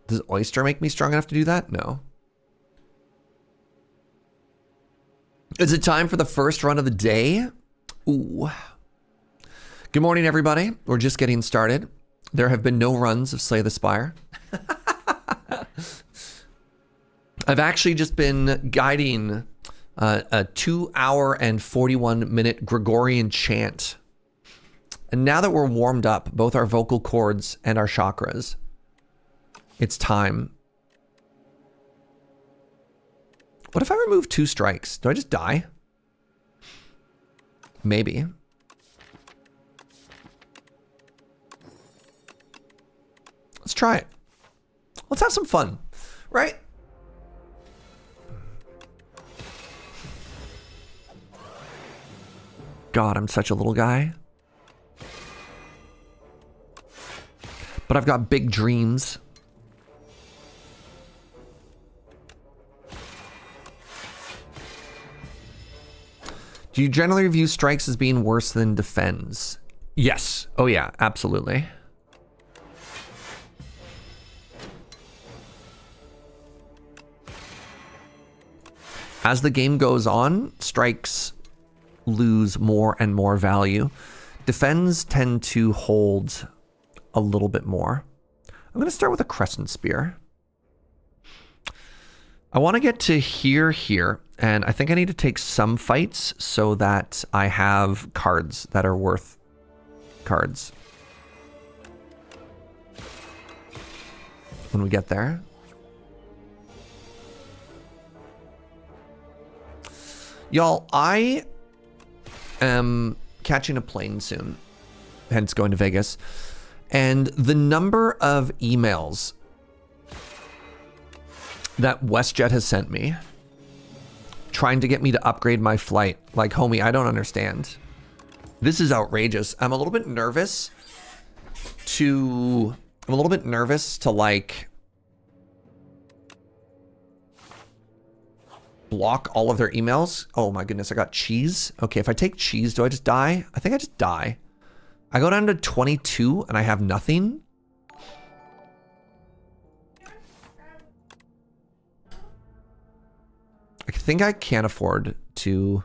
Does Oyster make me strong enough to do that? No. Is it time for the first run of the day? Ooh. Good morning, everybody. We're just getting started. There have been no runs of Slay the Spire. I've actually just been guiding a 2 hour and 41 minute Gregorian chant. And now that we're warmed up, both our vocal cords and our chakras, it's time. What if I remove 2 strikes? Do I just die? Maybe. Let's try it. Let's have some fun, right? God, I'm such a little guy. But I've got big dreams. Do you generally view strikes as being worse than defends? Yes. Oh yeah, absolutely. As the game goes on, strikes lose more and more value. Defends tend to hold a little bit more. I'm going to start with a Crescent Spear. I want to get to here, and I think I need to take some fights so that I have cards that are worth cards when we get there. Y'all, I am catching a plane soon, hence going to Vegas. And the number of emails that WestJet has sent me trying to get me to upgrade my flight, like, homie, I don't understand. This is outrageous. I'm a little bit nervous to like block all of their emails. Oh my goodness, I got cheese. Okay, if I take cheese, do I just die? I think I just die. I go down to 22 and I have nothing. I think I can't afford to...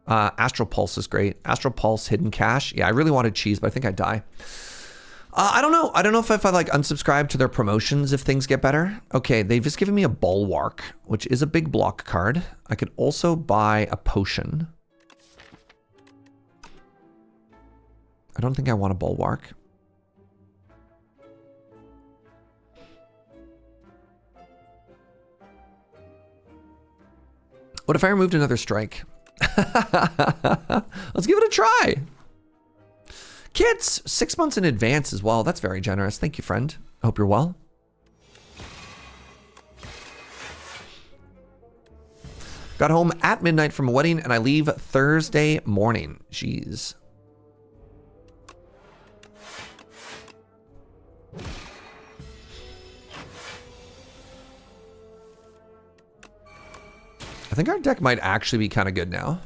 Astral Pulse is great. Astral Pulse, Hidden Cache. Yeah, I really wanted cheese, but I think I die. I don't know. I don't know if I like unsubscribe to their promotions if things get better. Okay, they've just given me a Bulwark, which is a big block card. I could also buy a potion. I don't think I want a Bulwark. What if I removed another strike? Let's give it a try. Kids, 6 months in advance as well. That's very generous. Thank you, friend. I hope you're well. Got home at midnight from a wedding and I leave Thursday morning. Jeez. I think our deck might actually be kind of good now.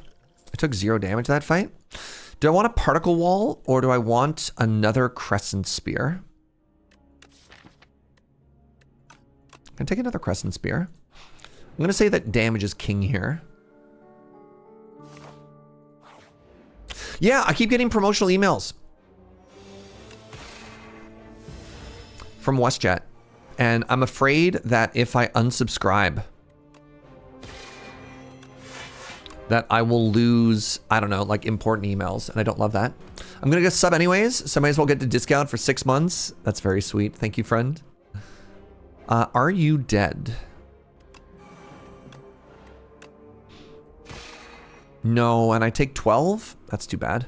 I took 0 damage that fight. Do I want a particle wall or do I want another Crescent Spear? I'm gonna take another Crescent Spear. I'm gonna say that damage is king here. Yeah, I keep getting promotional emails from WestJet, and I'm afraid that if I unsubscribe, that I will lose, I don't know, like important emails, and I don't love that. I'm gonna go sub anyways, so I might as well get the discount for 6 months. That's very sweet. Thank you, friend. Are you dead? No, and I take 12? That's too bad.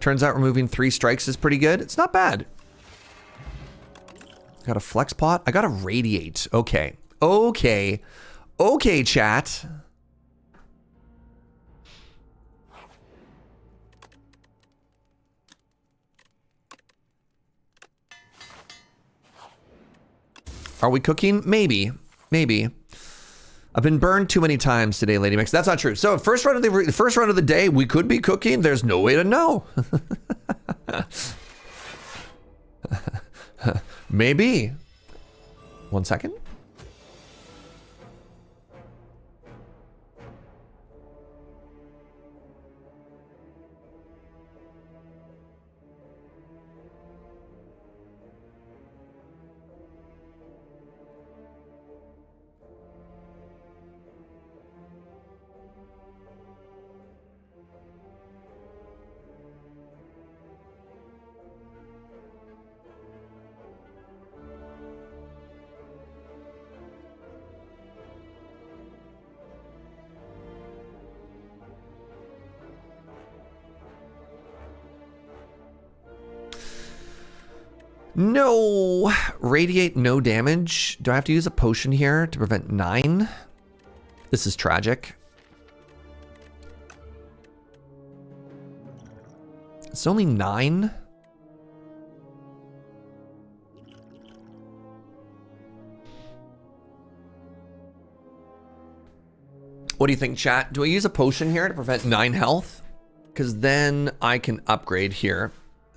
Turns out removing 3 strikes is pretty good. It's not bad. Got a flex pot. I got a radiate. Okay. Okay. Okay, chat. Are we cooking? Maybe. Maybe. I've been burned too many times today, Lady Mix. That's not true. So first run of the day, we could be cooking. There's no way to know. Maybe. 1 second. No. Radiate, no damage. Do I have to use a potion here to prevent 9? This is tragic. It's only 9. What do you think, chat? Do I use a potion here to prevent 9 health? Because then I can upgrade here.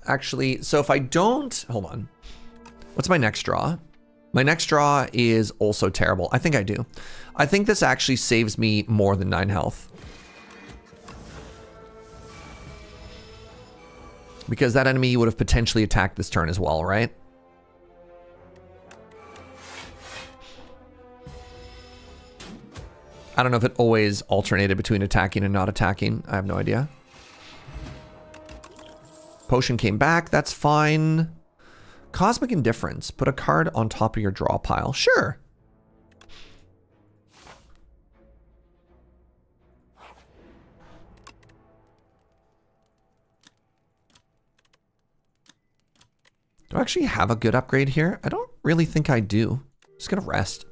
Actually, so if I don't, hold on. What's my next draw? My next draw is also terrible. I think I do. I think this actually saves me more than 9 health. Because that enemy would have potentially attacked this turn as well, right? I don't know if it always alternated between attacking and not attacking. I have no idea. Potion came back, that's fine. Cosmic Indifference, put a card on top of your draw pile. Sure. Do I actually have a good upgrade here? I don't really think I do. Just gonna rest.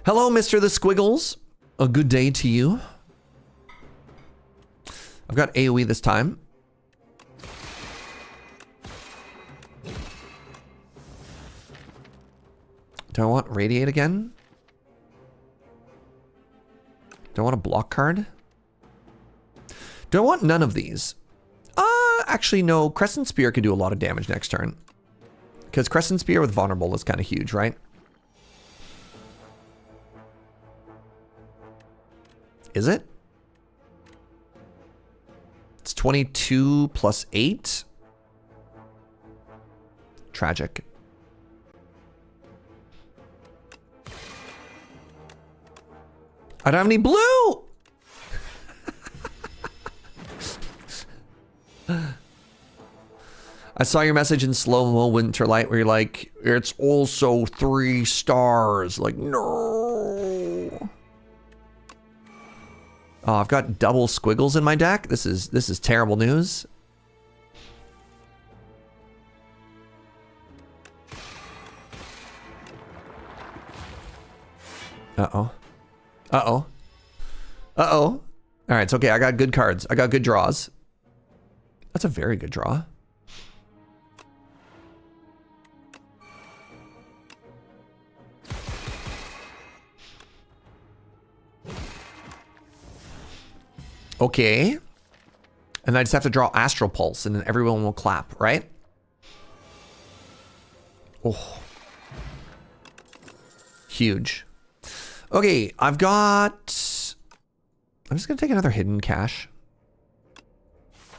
Hello, Mr. the Squiggles. A good day to you. I've got AoE this time. Do I want Radiate again? Do I want a block card? Do I want none of these? Actually, no. Crescent Spear could do a lot of damage next turn. Because Crescent Spear with Vulnerable is kind of huge, right? Is it? It's 22 plus 8. Tragic. I don't have any blue! I saw your message in slow-mo Winterlight where you're like, it's also 3 stars. Like, no. Oh, I've got double squiggles in my deck. This is terrible news. Uh-oh. Uh-oh. Uh-oh. All right, it's okay. I got good cards. I got good draws. That's a very good draw. Okay. And I just have to draw Astral Pulse and then everyone will clap, right? Oh. Huge. Okay, I've got... I'm just going to take another Hidden Cache.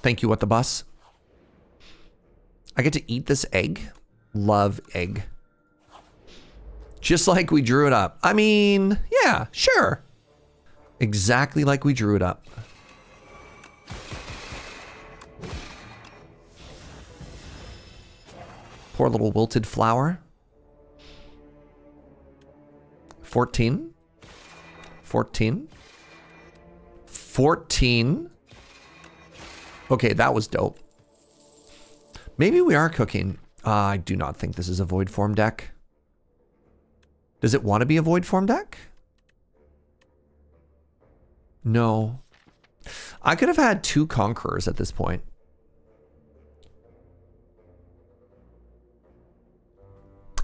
Thank you, What the Bus. I get to eat this egg. Love egg. Just like we drew it up. I mean, yeah, sure. Exactly like we drew it up. Poor little wilted flower. 14. 14. 14. Okay, that was dope. Maybe we are cooking. I do not think this is a void form deck. Does it want to be a void form deck? No. I could have had 2 conquerors at this point.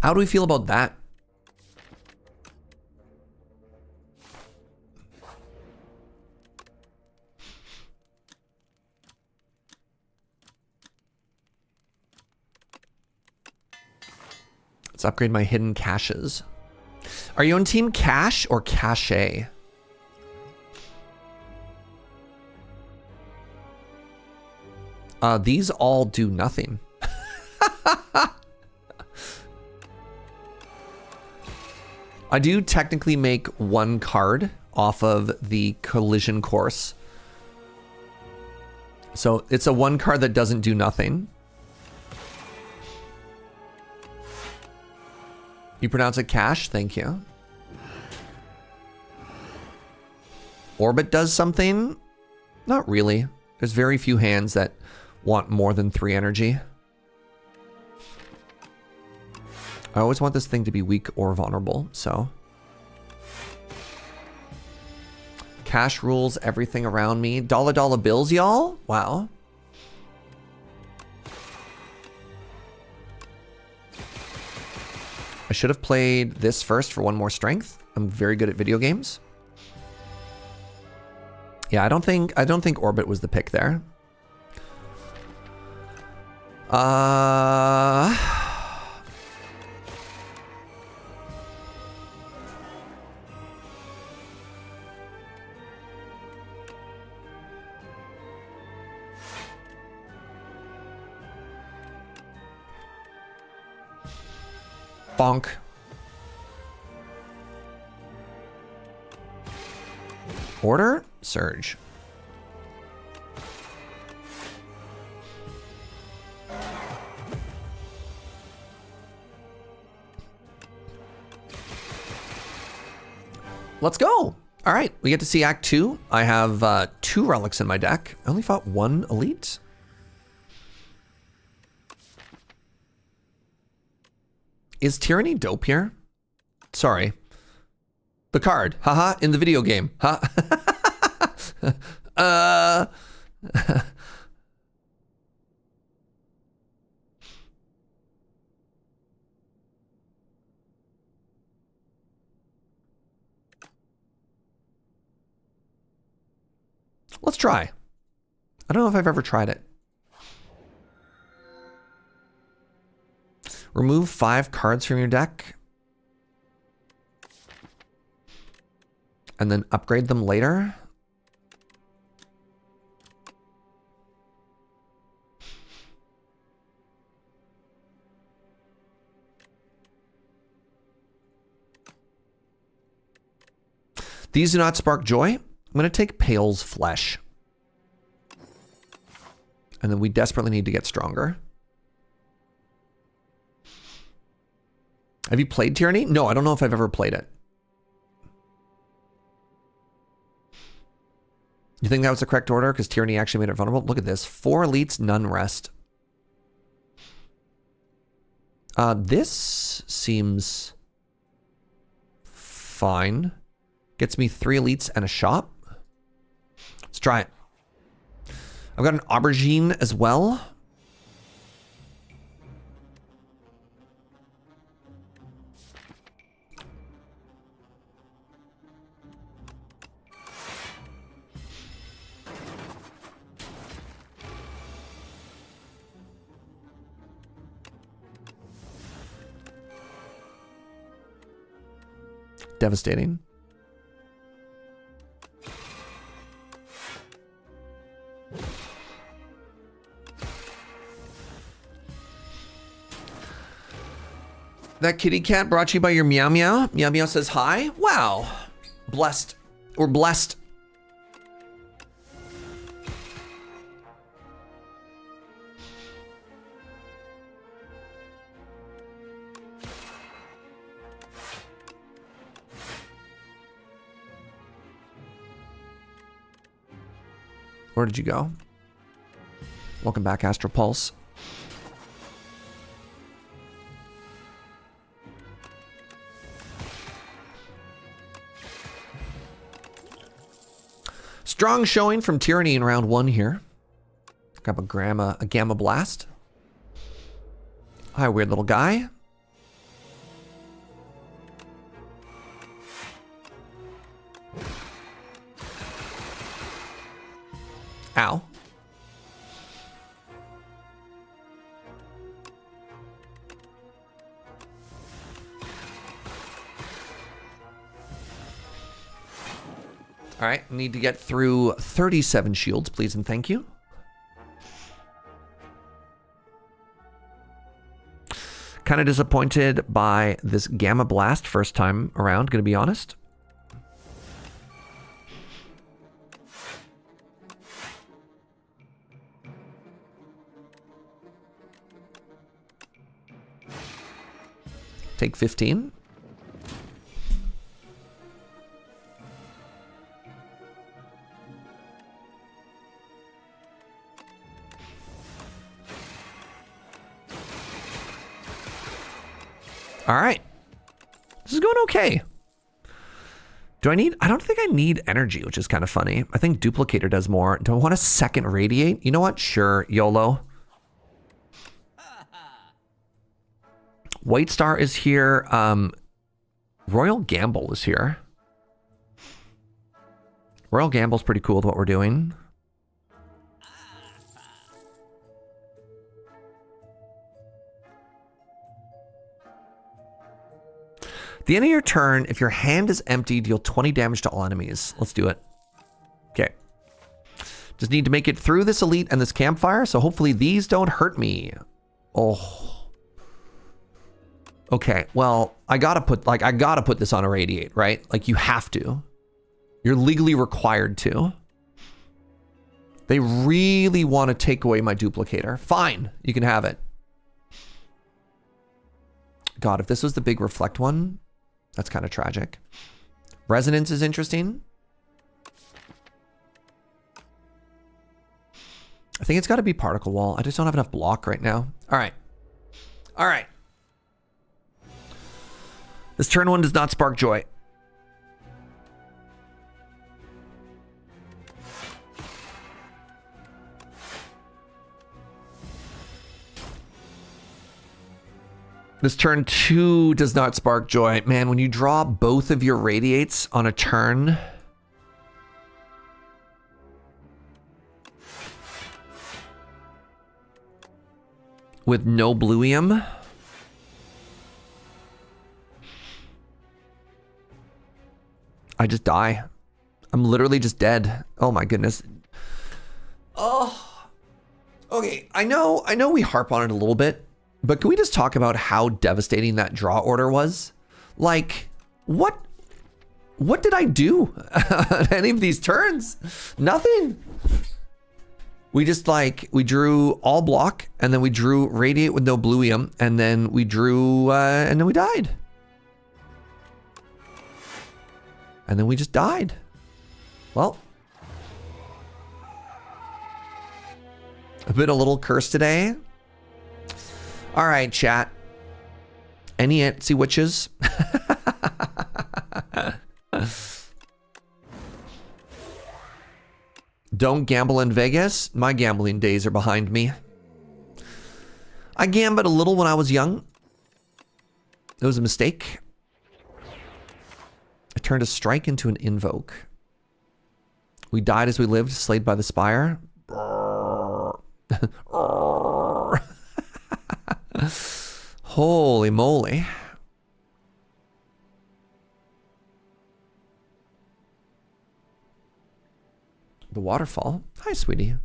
How do we feel about that? Let's upgrade my hidden caches. Are you on team cache or cache? These all do nothing. I do technically make 1 card off of the collision course. So it's a 1 card that doesn't do nothing. You pronounce it cache? Thank you. Orbit does something? Not really. There's very few hands that want more than 3 energy. I always want this thing to be weak or vulnerable, so. Cash rules everything around me. Dollar bills, y'all? Wow. I should have played this first for 1 more strength. I'm very good at video games. Yeah, I don't think Orbit was the pick there. Bonk. Order? Surge. Let's go. All right, we get to see Act 2. I have 2 relics in my deck. I only fought 1 elite. Is Tyranny dope here? Sorry. The card. Haha, in the video game. Huh? Let's try. I don't know if I've ever tried it. Remove 5 cards from your deck. And then upgrade them later. These do not spark joy. I'm going to take Pale's Flesh. And then we desperately need to get stronger. Have you played Tyranny? No, I don't know if I've ever played it. You think that was the correct order? Because Tyranny actually made it vulnerable? Look at this. 4 elites, none rest. This seems fine. Gets me 3 elites and a shop. Let's try it. I've got an aubergine as well. Devastating. That kitty cat brought to you by your meow meow. Meow meow says hi. Wow. Blessed. We're blessed. Where did you go? Welcome back, Astral Pulse. Strong showing from Tyranny in round 1 here. Grab a Gamma Blast. Hi, weird little guy. Ow. All right, need to get through 37 shields, please and thank you. Kind of disappointed by this Gamma Blast first time around, gonna be honest. Take 15. All right. This is going okay. I don't think I need energy, which is kind of funny. I think Duplicator does more. Do I want a second Radiate? You know what? Sure, YOLO. White Star is here. Royal Gamble is here. Royal Gamble's pretty cool with what we're doing. At the end of your turn, if your hand is empty, deal 20 damage to all enemies. Let's do it. Okay. Just need to make it through this elite and this campfire, so hopefully these don't hurt me. Oh. Okay, well, I gotta put this on a Radiate, right? Like, you have to. You're legally required to. They really want to take away my Duplicator. Fine, you can have it. God, if this was the big Reflect one, that's kind of tragic. Resonance is interesting. I think it's got to be Particle Wall. I just don't have enough block right now. All right. All right. This turn 1 does not spark joy. This turn 2 does not spark joy. Man, when you draw both of your Radiates on a turn... with no Bluium... I just die. I'm literally just dead. Oh my goodness. Oh. Okay, I know we harp on it a little bit, but can we just talk about how devastating that draw order was? Like, what did I do at any of these turns? Nothing. We just we drew all block, and then we drew Radiate with no Bluium, and then we drew, and then we died. And then we just died. Well. I've been a little cursed today. All right, chat. Any antsy witches? Don't gamble in Vegas. My gambling days are behind me. I gambled a little when I was young. It was a mistake. I turned a strike into an invoke. We died as we lived, slayed by the Spire. Holy moly. The waterfall. Hi, sweetie.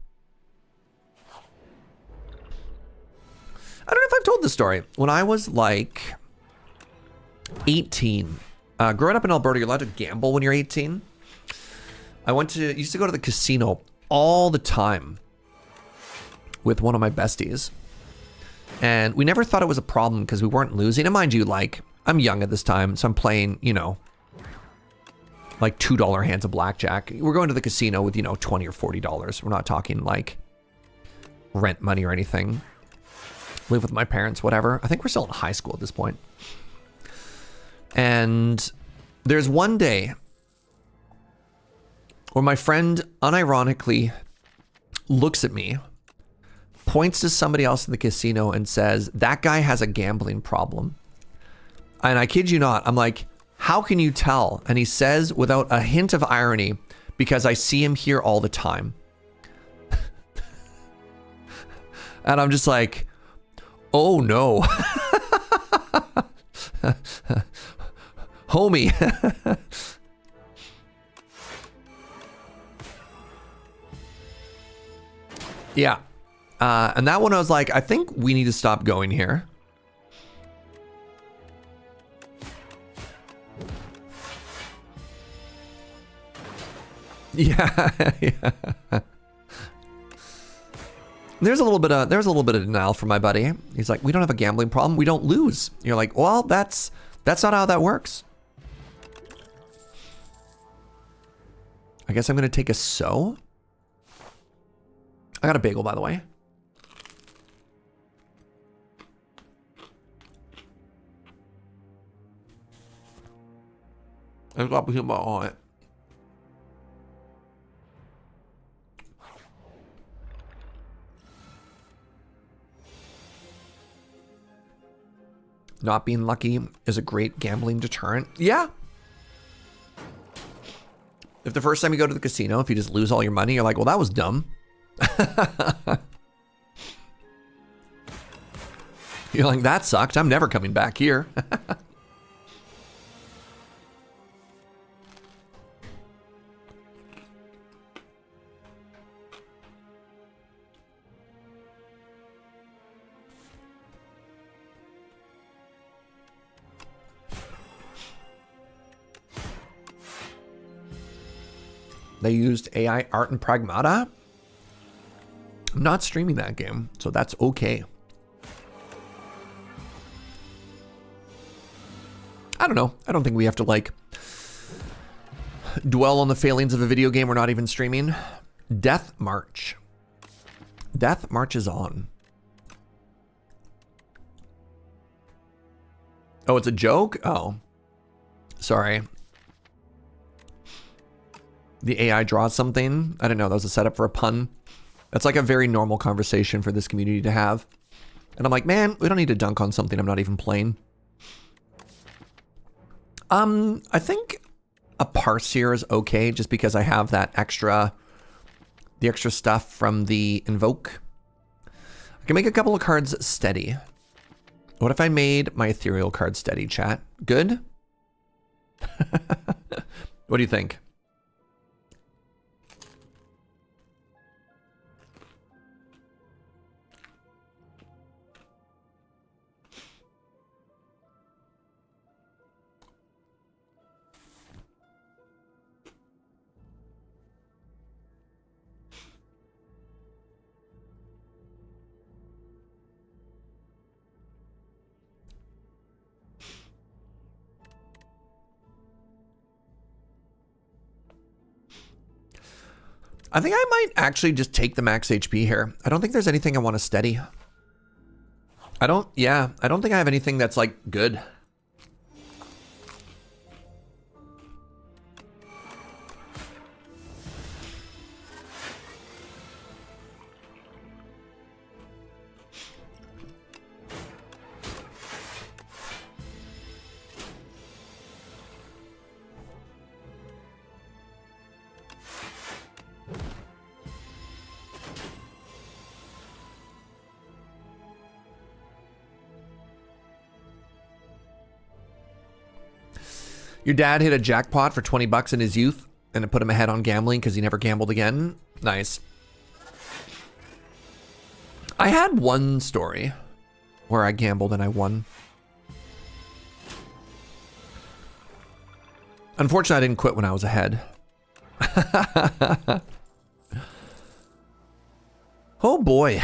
I don't know if I've told this story. When I was like 18, growing up in Alberta, you're allowed to gamble when you're 18. I used to go to the casino all the time with one of my besties. And we never thought it was a problem because we weren't losing. And mind you, like, I'm young at this time, so I'm playing, you know, like $2 hands of blackjack. We're going to the casino with, you know, $20 or $40. We're not talking like rent money or anything. Live with my parents, whatever. I think we're still in high school at this point. And there's one day where my friend unironically looks at me, points to somebody else in the casino and says, that guy has a gambling problem. And I kid you not, I'm like, how can you tell? And he says, without a hint of irony, because I see him here all the time. And I'm just like, oh no. Homie. Yeah. And that one I was like, I think we need to stop going here. Yeah. Yeah. There's a little bit of denial from my buddy. He's like, we don't have a gambling problem. We don't lose. You're like, well, that's not how that works. I guess I'm going to take a so. I got a bagel, by the way. I've got to on it. Not being lucky is a great gambling deterrent. Yeah. If the first time you go to the casino, if you just lose all your money, you're like, well, that was dumb. You're like, that sucked. I'm never coming back here. They used AI Art and Pragmata. I'm not streaming that game, so that's okay. I don't know. I don't think we have to like dwell on the failings of a video game we're not even streaming. Death March. Death March is on. Oh, it's a joke? Oh. Sorry. The AI draws something. I didn't know that was a setup for a pun. That's like a very normal conversation for this community to have. And I'm like, man, we don't need to dunk on something I'm not even playing. I think a parse here is okay just because I have that extra, the extra stuff from the invoke. I can make a couple of cards steady. What if I made my ethereal card steady, chat? Good? What do you think? I think I might actually just take the max HP here. I don't think there's anything I want to steady. I don't think I have anything that's like good. Your dad hit a jackpot for 20 bucks in his youth and it put him ahead on gambling because he never gambled again. Nice. I had one story where I gambled and I won. Unfortunately, I didn't quit when I was ahead. Oh boy.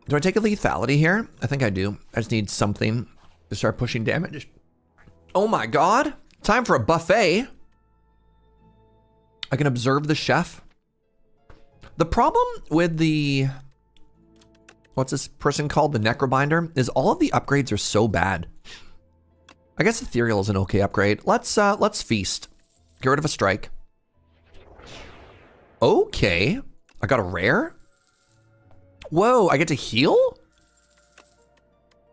Do I take a lethality here? I think I do. I just need something to start pushing damage. Oh my god. Time for a buffet. I can observe the chef. The problem with the, what's this person called? The Necrobinder, is all of the upgrades are so bad. I guess Ethereal is an okay upgrade. Let's feast. Get rid of a strike. Okay. I got a rare? Whoa, I get to heal?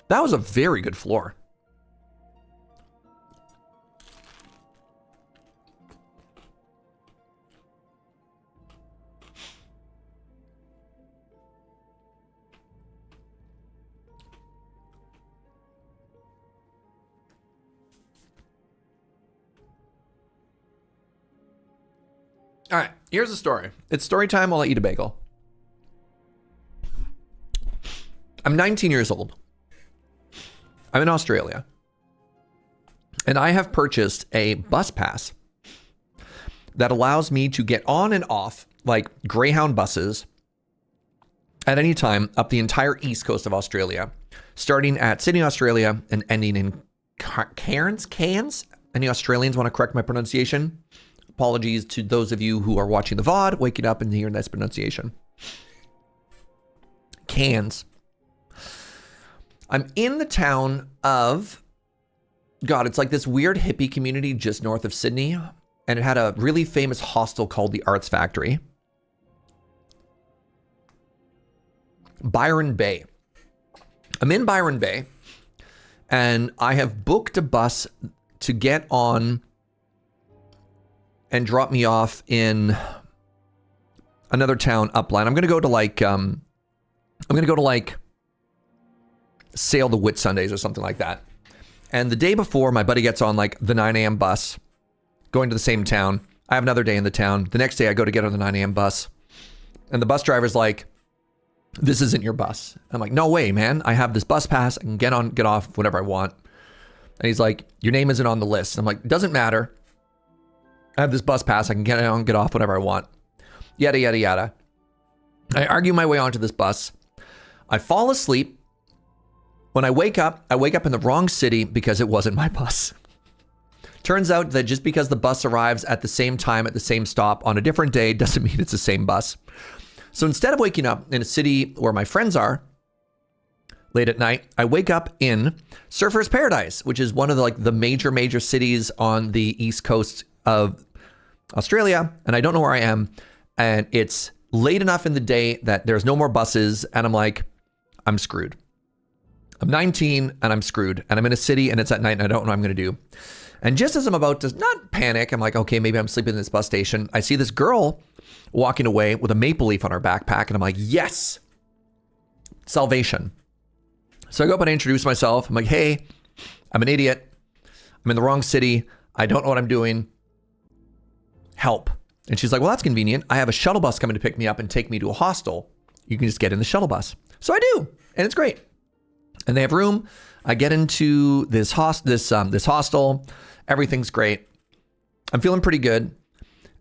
That was a very good floor. All right, here's the story. It's story time while I eat a bagel. I'm 19 years old. I'm in Australia. And I have purchased a bus pass that allows me to get on and off like Greyhound buses at any time up the entire east coast of Australia, starting at Sydney, Australia, and ending in Cairns? Any Australians want to correct my pronunciation? Apologies to those of you who are watching the VOD, waking up and hearing this pronunciation. Cairns. I'm in the town of, God, it's like this weird hippie community just north of Sydney. And it had a really famous hostel called the Arts Factory. Byron Bay. I'm in Byron Bay. And I have booked a bus to get on and drop me off in another town upline. I'm going to go to like, Sail the Whitsundays or something like that. And the day before, my buddy gets on like the 9 a.m. bus going to the same town. I have another day in the town. The next day I go to get on the 9 a.m. bus. And the bus driver's like, this isn't your bus. I'm like, no way, man. I have this bus pass. I can get on, get off whenever I want. And he's like, your name isn't on the list. I'm like, doesn't matter. I have this bus pass. I can get on, get off whenever I want. Yada, yada, yada. I argue my way onto this bus. I fall asleep. When I wake up in the wrong city because it wasn't my bus. Turns out that just because the bus arrives at the same time at the same stop on a different day doesn't mean it's the same bus. So instead of waking up in a city where my friends are late at night, I wake up in Surfer's Paradise, which is one of the major cities on the east coast of Australia. And I don't know where I am. And it's late enough in the day that there's no more buses. And I'm like, I'm screwed. I'm 19 and I'm screwed. And I'm in a city and it's at night and I don't know what I'm going to do. And just as I'm about to not panic, I'm like, okay, maybe I'm sleeping in this bus station. I see this girl walking away with a maple leaf on her backpack. And I'm like, yes, salvation. So I go up and I introduce myself. I'm like, hey, I'm an idiot. I'm in the wrong city. I don't know what I'm doing. Help. And she's like, well, that's convenient. I have a shuttle bus coming to pick me up and take me to a hostel. You can just get in the shuttle bus. So I do. And it's great. And they have room. I get into this hostel. Everything's great. I'm feeling pretty good.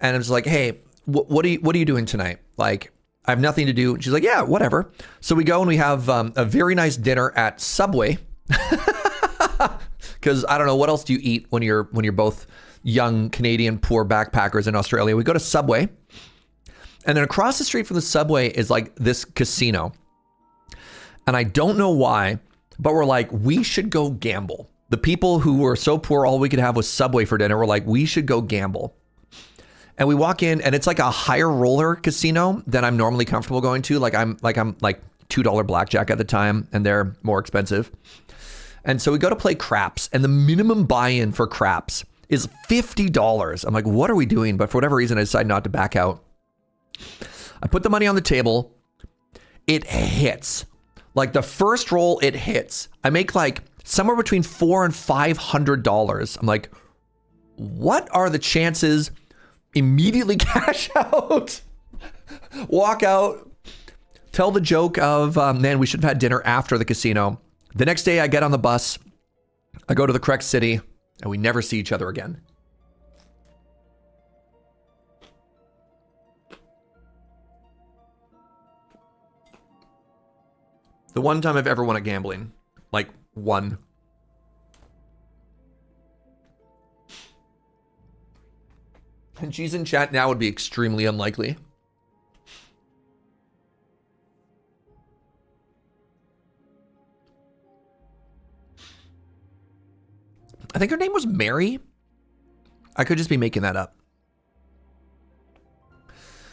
And I'm just like, hey, what are you doing tonight? Like, I have nothing to do. And she's like, yeah, whatever. So we go and we have a very nice dinner at Subway. Because I don't know, what else do you eat when you're both young Canadian poor backpackers in Australia? We go to Subway. And then across the street from the Subway is like this casino. And I don't know why, but we're like, we should go gamble. The people who were so poor, all we could have was Subway for dinner. We're like, we should go gamble. And we walk in and it's like a higher roller casino than I'm normally comfortable going to. I'm $2 blackjack at the time and they're more expensive. And so we go to play craps and the minimum buy-in for craps is $50. I'm like, what are we doing? But for whatever reason, I decide not to back out. I put the money on the table. It hits. Like the first roll, it hits. I make like somewhere between $400 and $500. I'm like, what are the chances? Immediately cash out, walk out, tell the joke of, man, we should have had dinner after the casino. The next day I get on the bus, I go to the correct city, and we never see each other again. The one time I've ever won at gambling, like one. And she's in chat now would be extremely unlikely. I think her name was Mary. I could just be making that up.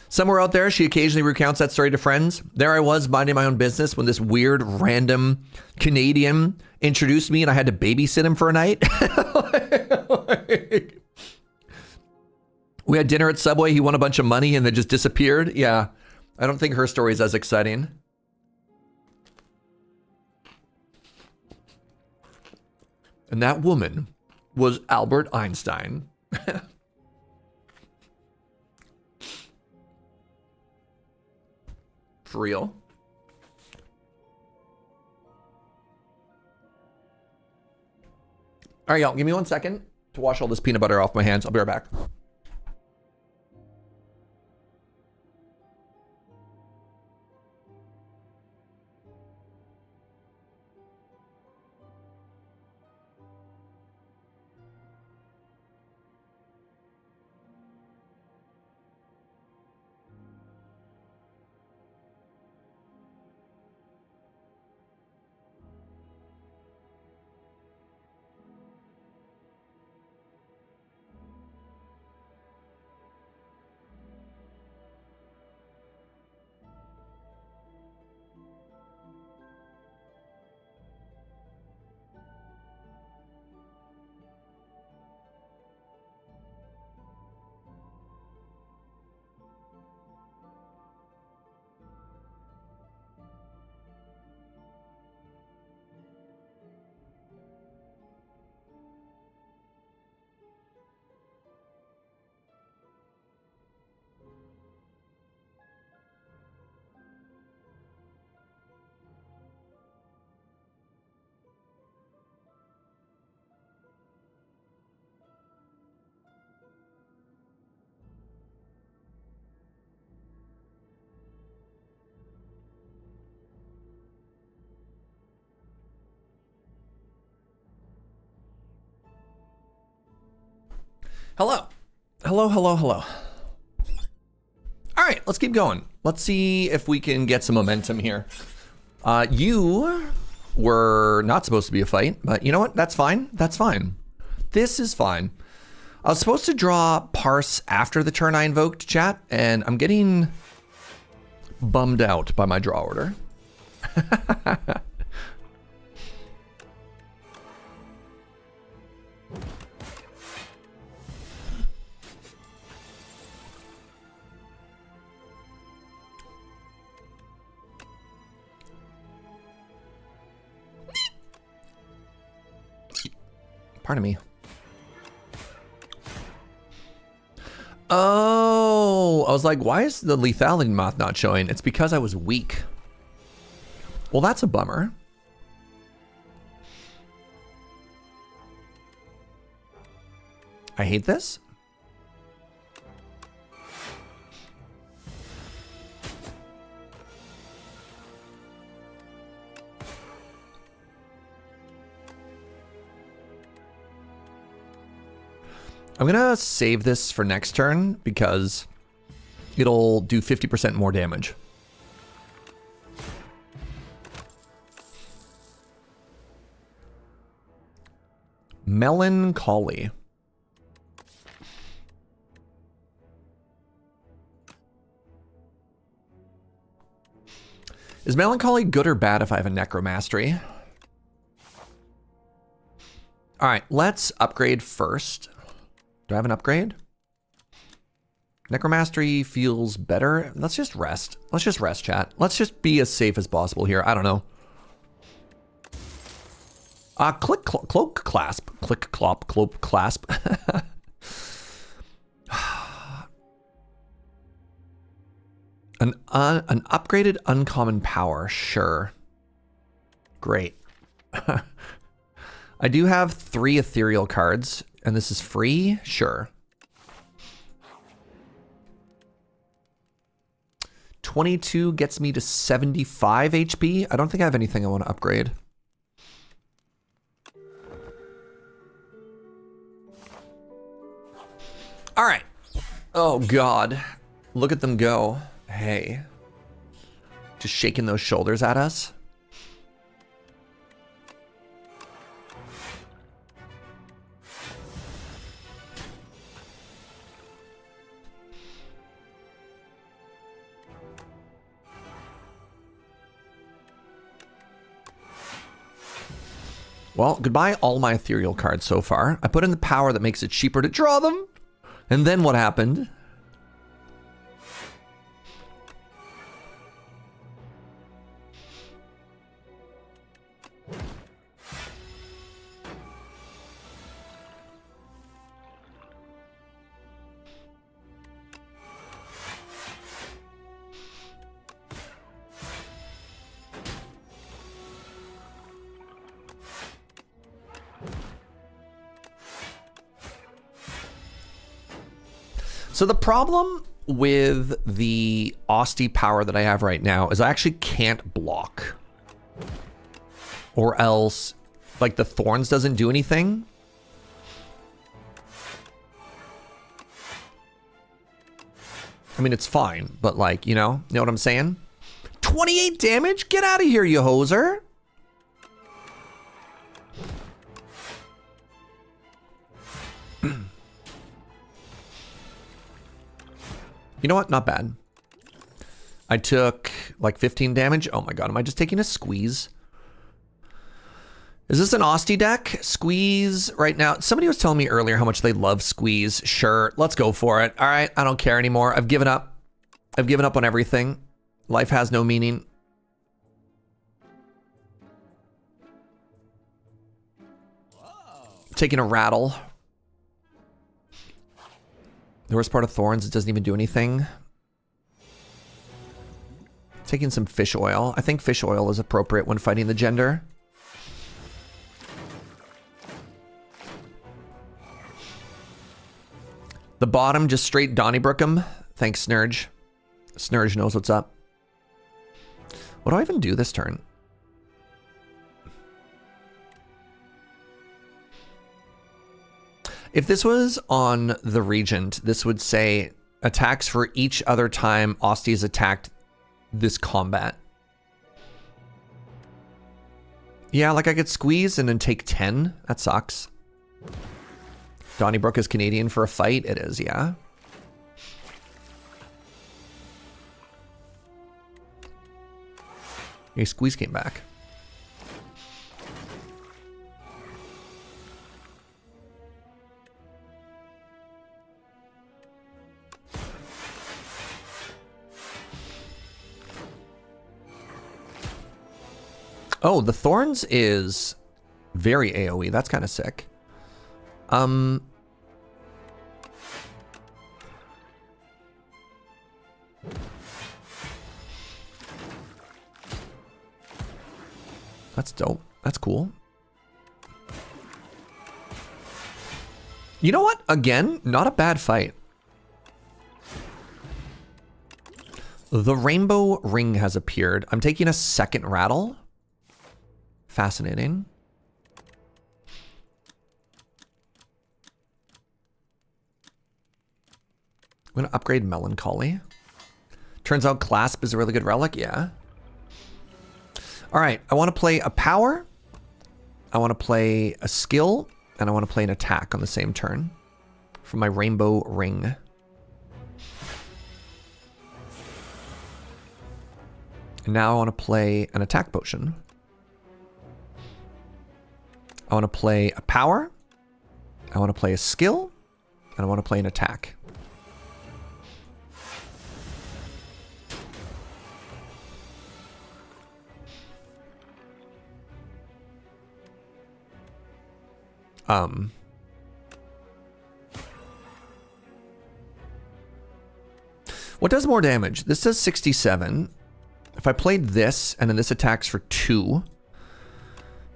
Somewhere out there, she occasionally recounts that story to friends. There I was minding my own business when this weird, random Canadian introduced me and I had to babysit him for a night. We had dinner at Subway. He won a bunch of money and then just disappeared. Yeah, I don't think her story is as exciting. And that woman was Albert Einstein. For real. All right, y'all, give me 1 second to wash all this peanut butter off my hands. I'll be right back. Hello. Hello, hello, hello. All right, let's keep going. Let's see if we can get some momentum here. You were not supposed to be a fight, but you know what? That's fine. That's fine. This is fine. I was supposed to draw Parse after the turn I invoked, chat, and I'm getting bummed out by my draw order. Pardon me. Oh, I was like, why is the lethality math not showing? It's because I was weak. Well, that's a bummer. I hate this. I'm gonna save this for next turn because it'll do 50% more damage. Melancholy. Is Melancholy good or bad if I have a Necromastery? All right, let's upgrade first. Do I have an upgrade? Necromastery feels better. Let's just rest. Let's just rest, chat. Let's just be as safe as possible here. I don't know. Click, cloak, clasp. Click, clop, cloak, clasp. An upgraded uncommon power, sure. Great. I do have 3 ethereal cards. And this is free? Sure. 22 gets me to 75 HP. I don't think I have anything I want to upgrade. All right. Oh God, look at them go. Hey, just shaking those shoulders at us. Well, goodbye all my ethereal cards so far. I put in the power that makes it cheaper to draw them. And then what happened? So the problem with the Osty power that I have right now is I actually can't block. Or else, like, the Thorns doesn't do anything. I mean, it's fine, but like, you know what I'm saying? 28 damage? Get out of here, you hoser. You know what? Not bad. I took like 15 damage. Oh my god, am I just taking a squeeze? Is this an Osty deck? Squeeze right now. Somebody was telling me earlier how much they love squeeze. Sure, let's go for it. All right, I don't care anymore. I've given up. I've given up on everything. Life has no meaning. Taking a rattle. The worst part of Thorns, it doesn't even do anything. Taking some fish oil. I think fish oil is appropriate when fighting the gender. The bottom, just straight Donnybrook him. Thanks, Snurge. Snurge knows what's up. What do I even do this turn? If this was on the Regent, this would say attacks for each other time Osty has attacked this combat. Yeah, like I could squeeze and then take 10. That sucks. Donnybrook is Canadian for a fight. It is, yeah. Hey, squeeze came back. Oh, the Thorns is very AoE. That's kind of sick. That's dope. That's cool. You know what? Again, not a bad fight. The rainbow ring has appeared. I'm taking a second rattle. Fascinating. I'm going to upgrade Melancholy. Turns out Clasp is a really good relic. Yeah. All right. I want to play a power. I want to play a skill. And I want to play an attack on the same turn for my rainbow ring. And now I want to play an attack potion. I want to play a power. I want to play a skill. And I want to play an attack. What does more damage? This says 67. If I played this, and then this attacks for 2.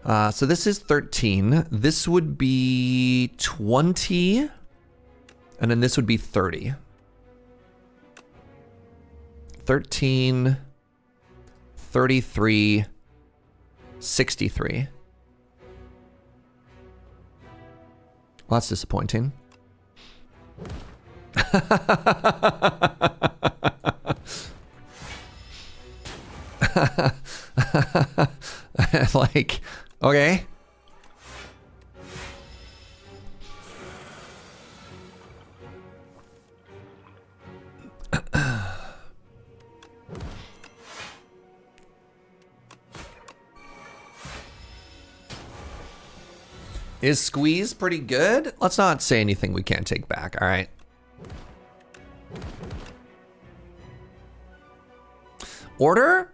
So this is 13. This would be 20. And then this would be 30. 13, 33, 63. Well, that's disappointing. Like, okay. Is squeeze pretty good? Let's not say anything we can't take back, all right? Order?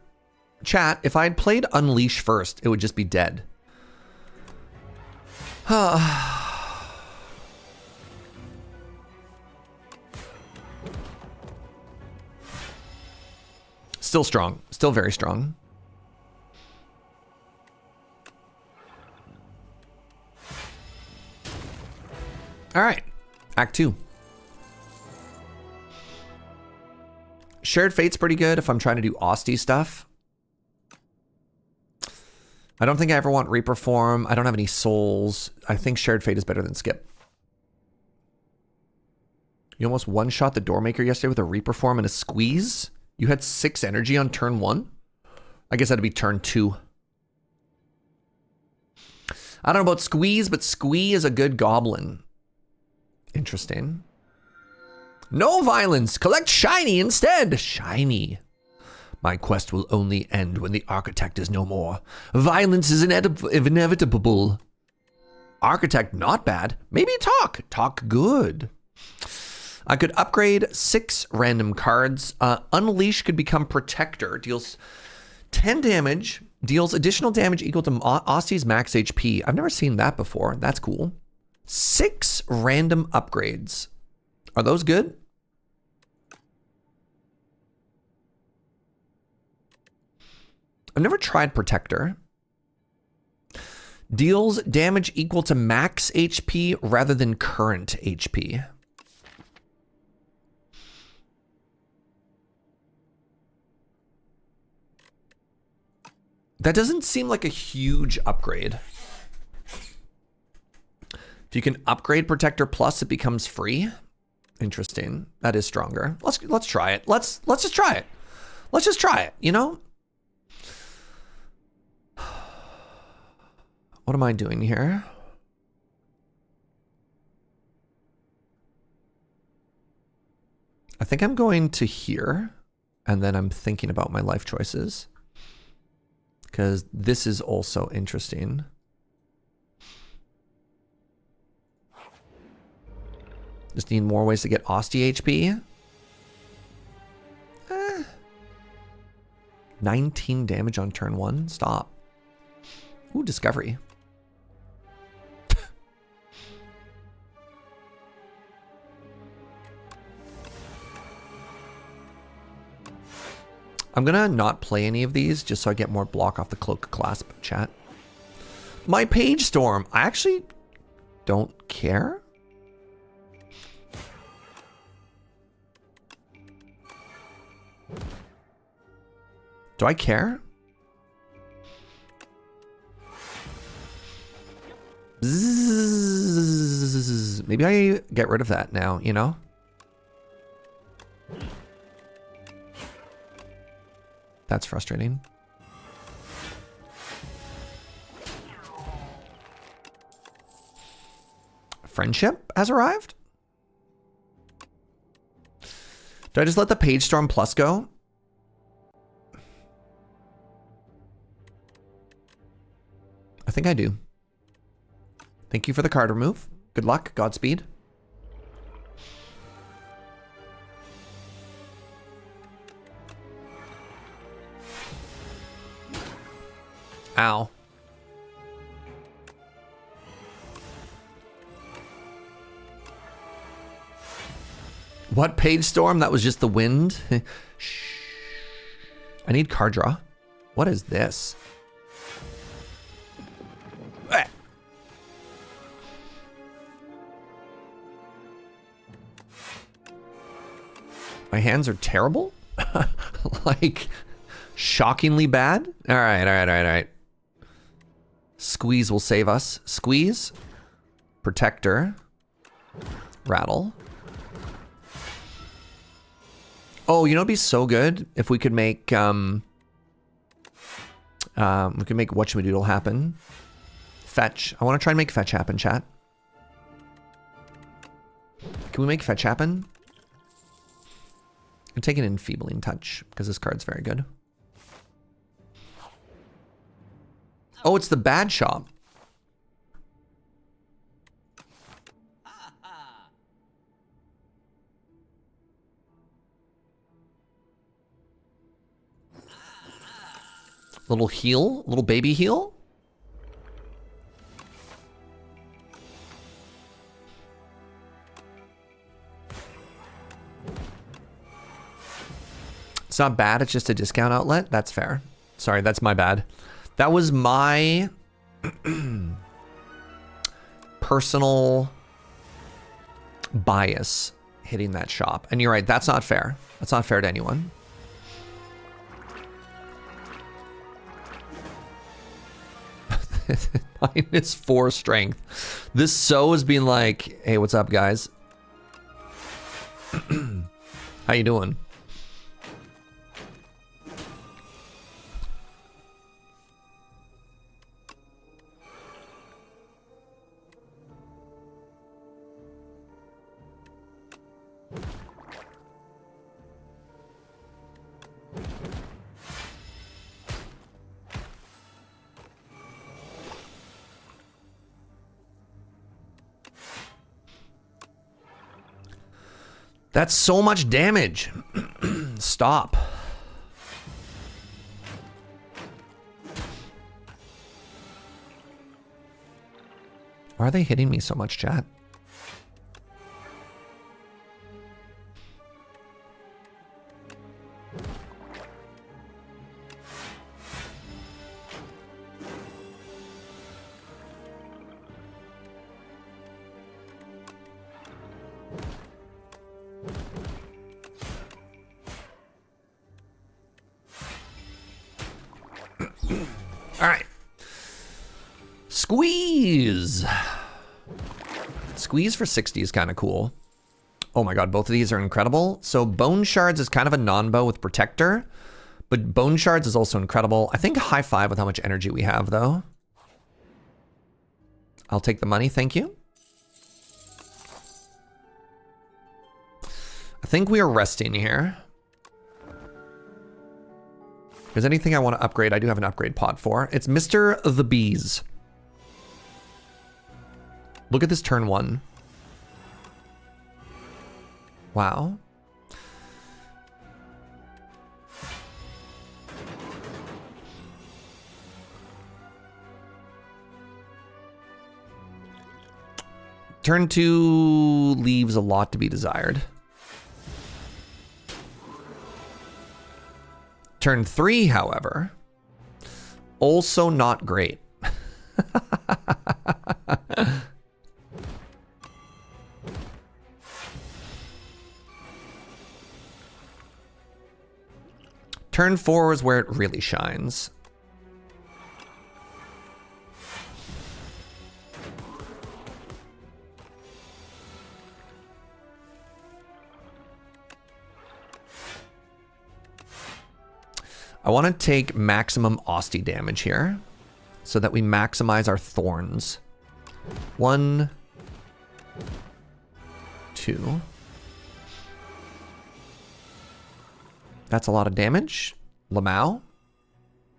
Chat, if I had played Unleash first, it would just be dead. Still strong. Still very strong. All right. Act 2. Shared Fate's pretty good if I'm trying to do Osty stuff. I don't think I ever want Reaper Form. I don't have any souls. I think Shared Fate is better than Skip. You almost one-shot the Doormaker yesterday with a Reaper Form and a Squeeze? You had 6 energy on turn 1? I guess that'd be turn 2. I don't know about Squeeze, but Squee is a good goblin. Interesting. No violence. Collect shiny instead. Shiny. My quest will only end when the architect is no more. Violence is inevitable. Architect, not bad. Maybe talk. Talk good. I could upgrade 6 random cards. Unleash could become Protector. Deals 10 damage. Deals additional damage equal to Osty's max HP. I've never seen that before. That's cool. 6 random upgrades. Are those good? I've never tried Protector. Deals damage equal to max HP rather than current HP. That doesn't seem like a huge upgrade. If you can upgrade Protector Plus, it becomes free. Interesting. That is stronger. Let's try it. Let's just try it. Let's just try it, you know? What am I doing here? I think I'm going to here, and then I'm thinking about my life choices. Because this is also interesting. Just need more ways to get Osty HP. 19 damage on turn 1. Stop. Ooh, Discovery. I'm gonna not play any of these just so I get more block off the Cloak Clasp chat. My Page Storm. I actually don't care. Do I care? Bzzz. Maybe I get rid of that now, you know? That's frustrating. Friendship has arrived? Do I just let the Page Storm Plus go? I think I do. Thank you for the card remove. Good luck. Godspeed. Ow. What Page Storm? That was just the wind. Shh. I need card draw. What is this? My hands are terrible? Like, shockingly bad? All right. Squeeze will save us. Squeeze. Protector. Rattle. Oh, you know, it'd be so good if we could make whatchamadoodle happen. Fetch. I want to try and make fetch happen, chat. Can we make fetch happen? I'm taking an enfeebling touch because this card's very good. Oh, it's the bad shop. Little heal, little baby heal. It's not bad, it's just a discount outlet. That's fair. Sorry, that's my bad. That was my personal bias hitting that shop. And you're right, that's not fair. That's not fair to anyone. -4 strength. This so is being like, hey, what's up, guys? How you doing? That's so much damage. Stop. Why are they hitting me so much, chat? All right. Squeeze. Squeeze for 60 is kind of cool. Oh my god, both of these are incredible. So Bone Shards is kind of a non-bow with Protector, but Bone Shards is also incredible. I think high five with how much energy we have, though. I'll take the money, thank you. I think we are resting here. If there's anything I want to upgrade, I do have an upgrade pot for. It's Mr. the Bees. Look at this turn 1. Wow. Turn 2 leaves a lot to be desired. Turn 3, however, also not great. Turn 4 is where it really shines. I want to take maximum Osty damage here so that we maximize our thorns. 1, 2. That's a lot of damage. Lamau,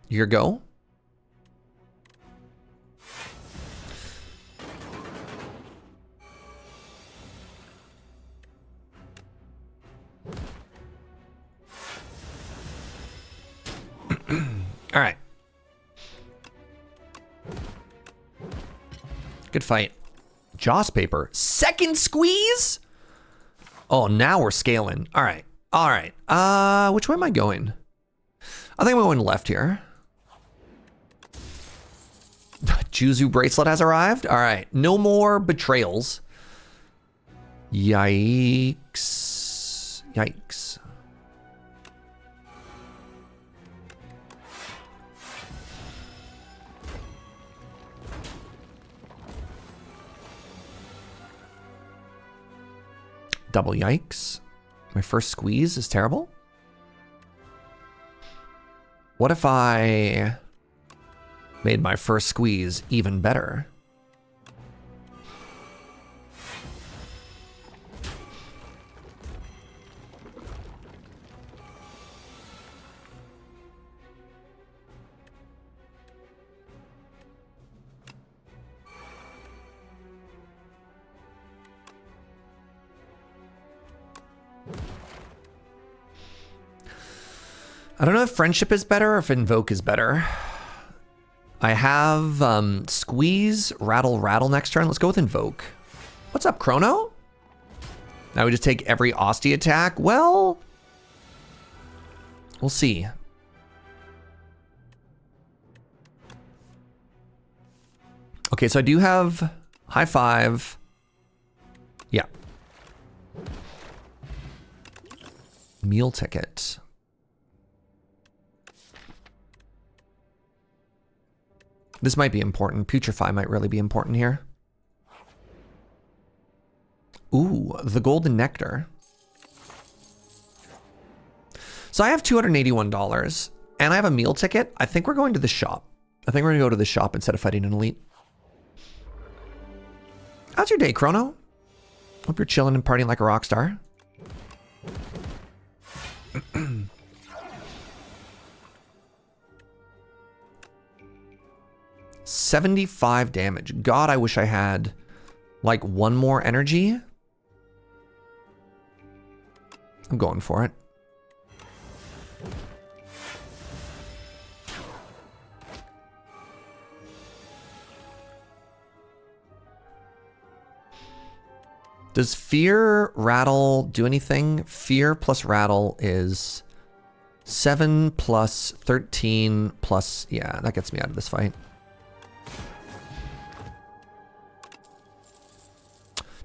your go. All right. Good fight. Joss paper. Second squeeze? Oh, now we're scaling. All right. All right. Which way am I going? I think I'm going left here. Juzu bracelet has arrived. All right. No more betrayals. Yikes. Yikes. Double yikes. My first squeeze is terrible. What if I made my first squeeze even better? I don't know if friendship is better or if invoke is better. I have squeeze, rattle, rattle next turn. Let's go with invoke. What's up, Chrono? Now we just take every Osty attack. Well, we'll see. Okay, so I do have high five. Yeah. Meal ticket. This might be important. Putrefy might really be important here. Ooh, the golden nectar. So I have $281 and I have a meal ticket. I think we're going to the shop. I think we're gonna go to the shop instead of fighting an elite. How's your day, Chrono? Hope you're chilling and partying like a rock star. 75 damage. God, I wish I had like one more energy. I'm going for it. Does fear rattle do anything? Fear plus rattle is 7 plus 13 plus, yeah, that gets me out of this fight.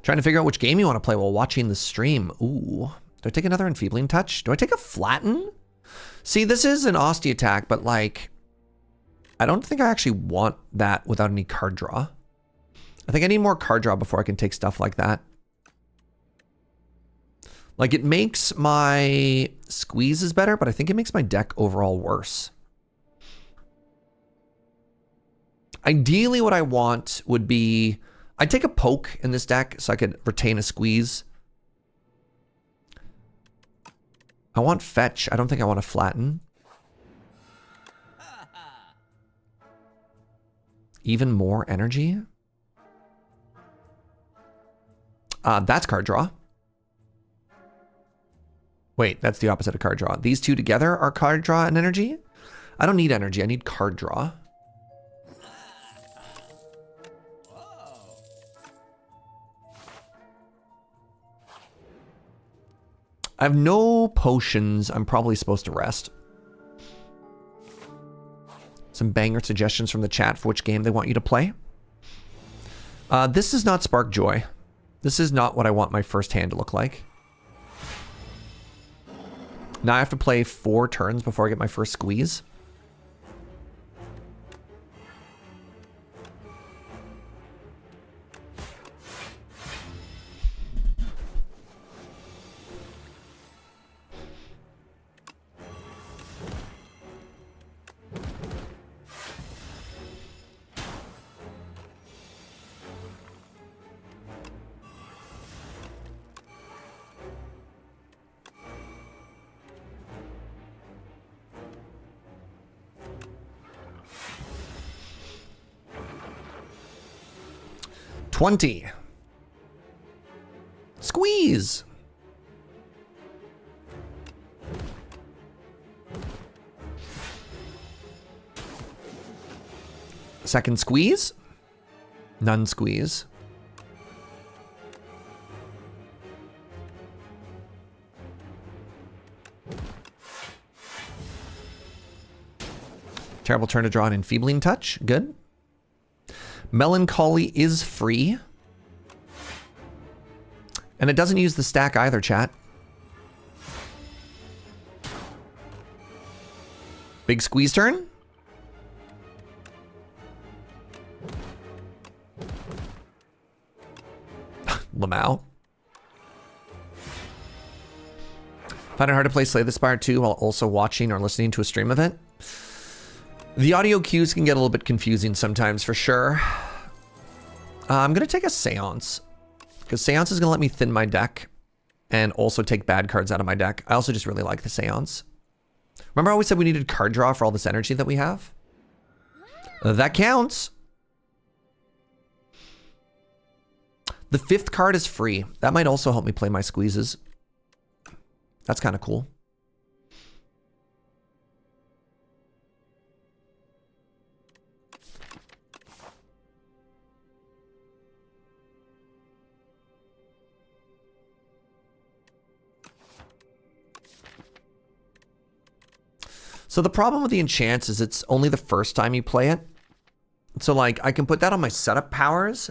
Trying to figure out which game you want to play while watching the stream. Ooh, do I take another Enfeebling Touch? Do I take a Flatten? See, this is an Osty attack, but like, I don't think I actually want that without any card draw. I think I need more card draw before I can take stuff like that. Like, it makes my squeezes better, but I think it makes my deck overall worse. Ideally, what I want would be, I'd take a poke in this deck so I could retain a squeeze. I want fetch. I don't think I want to flatten. Even more energy. That's card draw. Wait, that's the opposite of card draw. These two together are card draw and energy? I don't need energy. I need card draw. I have no potions. I'm probably supposed to rest. Some banger suggestions from the chat for which game they want you to play. This is not Spark Joy. This is not what I want my first hand to look like. Now I have to play 4 turns before I get my first squeeze. $20. Squeeze. Second squeeze. None squeeze. Terrible turn to draw an Enfeebling Touch. Good. Melancholy is free. And it doesn't use the stack either, chat. Big squeeze turn. Lamau. Find it hard to play Slay the Spire 2 while also watching or listening to a stream of it. The audio cues can get a little bit confusing sometimes, for sure. I'm going to take a Seance, because Seance is going to let me thin my deck and also take bad cards out of my deck. I also just really like the Seance. Remember I always said we needed card draw for all this energy that we have? That counts. The 5th card is free. That might also help me play my squeezes. That's kind of cool. So the problem with the enchants is it's only the first time you play it. So like I can put that on my setup powers.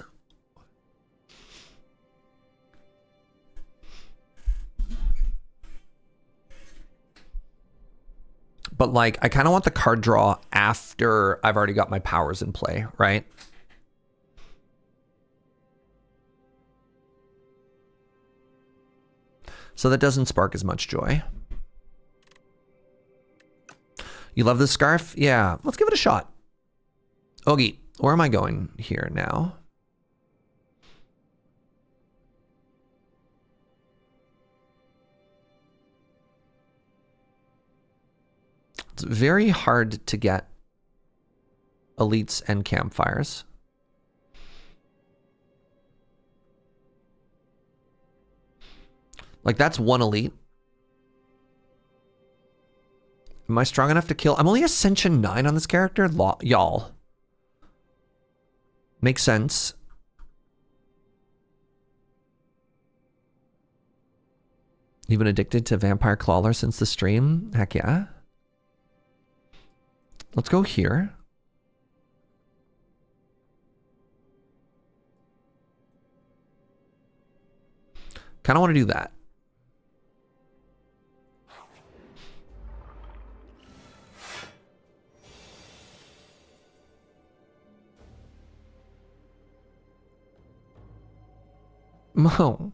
But like I kind of want the card draw after I've already got my powers in play, right? So that doesn't spark as much joy. You love this scarf? Yeah, let's give it a shot. Ogie, where am I going here now? It's very hard to get elites and campfires. Like that's one elite. Am I strong enough to kill? I'm only Ascension 9 on this character? Y'all. Makes sense. You've been addicted to Vampire Clawler since the stream? Heck yeah. Let's go here. Kind of want to do that. Mo.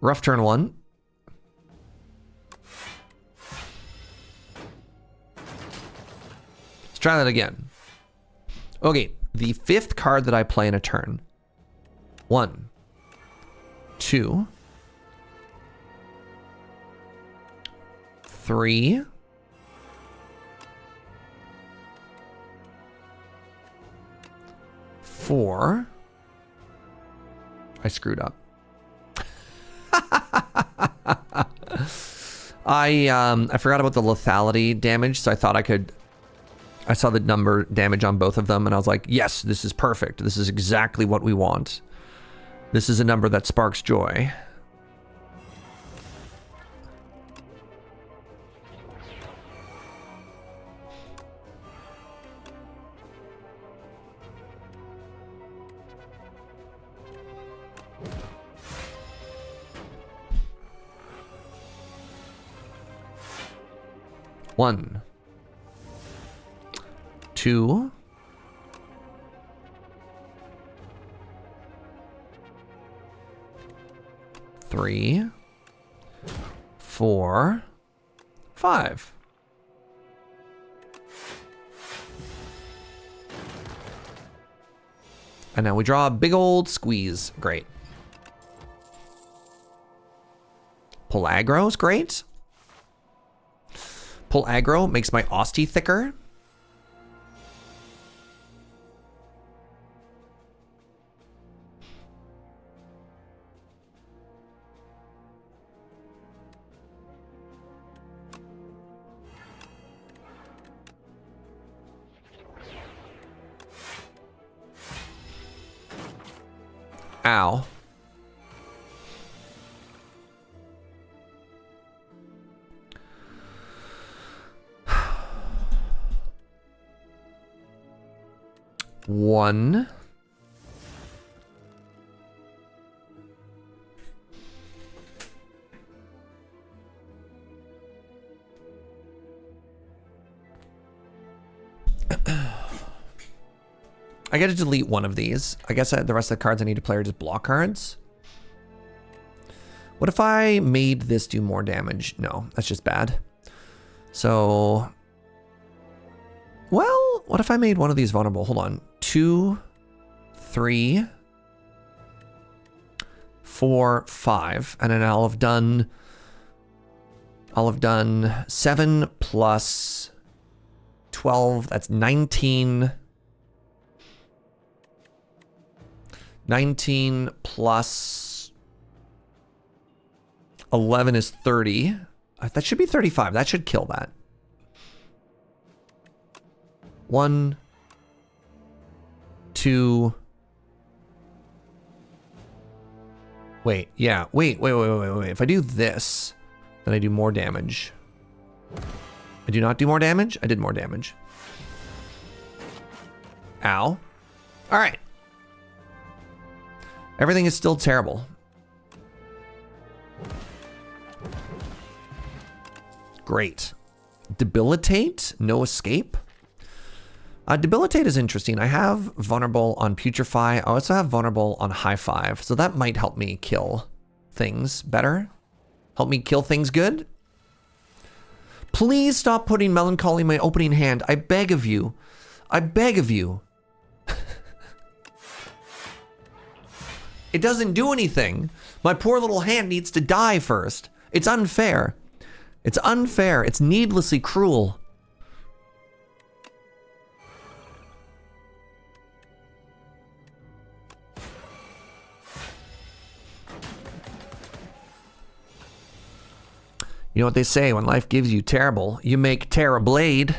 Rough turn 1. Let's try that again. Okay, the 5th card that I play in a turn. 1, 2, 3, 4. I screwed up. I forgot about the lethality damage, so I thought I saw the number damage on both of them, and I was like, yes, this is perfect. This is exactly what we want. This is a number that sparks joy. One, 2, 3, 4, 5. And now we draw a big old squeeze. Great. Pull aggro is great. Pull aggro makes my Osty thicker. Ow. One. I got to delete one of these. I guess the rest of the cards I need to play are just block cards. What if I made this do more damage? No, that's just bad. So, well, what if I made one of these vulnerable? Hold on. 2, 3, 4, 5, and then I'll have done 7 plus 12. That's 19. 19 plus 11 is 30. That should be 35. That should kill that. 1, 2. Wait, yeah. Wait. If I do this, then I do more damage. I do not do more damage. I did more damage. Ow. All right. Everything is still terrible. Great. Debilitate, no escape. Debilitate is interesting. I have vulnerable on putrefy. I also have vulnerable on high five. So that might help me kill things better. Help me kill things good. Please stop putting melancholy in my opening hand. I beg of you. I beg of you. It doesn't do anything. My poor little hand needs to die first. It's unfair. It's unfair. It's needlessly cruel. You know what they say, when life gives you terrible, you make Terrorblade.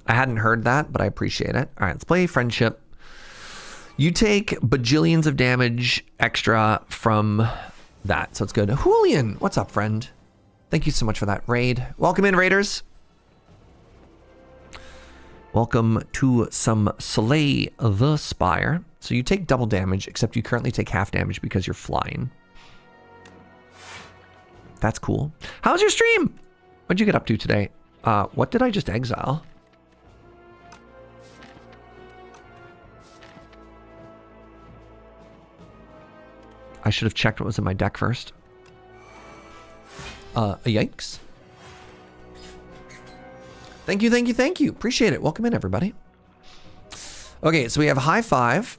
I hadn't heard that, but I appreciate it. All right, let's play Friendship. You take bajillions of damage extra from that, so it's good. Julian, what's up, friend? Thank you so much for that raid. Welcome in, raiders. Welcome to some Slay the Spire. So you take double damage, except you currently take half damage because you're flying. That's cool. How's your stream? What'd you get up to today? What did I just exile? I should have checked what was in my deck first. Yikes. Thank you. Appreciate it. Welcome in, everybody. Okay, so we have high five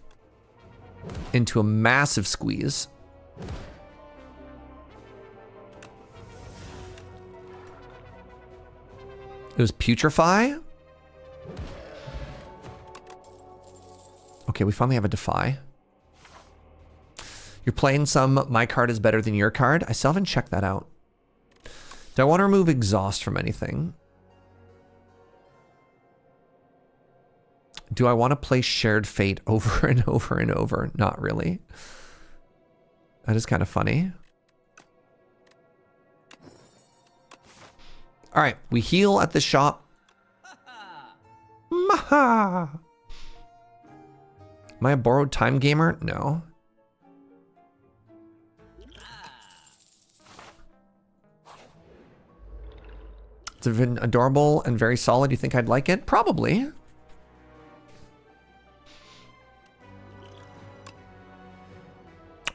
into a massive squeeze. It was putrefy. Okay, we finally have a defy. You're playing some, my card is better than your card. I still haven't checked that out. Do I want to remove exhaust from anything? Do I want to play shared fate over and over and over? Not really. That is kind of funny. All right, we heal at the shop. Maha. Am I a borrowed time gamer? No. It's been adorable and very solid. You think I'd like it? Probably.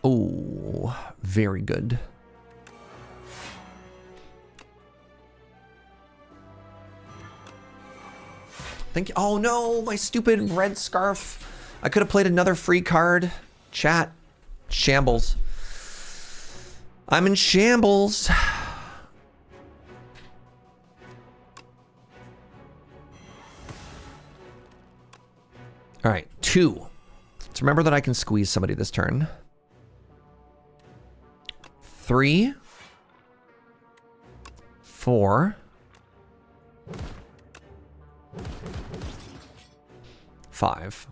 Oh, very good. Thank you. Oh no, my stupid red scarf. I could have played another free card. Chat. Shambles. I'm in shambles. All right, 2. Let's remember that I can squeeze somebody this turn. 3, 4, 5.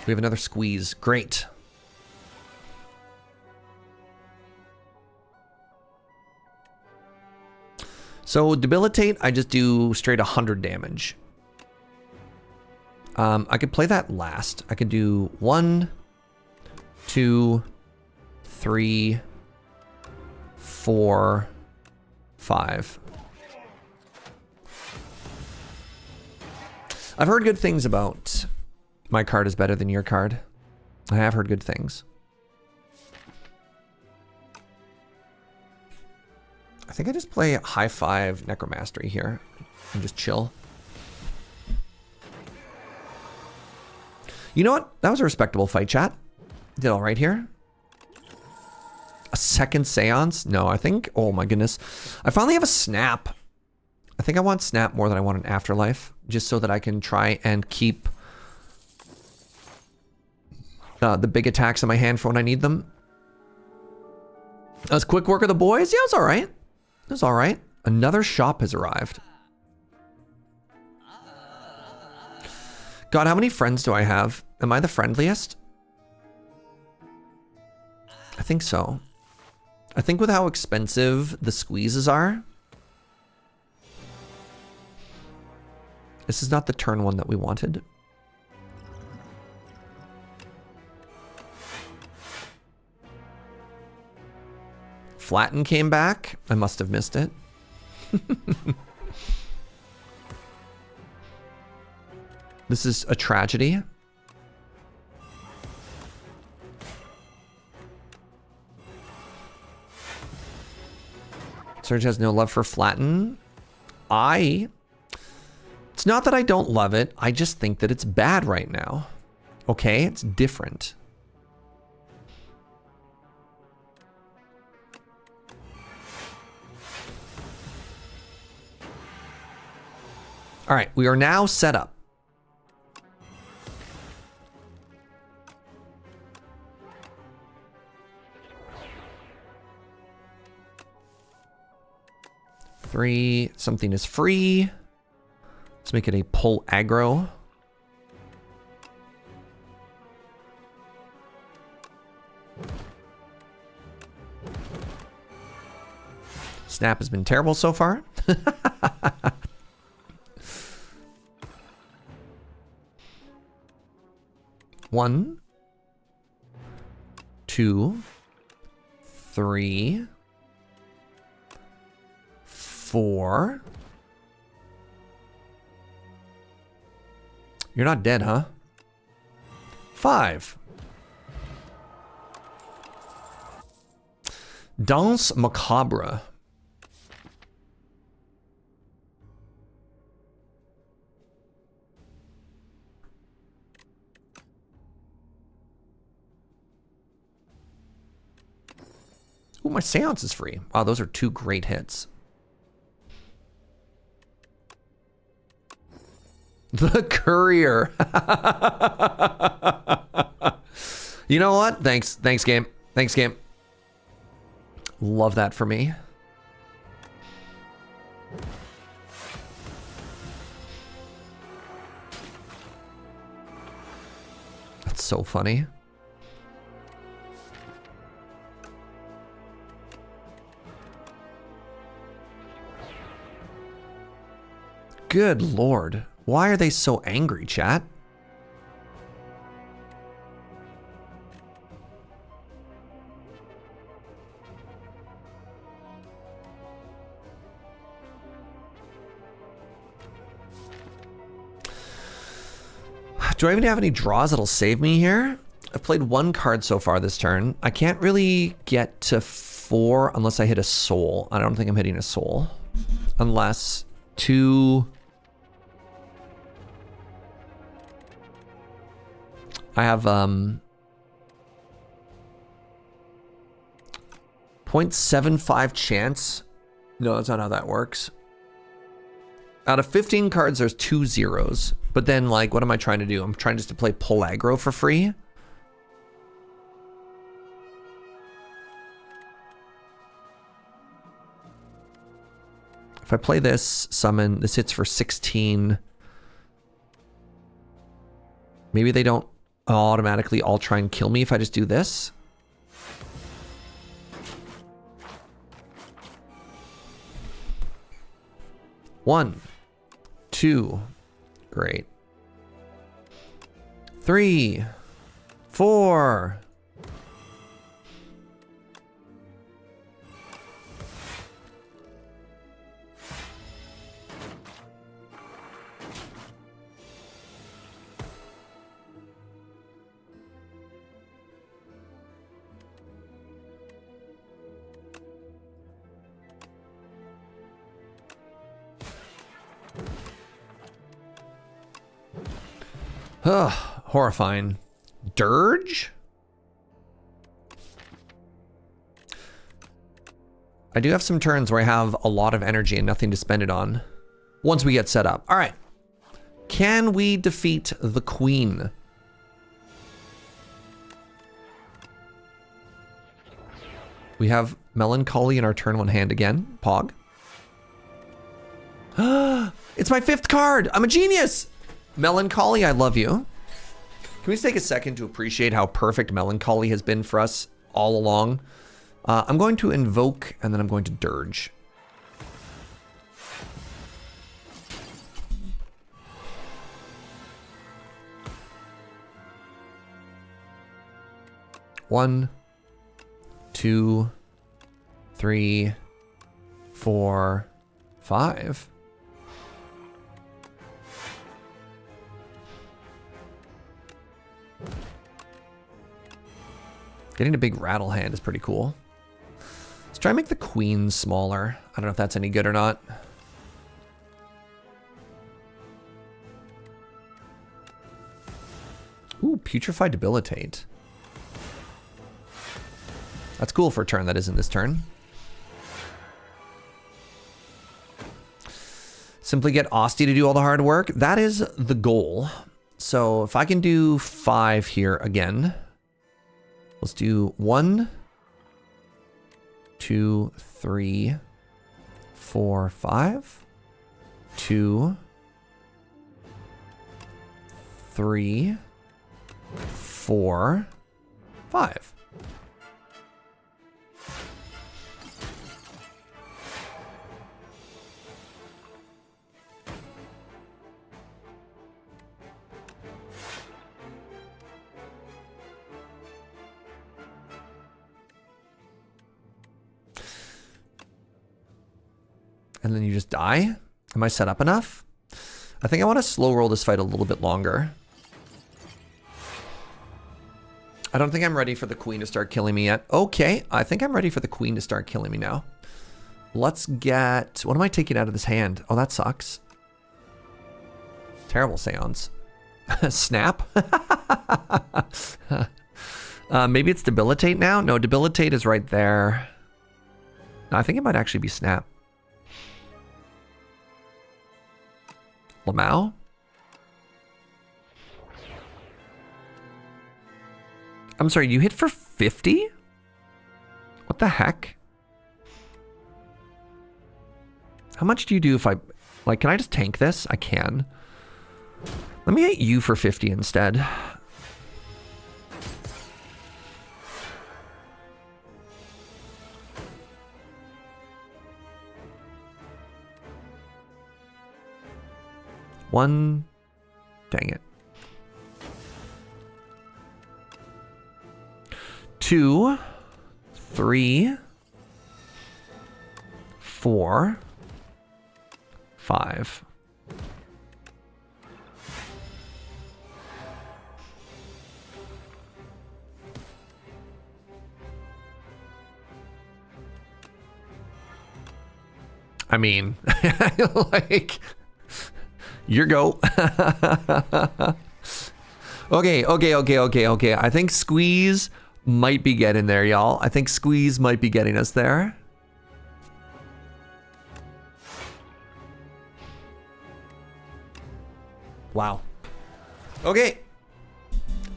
We have another squeeze. Great. So debilitate, I just do straight 100 damage. I could play that last. I could do 1, 2, 3, 4, 5. I've heard good things about my card is better than your card. I have heard good things. I think I just play high 5 Necromastery here and just chill. You know what? That was a respectable fight, chat. Did all right here. A second seance? No, I think, oh my goodness. I finally have a snap. I think I want snap more than I want an afterlife, just so that I can try and keep the big attacks in my hand for when I need them. That was quick work of the boys. Yeah, it was all right. It was all right. Another shop has arrived. God, how many friends do I have? Am I the friendliest? I think so. I think with how expensive the squeezes are, this is not the turn one that we wanted. Flatten came back. I must have missed it. This is a tragedy. Surge has no love for Flatten. It's not that I don't love it. I just think that it's bad right now. Okay, it's different. All right, we are now set up. Three, something is free. Let's make it a pull aggro. Snap has been terrible so far. One, two, three, four. You're not dead, huh? 5. Danse Macabre. Ooh, my seance is free. Wow, those are 2 great hits. The courier. You know what? Thanks game. Thanks game. Love that for me. That's so funny. Good Lord. Why are they so angry, chat? Do I even have any draws that'll save me here? I've played 1 card so far this turn. I can't really get to 4 unless I hit a soul. I don't think I'm hitting a soul. Unless 2... I have 0.75 chance. No, that's not how that works. Out of 15 cards, there's 2 zeros. But then, like, what am I trying to do? I'm trying just to play pull aggro for free. If I play this, summon, this hits for 16. Maybe they don't automatically all try and kill me if I just do this. One, 2, great. 3, 4. Ugh, horrifying. Dirge? I do have some turns where I have a lot of energy and nothing to spend it on. Once we get set up. All right. Can we defeat the queen? We have Melancholy in our turn 1 hand again. Pog. It's my 5th card. I'm a genius. Melancholy, I love you. Can we just take a second to appreciate how perfect Melancholy has been for us all along? I'm going to invoke and then I'm going to dirge. One, 2, 3, 4, 5. Getting a big rattle hand is pretty cool. Let's try and make the queen smaller. I don't know if that's any good or not. Ooh, Putrefy Debilitate. That's cool for a turn that isn't this turn. Simply get Osty to do all the hard work. That is the goal. So if I can do 5 here again. Let's do 1, 2, 3, 4, 5. 2, 3, 4, 5. And then you just die? Am I set up enough? I think I want to slow roll this fight a little bit longer. I don't think I'm ready for the queen to start killing me yet. Okay, I think I'm ready for the queen to start killing me now. Let's get... What am I taking out of this hand? Oh, that sucks. Terrible seance. Snap? Maybe it's debilitate now? No, debilitate is right there. No, I think it might actually be snap. Lamau? I'm sorry, you hit for 50? What the heck? How much do you do if I... Like, can I just tank this? I can. Let me hit you for 50 instead. One. Dang it. 2, 3, 4, 5. I mean, like... Your go. Okay. I think Squeeze might be getting there, y'all. I think Squeeze might be getting us there. Wow. Okay.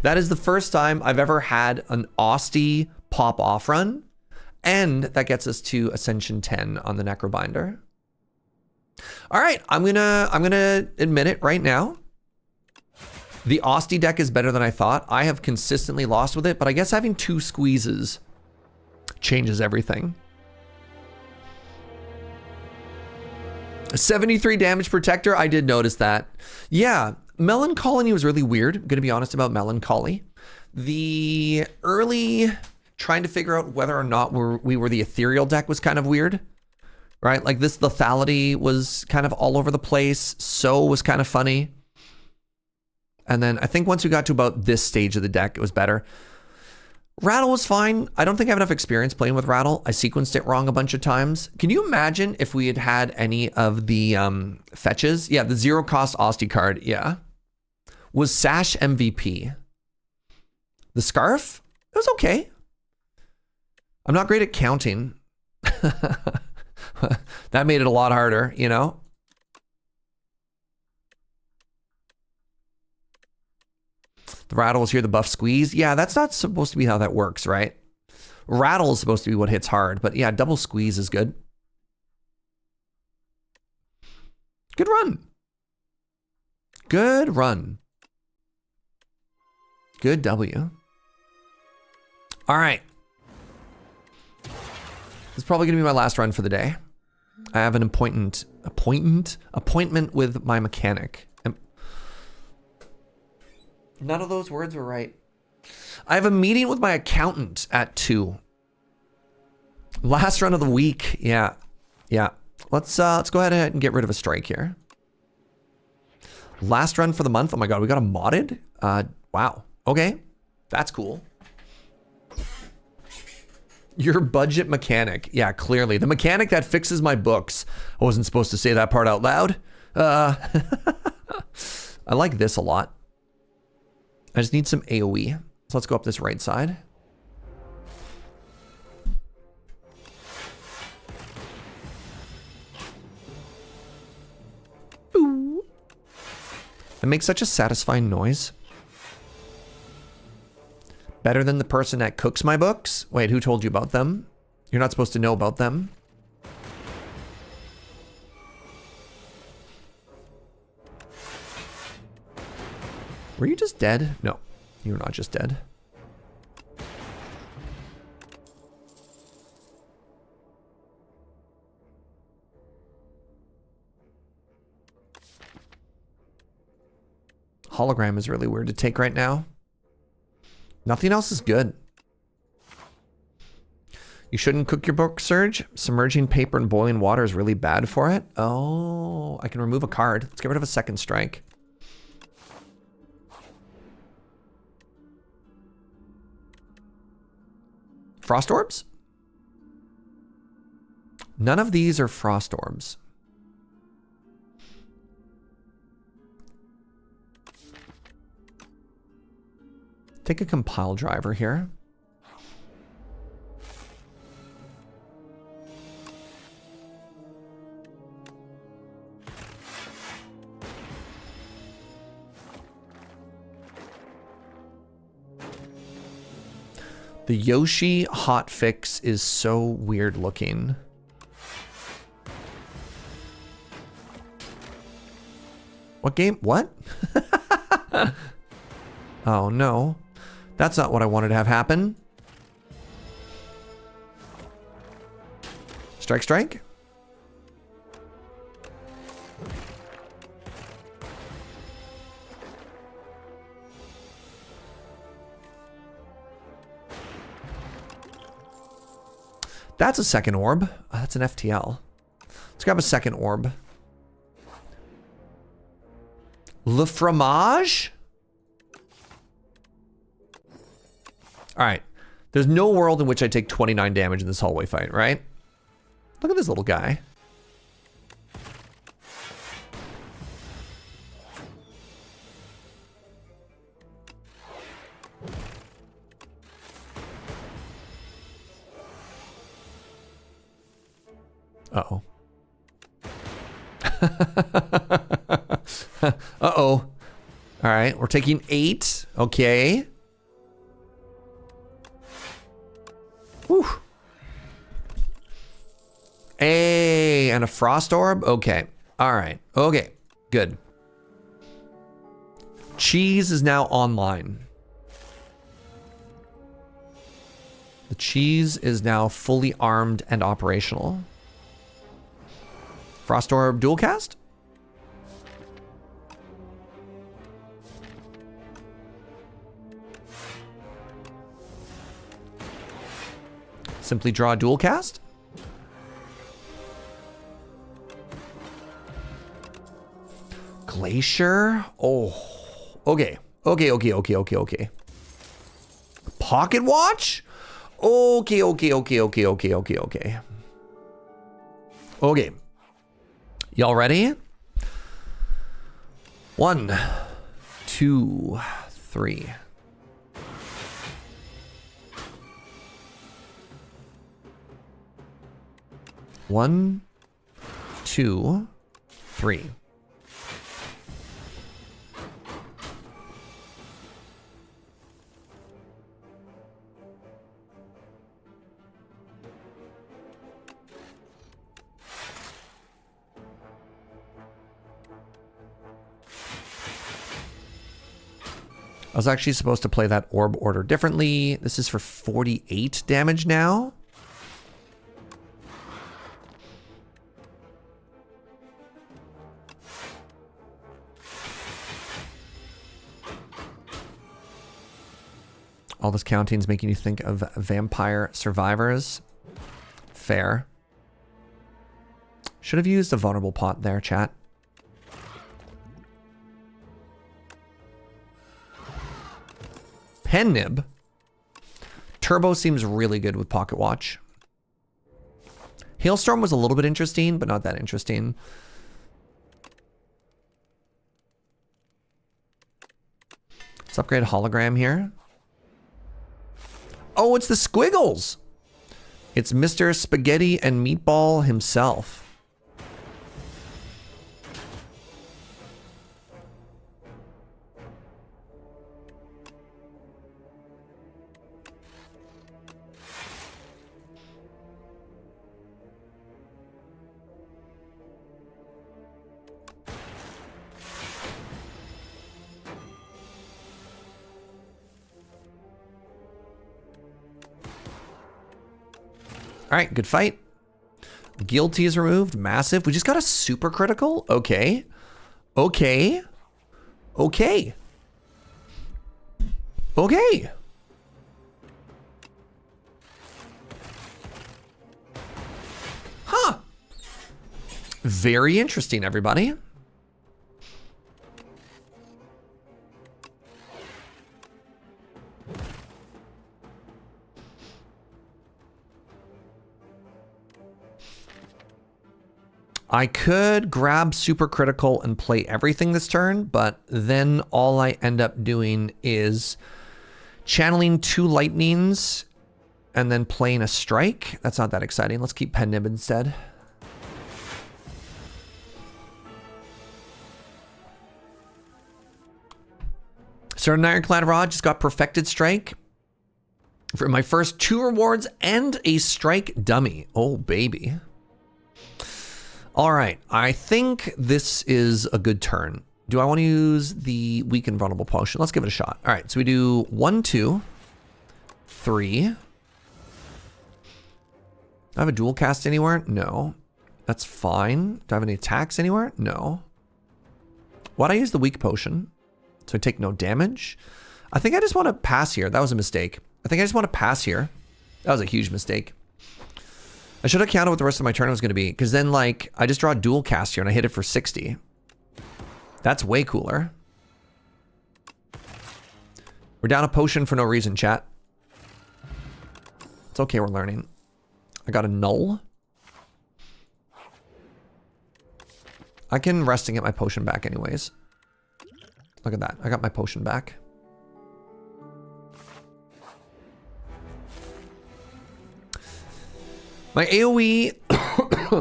That is the first time I've ever had an Osty pop off run. And that gets us to Ascension 10 on the Necrobinder. All right, I'm gonna admit it right now. The Osty deck is better than I thought. I have consistently lost with it, but I guess having 2 squeezes changes everything. 73 damage protector, I did notice that. Yeah, Melancholy was really weird. I'm gonna be honest about Melancholy. The early trying to figure out whether or not we were the ethereal deck was kind of weird. Right, like this lethality was kind of all over the place. So was kind of funny. And then I think once we got to about this stage of the deck, it was better. Rattle was fine. I don't think I have enough experience playing with Rattle. I sequenced it wrong a bunch of times. Can you imagine if we had had any of the fetches? Yeah, the 0 cost Osty card, yeah. Was Sash MVP? The Scarf? It was okay. I'm not great at counting. That made it a lot harder, you know? The Rattle was here, the buff squeeze. Yeah, that's not supposed to be how that works, right? Rattle is supposed to be what hits hard, but yeah, double squeeze is good. Good run. Good run. Good W. All right. This is probably gonna be my last run for the day. I have an appointment with my mechanic. None of those words were right. I have a meeting with my accountant at 2. Last run of the week. Yeah. Yeah. Let's go ahead and get rid of a strike here. Last run for the month. Oh my god, we got a modded? Wow. Okay. That's cool. Your budget mechanic. Yeah, clearly. The mechanic that fixes my books. I wasn't supposed to say that part out loud. I like this a lot. I just need some AoE. So let's go up this right side. Boo. It makes such a satisfying noise. Better than the person that cooks my books? Wait, who told you about them? You're not supposed to know about them. Were you just dead? No, you were not just dead. Hologram is really weird to take right now. Nothing else is good. You shouldn't cook your book, Surge. Submerging paper in boiling water is really bad for it. Oh, I can remove a card. Let's get rid of a second strike. Frost orbs? None of these are frost orbs. Take a compile driver here. The Yoshi hotfix is so weird looking. What game? What? Oh no. That's not what I wanted to have happen. Strike, strike. That's a second orb. That's an FTL. Let's grab a second orb. Le fromage? All right. There's no world in which I take 29 damage in this hallway fight, right? Look at this little guy. Uh-oh. Uh-oh. All right, we're taking 8. Okay. Whew. Hey, and a frost orb? Okay. All right. Okay. Good. Cheese is now online. The cheese is now fully armed and operational. Frost orb dual cast? Simply draw a dual cast. Glacier? Oh, okay. Okay. Pocket watch? Okay. Okay. Y'all ready? 1, 2, 3. One, 2, 3. I was actually supposed to play that orb order differently. This is for 48 damage now. All this counting is making you think of Vampire Survivors. Fair. Should have used a vulnerable pot there, chat. Pen nib. Turbo seems really good with Pocket Watch. Hailstorm was a little bit interesting, but not that interesting. Let's upgrade hologram here. Oh, it's the Squiggles. It's Mr. Spaghetti and Meatball himself. All right, good fight. Guilty is removed. Massive. We just got a super critical. Okay. Okay. Okay. Okay. Huh. Very interesting, everybody. I could grab super critical and play everything this turn, but then all I end up doing is channeling 2 lightnings and then playing a strike. That's not that exciting. Let's keep Pen Nib instead. Certain Ironclad Rod just got Perfected Strike for my first 2 rewards and a strike dummy. Oh, baby. All right, I think this is a good turn. Do I want to use the weak and vulnerable potion? Let's give it a shot. All right, so we do 1, 2, 3. Do I have a dual cast anywhere? No. That's fine. Do I have any attacks anywhere? No. Why'd I use the weak potion? So I take no damage. I think I just want to pass here. That was a mistake. I think I just want to pass here. That was a huge mistake. I should have counted what the rest of my turn was going to be, because then, like, I just draw a dual cast here and I hit it for 60. That's way cooler. We're down a potion for no reason, chat. It's okay, we're learning. I got a null. I can rest and get my potion back anyways. Look at that. I got my potion back. My AoE,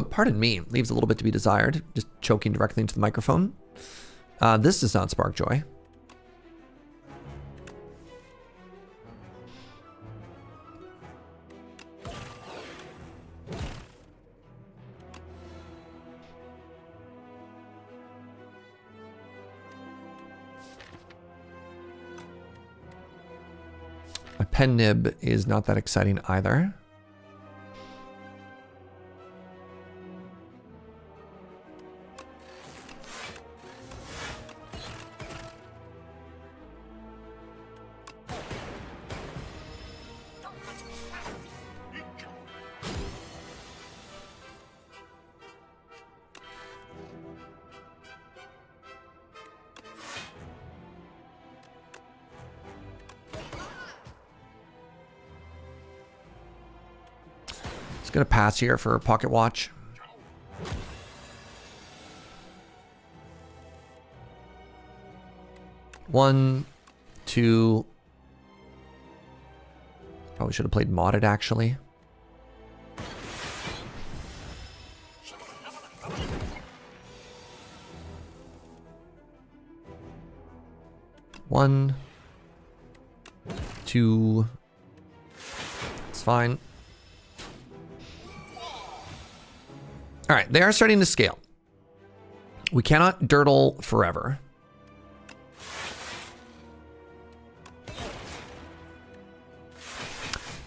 pardon me, leaves a little bit to be desired. Just choking directly into the microphone. This does not spark joy. My pen nib is not that exciting either. Gonna pass here for a pocket watch. One, two. Probably should have played modded actually. One, two. It's fine. All right, they are starting to scale. We cannot dirtle forever.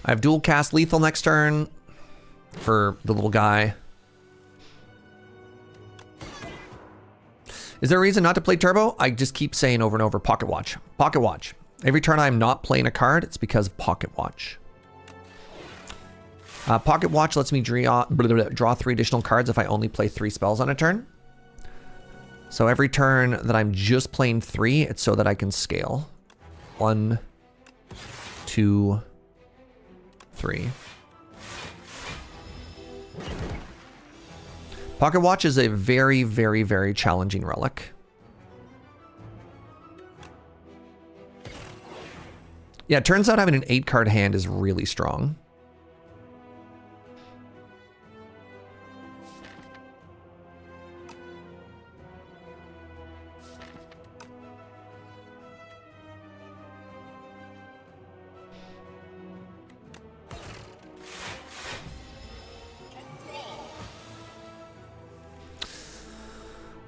I have dual cast lethal next turn for the little guy. Is there a reason not to play turbo? I just keep saying over and over, pocket watch. Pocket watch. Every turn I'm not playing a card, it's because of pocket watch. Pocket watch lets me draw 3 additional cards if I only play 3 spells on a turn. So every turn that I'm just playing 3, it's so that I can scale. 1, 2, 3. Pocket watch is a very, very, very challenging relic. Yeah, it turns out having an 8-card hand is really strong.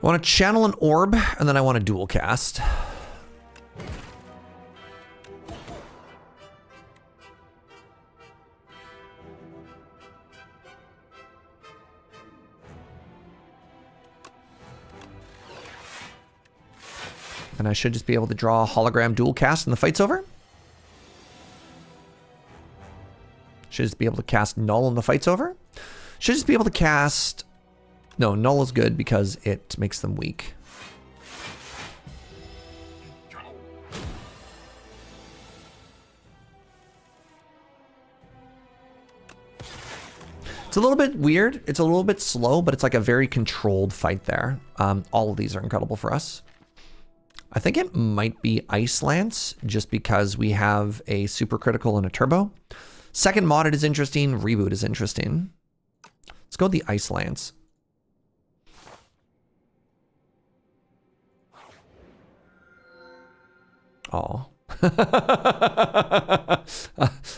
I want to channel an orb, and then I want to dual cast. And I should just be able to draw a hologram dual cast and the fight's over. Should just be able to cast null and the fight's over. Should just be able to cast... No, null is good because it makes them weak. It's a little bit weird. It's a little bit slow, but it's like a very controlled fight there. All of these are incredible for us. I think it might be Ice Lance just because we have a super critical and a turbo. Second modded is interesting. Reboot is interesting. Let's go with the Ice Lance. Oh.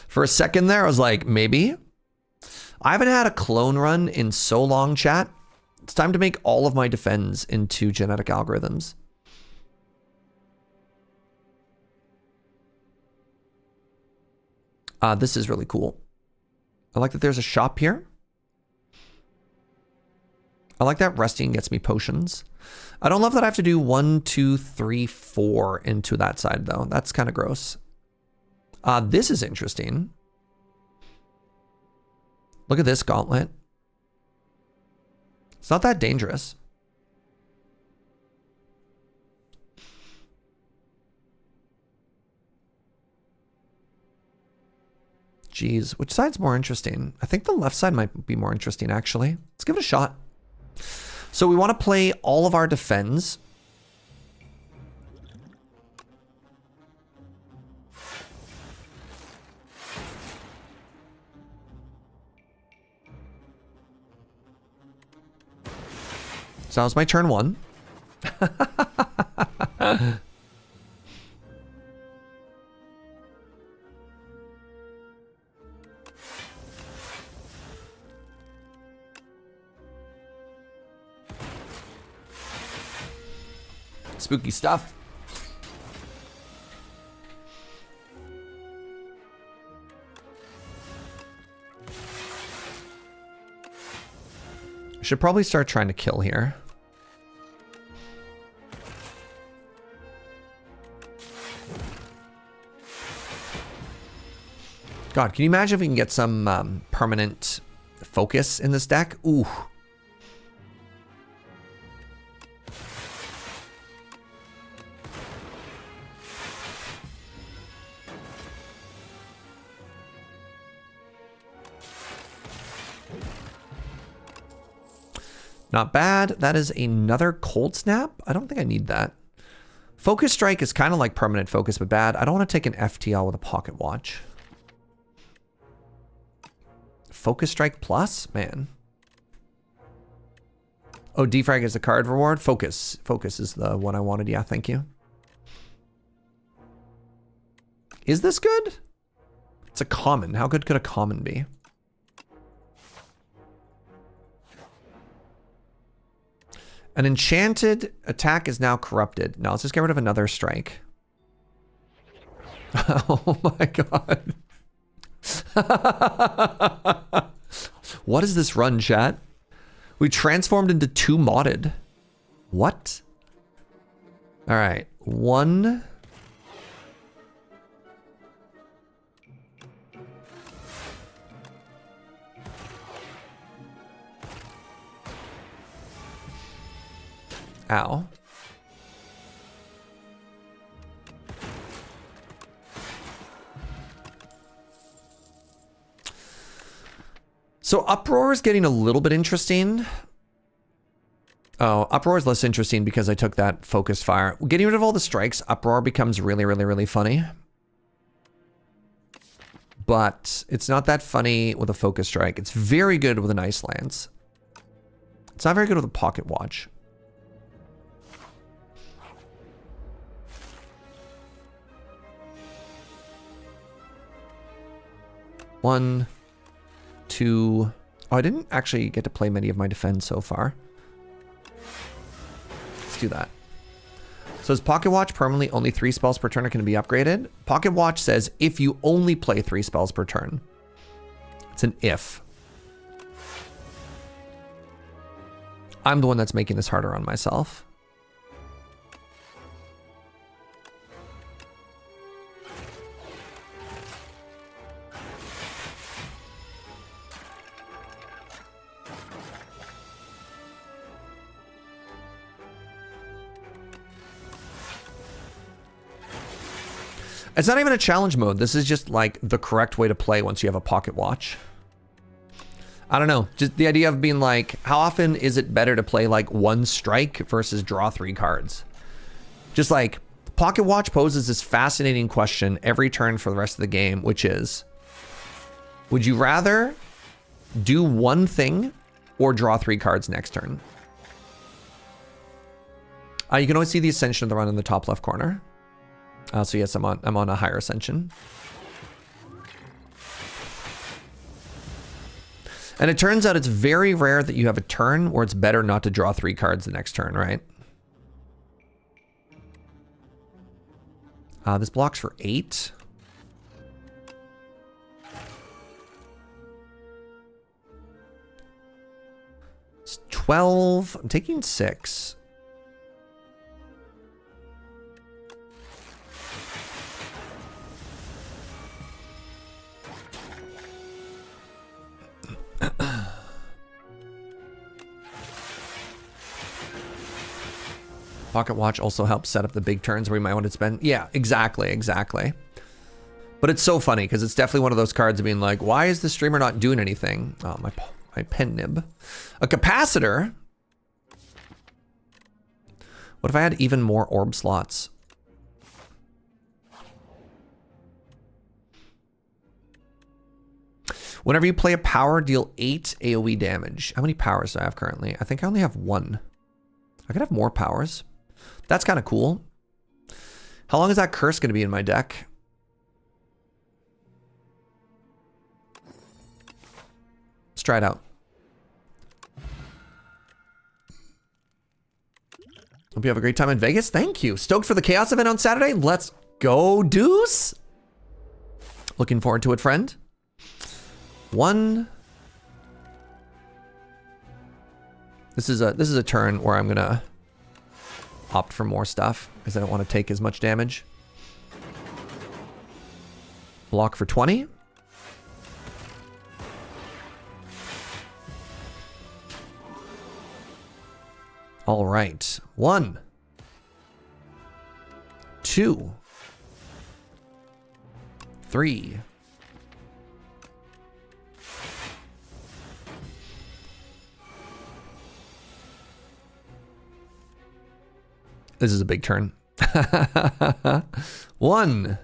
For a second there, I was like, maybe. I haven't had a clone run in so long, chat. It's time to make all of my defends into genetic algorithms. This is really cool. I like that there's a shop here. I like that resting gets me potions. I don't love that I have to do 1, 2, 3, 4 into that side though. That's kind of gross. This is interesting. Look at this gauntlet. It's not that dangerous. Jeez, which side's more interesting? I think the left side might be more interesting actually. Let's give it a shot. So we want to play all of our defends. So that was my turn 1. Spooky stuff. I should probably start trying to kill here. God, can you imagine if we can get some permanent focus in this deck? Ooh. Not bad. That is another Cold Snap. I don't think I need that. Focus Strike is kind of like permanent focus, but bad. I don't want to take an FTL with a pocket watch. Focus Strike Plus? Man. Oh, defrag is a card reward? Focus. Focus is the one I wanted. Yeah, thank you. Is this good? It's a common. How good could a common be? An enchanted attack is now corrupted. Now let's just get rid of another strike. Oh my god. What is this run, chat? We transformed into 2 modded. What? All right, 1. Ow. So Uproar is getting a little bit interesting. Oh, Uproar is less interesting because I took that focus fire. Getting rid of all the strikes, Uproar becomes really, really, really funny. But it's not that funny with a focus strike. It's very good with an Ice Lance. It's not very good with a pocket watch. One, 2. Oh, I didn't actually get to play many of my defense so far. Let's do that. So is Pocket Watch permanently only 3 spells per turn can be upgraded? Pocket Watch says if you only play 3 spells per turn. It's an if. I'm the one that's making this harder on myself. It's not even a challenge mode. This is just like the correct way to play once you have a pocket watch. I don't know. Just the idea of being like, how often is it better to play like 1 strike versus draw 3 cards? Just like pocket watch poses this fascinating question every turn for the rest of the game, which is, would you rather do 1 thing or draw 3 cards next turn? You can always see the ascension of the run in the top left corner. So yes, I'm on a higher ascension. And it turns out it's very rare that you have a turn where it's better not to draw 3 cards the next turn, right? This blocks for 8. It's 12. I'm taking 6. Pocket Watch also helps set up the big turns where you might want to spend. Yeah, exactly. But it's so funny because it's definitely one of those cards of being like, why is the streamer not doing anything? Oh, my pen nib. A capacitor. What if I had even more orb slots? Whenever you play a power, deal 8 AoE damage. How many powers do I have currently? I think I only have 1. I could have more powers. That's kind of cool. How long is that curse going to be in my deck? Let's try it out. Hope you have a great time in Vegas. Thank you. Stoked for the Chaos event on Saturday. Let's go, Deuce. Looking forward to it, friend. 1. This is a turn where I'm gonna opt for more stuff because I don't want to take as much damage. Block for 20. All right. 1, 2, 3. This is a big turn. 1,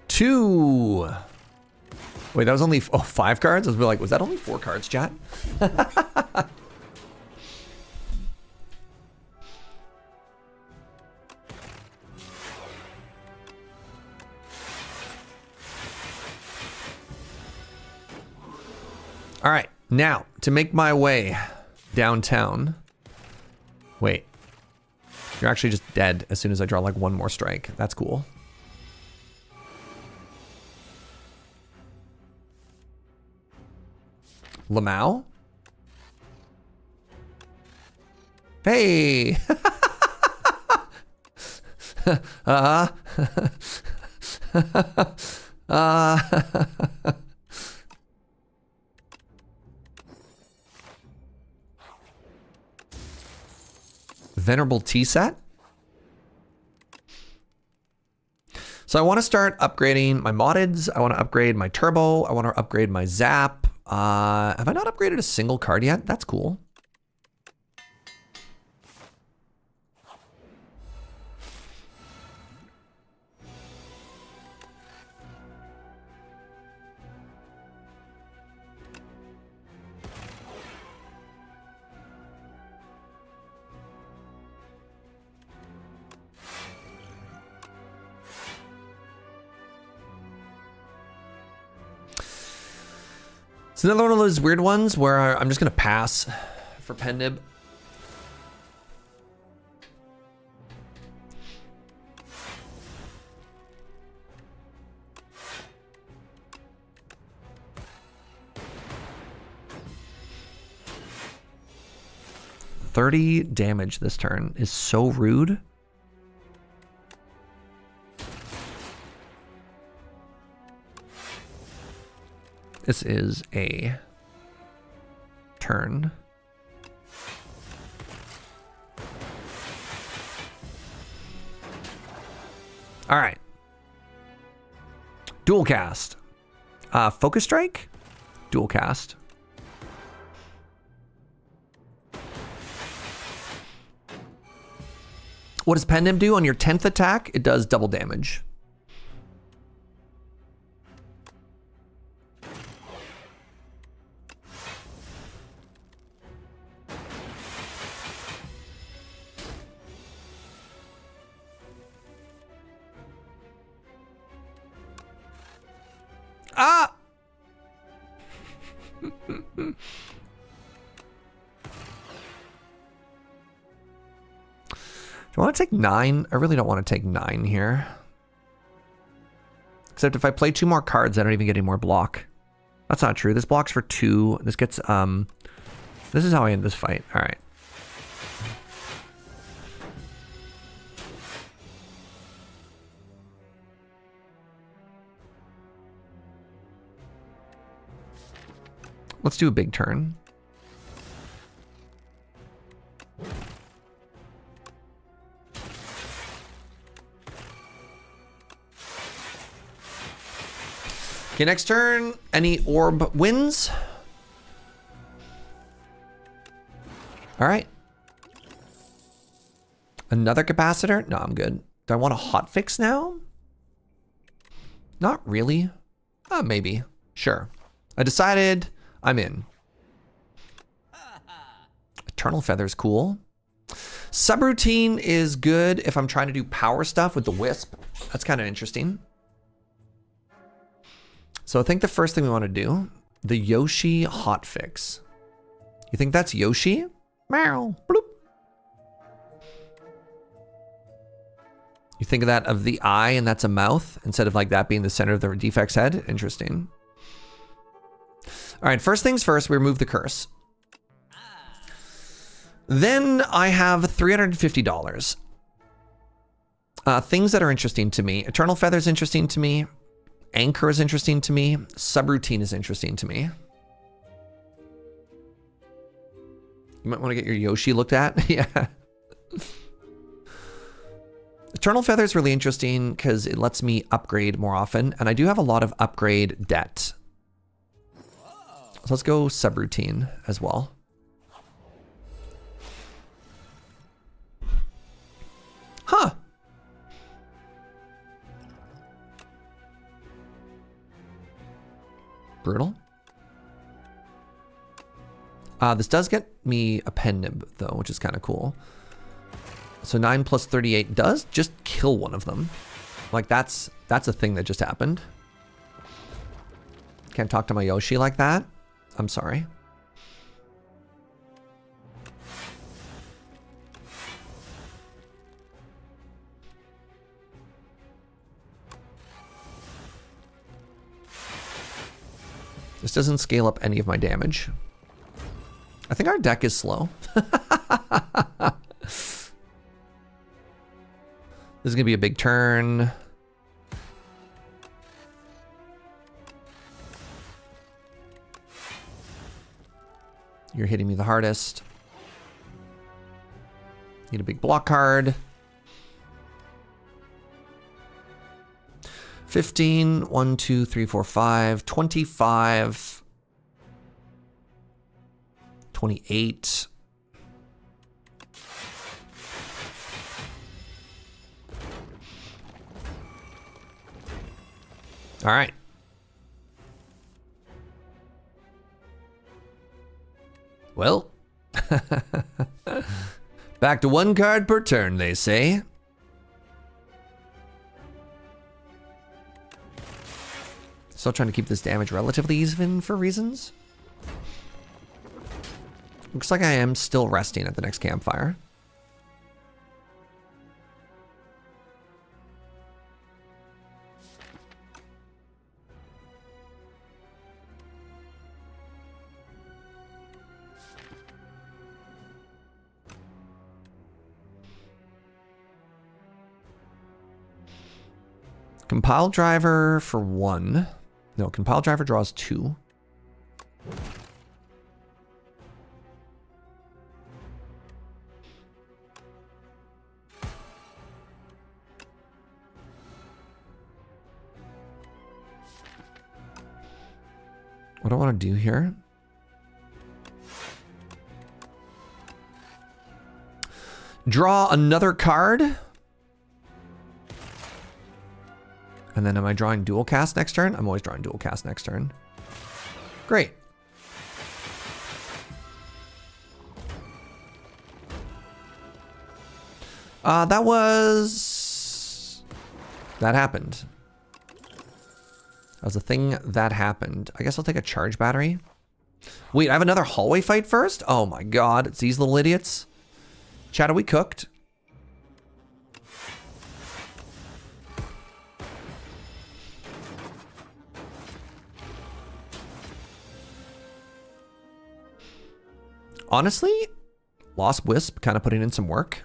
2. Wait, that was only 5 cards? I was like, was that only 4 cards, chat? All right, now to make my way downtown. Wait, you're actually just dead as soon as I draw like 1 more strike. That's cool. Lamau? Hey! Venerable Tea set. So I want to start upgrading my moddeds. I want to upgrade my turbo. I want to upgrade my zap. Have I not upgraded a single card yet? That's cool. It's another one of those weird ones where I'm just gonna pass for Pendib. $30 damage this turn is so rude. This is a turn. All right. Dual cast. Focus strike? Dual cast. What does Pendem do on your 10th attack? It does double damage. Ah! Do I want to take 9? I really don't want to take 9 here. Except if I play 2 more cards, I don't even get any more block. That's not true. This blocks for 2. This gets, this is how I end this fight. All right. Let's do a big turn. Okay, next turn, any orb wins. All right. Another capacitor? No, I'm good. Do I want a hotfix now? Not really. Maybe. Sure. I decided I'm in. Eternal Feather's cool. Subroutine is good if I'm trying to do power stuff with the Wisp. That's kind of interesting. So I think the first thing we want to do, the Yoshi hotfix. You think that's Yoshi? Meow. Bloop. You think of that of the eye and that's a mouth instead of like that being the center of the Defect's head? Interesting. All right, first things first, we remove the curse. Then I have $350. Things that are interesting to me. Eternal Feather is interesting to me. Anchor is interesting to me. Subroutine is interesting to me. You might want to get your Yoshi looked at. Yeah. Eternal Feather is really interesting because it lets me upgrade more often. And I do have a lot of upgrade debt. So let's go subroutine as well. Brutal. This does get me a pen nib, though, which is kind of cool. So 9 plus 38 does just kill one of them. Like, that's a thing that just happened. Can't talk to my Yoshi like that. I'm sorry. This doesn't scale up any of my damage. I think our deck is slow. This is gonna be a big turn. You're hitting me the hardest. Need a big block card. 15, 1, 2, 3, 4, 5, 25, 28. All right. Well, back to 1 card per turn, they say. Still trying to keep this damage relatively even for reasons. Looks like I am still resting at the next campfire. Compile driver for 1. No, compile driver draws 2. What do I want to do here? Draw another card. And then am I drawing dual cast next turn? I'm always drawing dual cast next turn. Great. That happened. That was a thing that happened. I guess I'll take a charge battery. Wait, I have another hallway fight first? Oh my god, it's these little idiots. Chat, are we cooked? Honestly, Lost Wisp kind of putting in some work.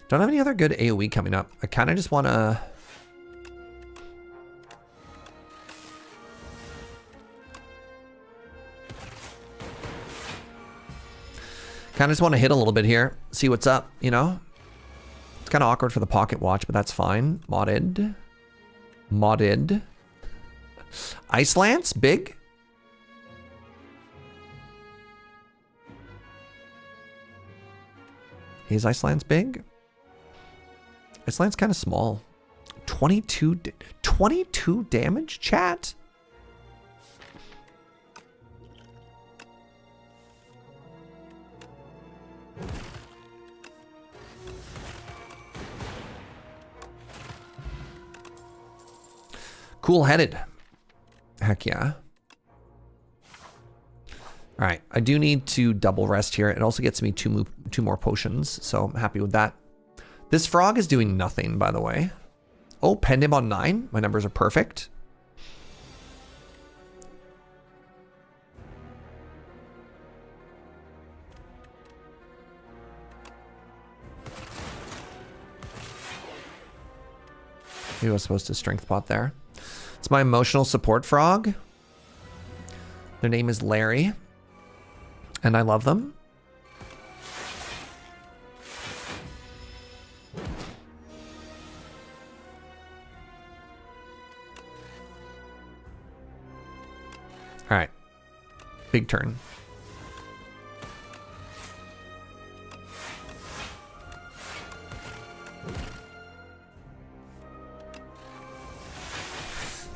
Don't have any other good AoE coming up. I kind of just want to... Kind of just want to hit a little bit here, see what's up, you know? It's kind of awkward for the pocket watch, but that's fine. Modded. Ice Lance, big. Is Ice Lance big? Ice Lance kind of small. 22 damage, chat? Cool-headed. Heck yeah. All right, I do need to double rest here. It also gets me two more potions, so I'm happy with that. This frog is doing nothing, by the way. Oh, penned him on 9. My numbers are perfect. Maybe I was supposed to strength pot there. It's my emotional support frog. Their name is Larry. And I love them. All right. Big turn.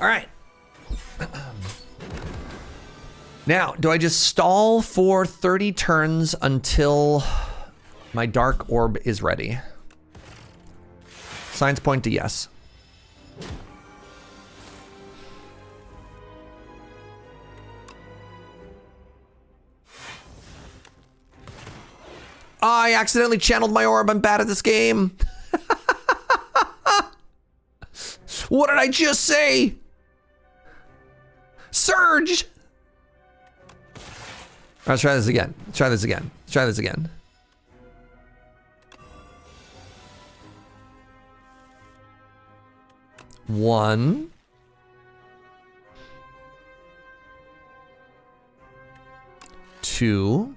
All right. Now, do I just stall for 30 turns until my dark orb is ready? Signs point to yes. I accidentally channeled my orb. I'm bad at this game. What did I just say? Surge! Let's try this again. Let's try this again. Let's try this again. One. Two.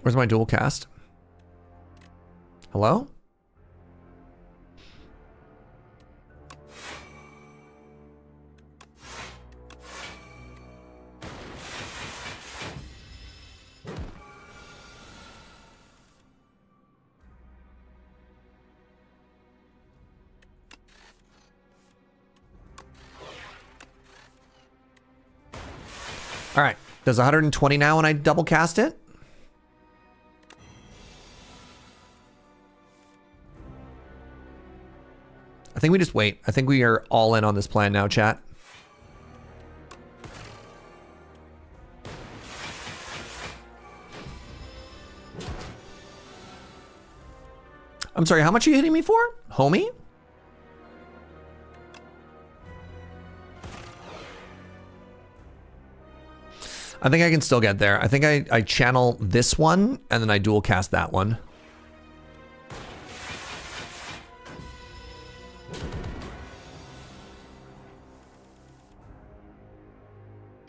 Where's my dual cast? Hello? All right. Does 120 now when I double cast it? I think we just wait. I think we are all in on this plan now, chat. I'm sorry, how much are you hitting me for, homie? I think I can still get there. I think I channel this one, and then I dual cast that one.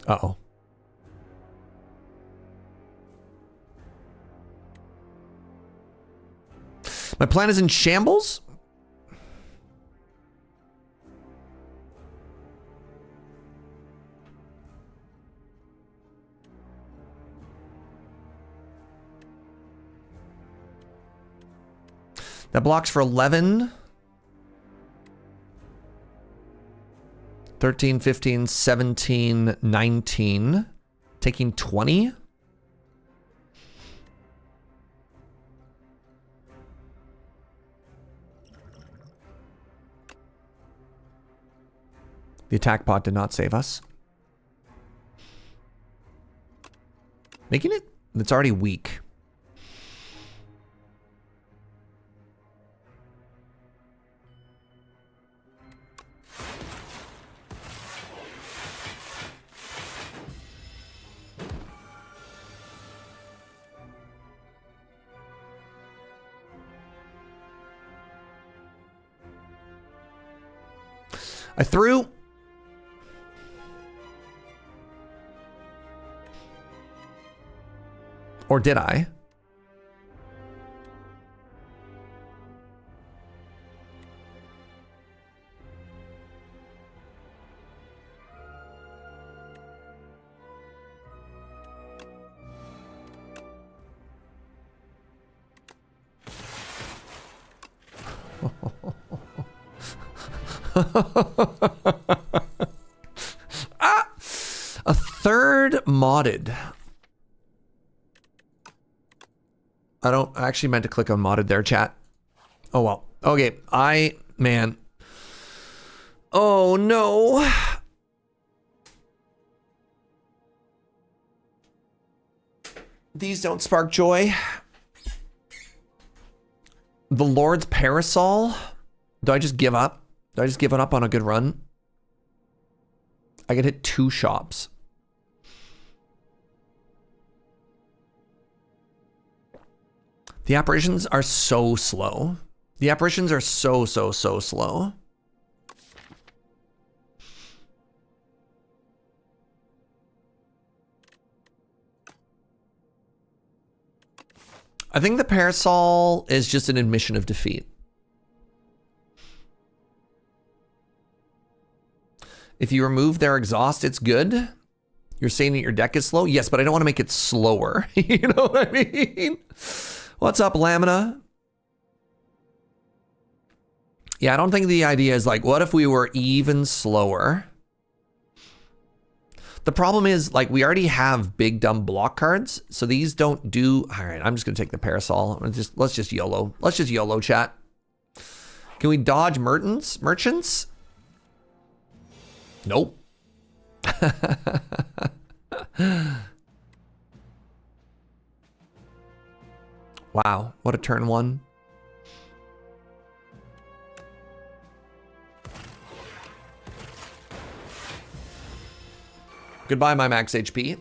Uh-oh. My plan is in shambles? That blocks for 11. 13, 15, 17, 19. Taking 20. The attack pod did not save us. Making it, it's already weak. I threw. Or did I? Ah! A third modded. I actually meant to click on modded there, chat. Oh well. Okay, man. Oh no. These don't spark joy. The Lord's Parasol? Do I just give up? Do I just give it up on a good run? I could hit 2 shops. The apparitions are so slow. The apparitions are so slow. I think the parasol is just an admission of defeat. If you remove their exhaust, it's good. You're saying that your deck is slow? Yes, but I don't want to make it slower. You know what I mean? What's up, Lamina? Yeah, I don't think the idea is like, what if we were even slower? The problem is, like, we already have big dumb block cards, so these don't do. All right, I'm just gonna take the parasol. Let's just YOLO. Let's just YOLO, chat. Can we dodge merchants? Nope. Wow, what a turn one. Goodbye, my max HP.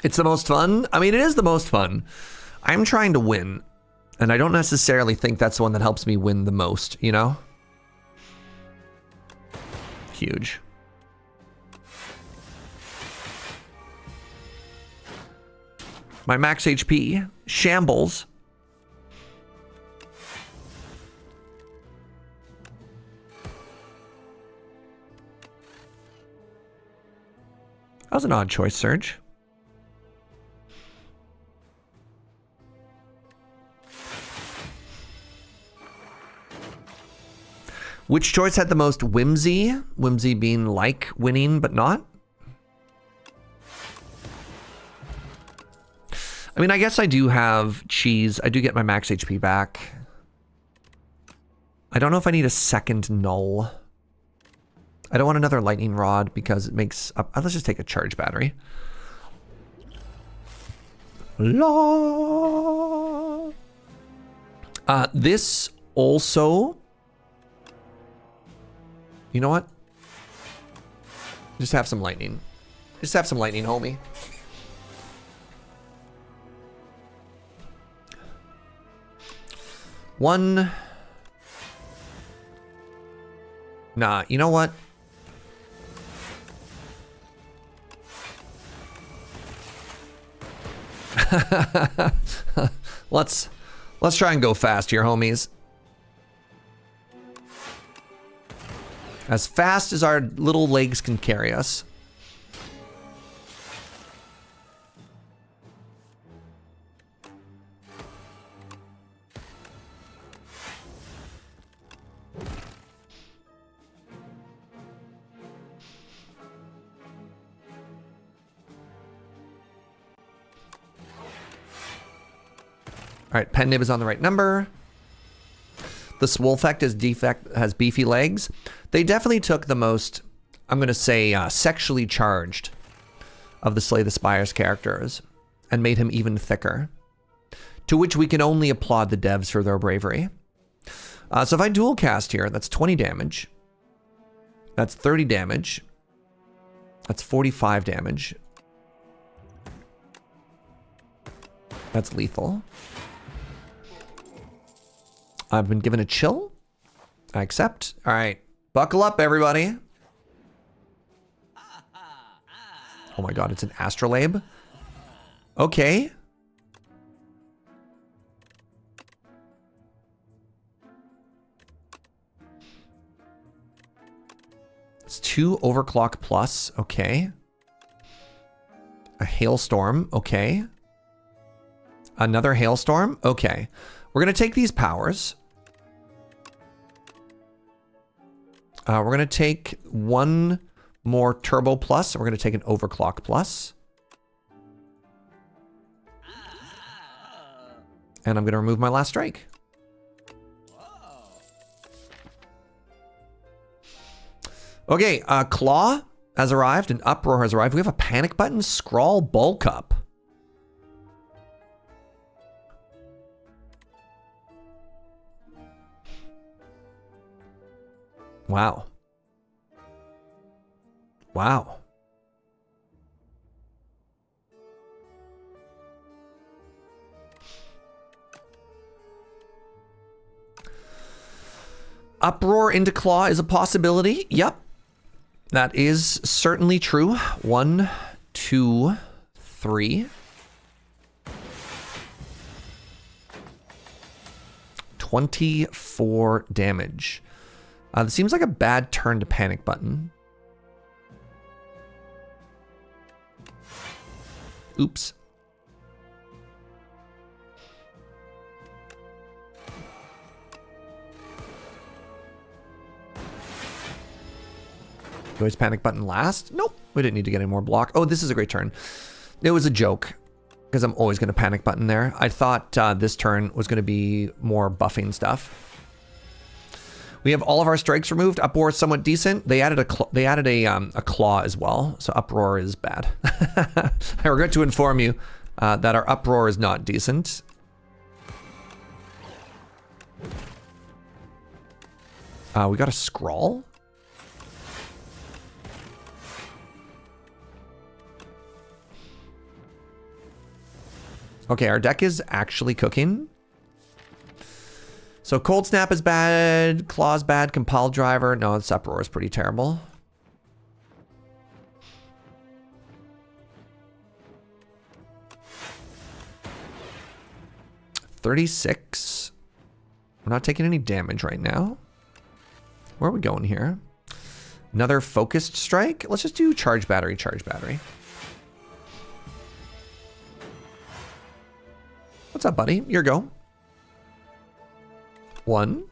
It's the most fun. I mean, it is the most fun. I'm trying to win, and I don't necessarily think that's the one that helps me win the most, you know? Huge. My max HP shambles. That was an odd choice, Serge. Which choice had the most whimsy? Whimsy being like winning, but not? I mean, I guess I do have cheese. I do get my max HP back. I don't know if I need a second null. I don't want another lightning rod because it makes... let's just take a charge battery. La. This also... You know what? Just have some lightning. Just have some lightning, homie. One. Nah, you know what? Let's try and go fast here, homies. As fast as our little legs can carry us. All right, pen nib is on the right number. The Swolfect is has beefy legs. They definitely took the most, I'm going to say, sexually charged of the Slay the Spire's characters and made him even thicker. To which we can only applaud the devs for their bravery. So if I dual cast here, that's 20 damage. That's 30 damage. That's 45 damage. That's lethal. I've been given a chill. I accept. All right. Buckle up, everybody. Oh my god, it's an astrolabe. Okay. It's 2 overclock plus. Okay. A hailstorm. Okay. Another hailstorm. Okay. We're going to take these powers. We're going to take one more turbo plus. We're going to take an overclock plus. And I'm going to remove my last strike. Okay, Claw has arrived and Uproar has arrived. We have a panic button, Scrawl, Bulk Up. Wow. Wow. Uproar into Claw is a possibility. Yep. That is certainly true. 1, 2, 3. 24 damage. This seems like a bad turn to panic button. Oops. Always panic button last? Nope. We didn't need to get any more block. Oh, this is a great turn. It was a joke because I'm always going to panic button there. I thought this turn was going to be more buffing stuff. We have all of our strikes removed. Uproar is somewhat decent. They added a claw as well, so uproar is bad. I regret to inform you that our uproar is not decent. We got a scrawl. Okay, our deck is actually cooking. So Cold Snap is bad, Claw's bad, Compile Driver. No, this Uproar is pretty terrible. $36. We're not taking any damage right now. Where are we going here? Another Focused Strike? Let's just do Charge Battery, Charge Battery. What's up, buddy? Your go. 1.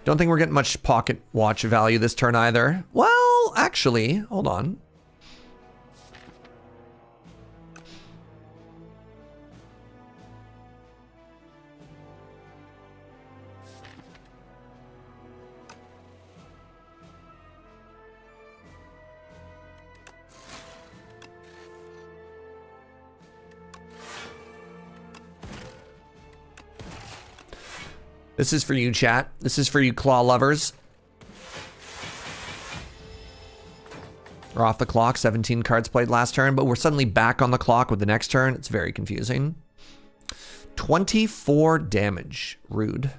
Don't think we're getting much pocket watch value this turn either. Well, actually, hold on. This is for you, chat. This is for you, Claw lovers. We're off the clock. 17 cards played last turn, but we're suddenly back on the clock with the next turn. It's very confusing. 24 damage. Rude.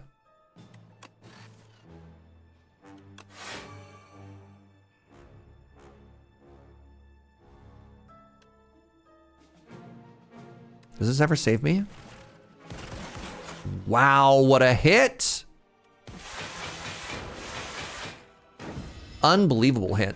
Does this ever save me? Wow, what a hit! Unbelievable hit.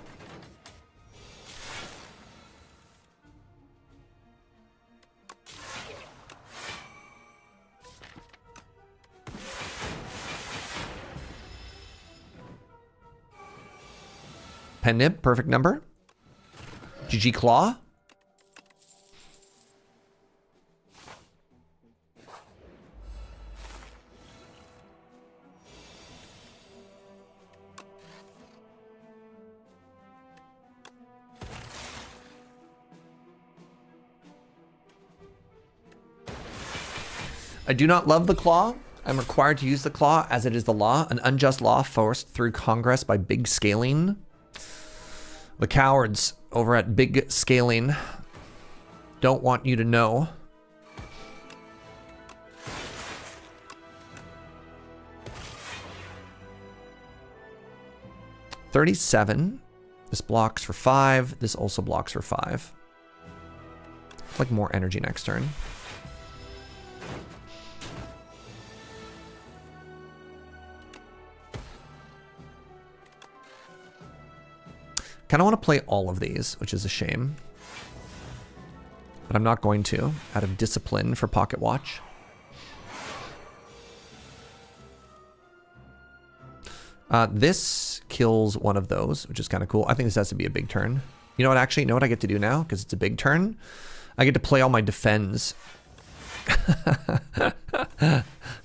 Pen nib, perfect number. GG Claw. I do not love the Claw. I'm required to use the Claw as it is the law, an unjust law forced through Congress by Big Scaling. The cowards over at Big Scaling don't want you to know. $37. This blocks for 5. This also blocks for 5. It's like more energy next turn. Kind of want to play all of these, which is a shame. But I'm not going to, out of discipline for Pocket Watch. This kills one of those, which is kind of cool. I think this has to be a big turn. You know what, actually, you know what I get to do now? Because it's a big turn? I get to play all my defends.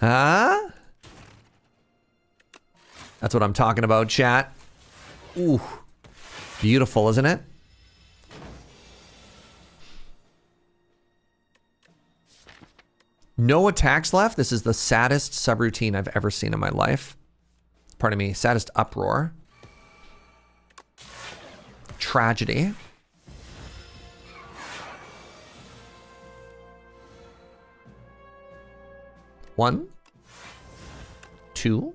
Huh? That's what I'm talking about, chat. Ooh. Beautiful, isn't it? No attacks left. This is the saddest subroutine I've ever seen in my life. Pardon me, saddest uproar. Tragedy. One. 2,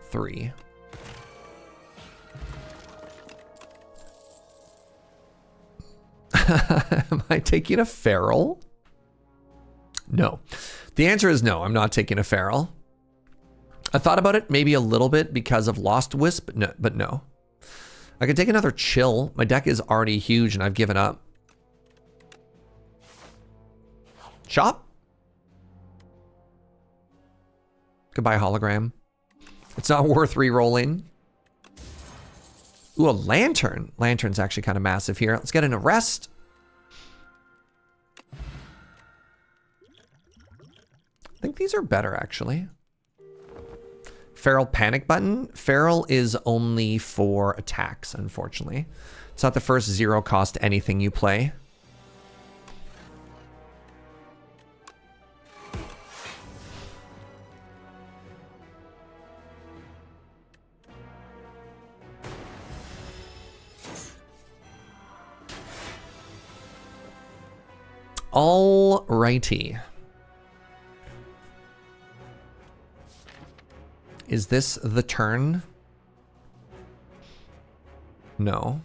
3. Am I taking a feral? No. The answer is no, I'm not taking a feral. I thought about it maybe a little bit because of Lost Wisp, but no. I could take another chill. My deck is already huge and I've given up. Shop? Could buy a hologram. It's not worth re-rolling. Ooh, a lantern. Lantern's actually kind of massive here. Let's get an arrest. I think these are better, actually. Feral panic button. Feral is only for attacks, unfortunately. It's not the first 0 cost anything you play. Alrighty. Is this the turn? No.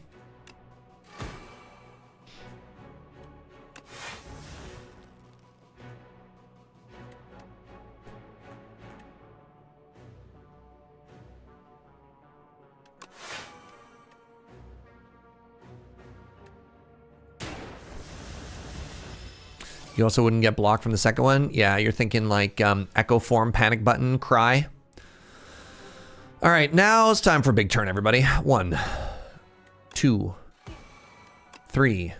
You also wouldn't get blocked from the second one? Yeah, you're thinking like Echo Form, Panic Button, Cry. All right, now it's time for a big turn, everybody. 1, 2, 3.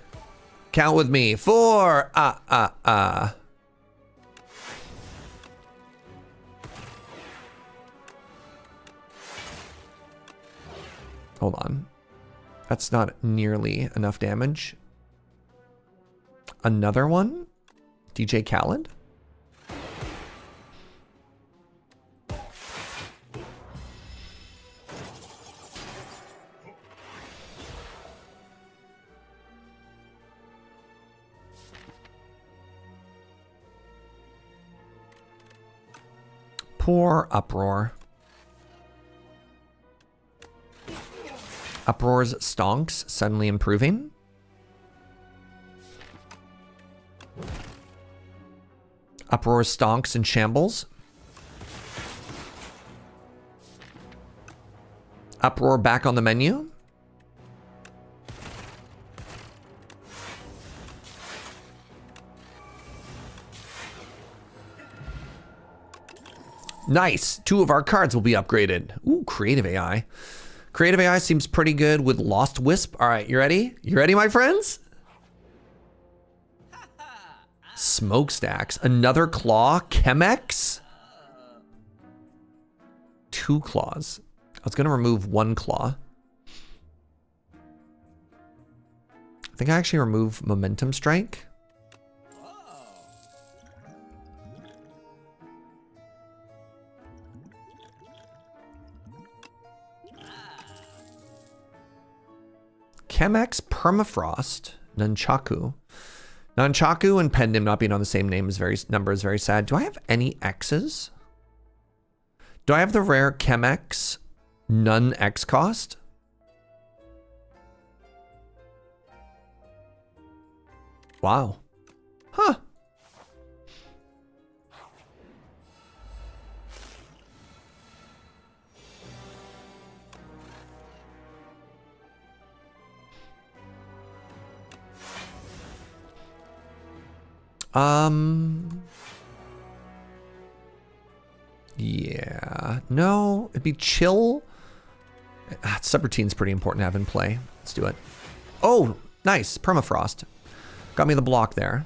Count with me. 4. Hold on. That's not nearly enough damage. Another one? DJ Khaled? Poor Uproar. Uproar's stonks suddenly improving. Uproar stonks and shambles. Uproar back on the menu. Nice. 2 of our cards will be upgraded. Ooh, Creative AI. Creative AI seems pretty good with Lost Wisp. All right, you ready? You ready, my friends? Smokestacks. Another claw. Chemex. 2 claws. I was going to remove 1 claw. I think I actually remove Momentum Strike. Chemex, Permafrost, Nunchaku. Nunchaku and Pendim not being on the same number is very sad. Do I have any X's? Do I have the rare Chemex Nun X cost? Wow. Huh. Yeah, no, it'd be chill. Subroutine's pretty important to have in play. Let's do it. Oh, nice, Permafrost. Got me the block there.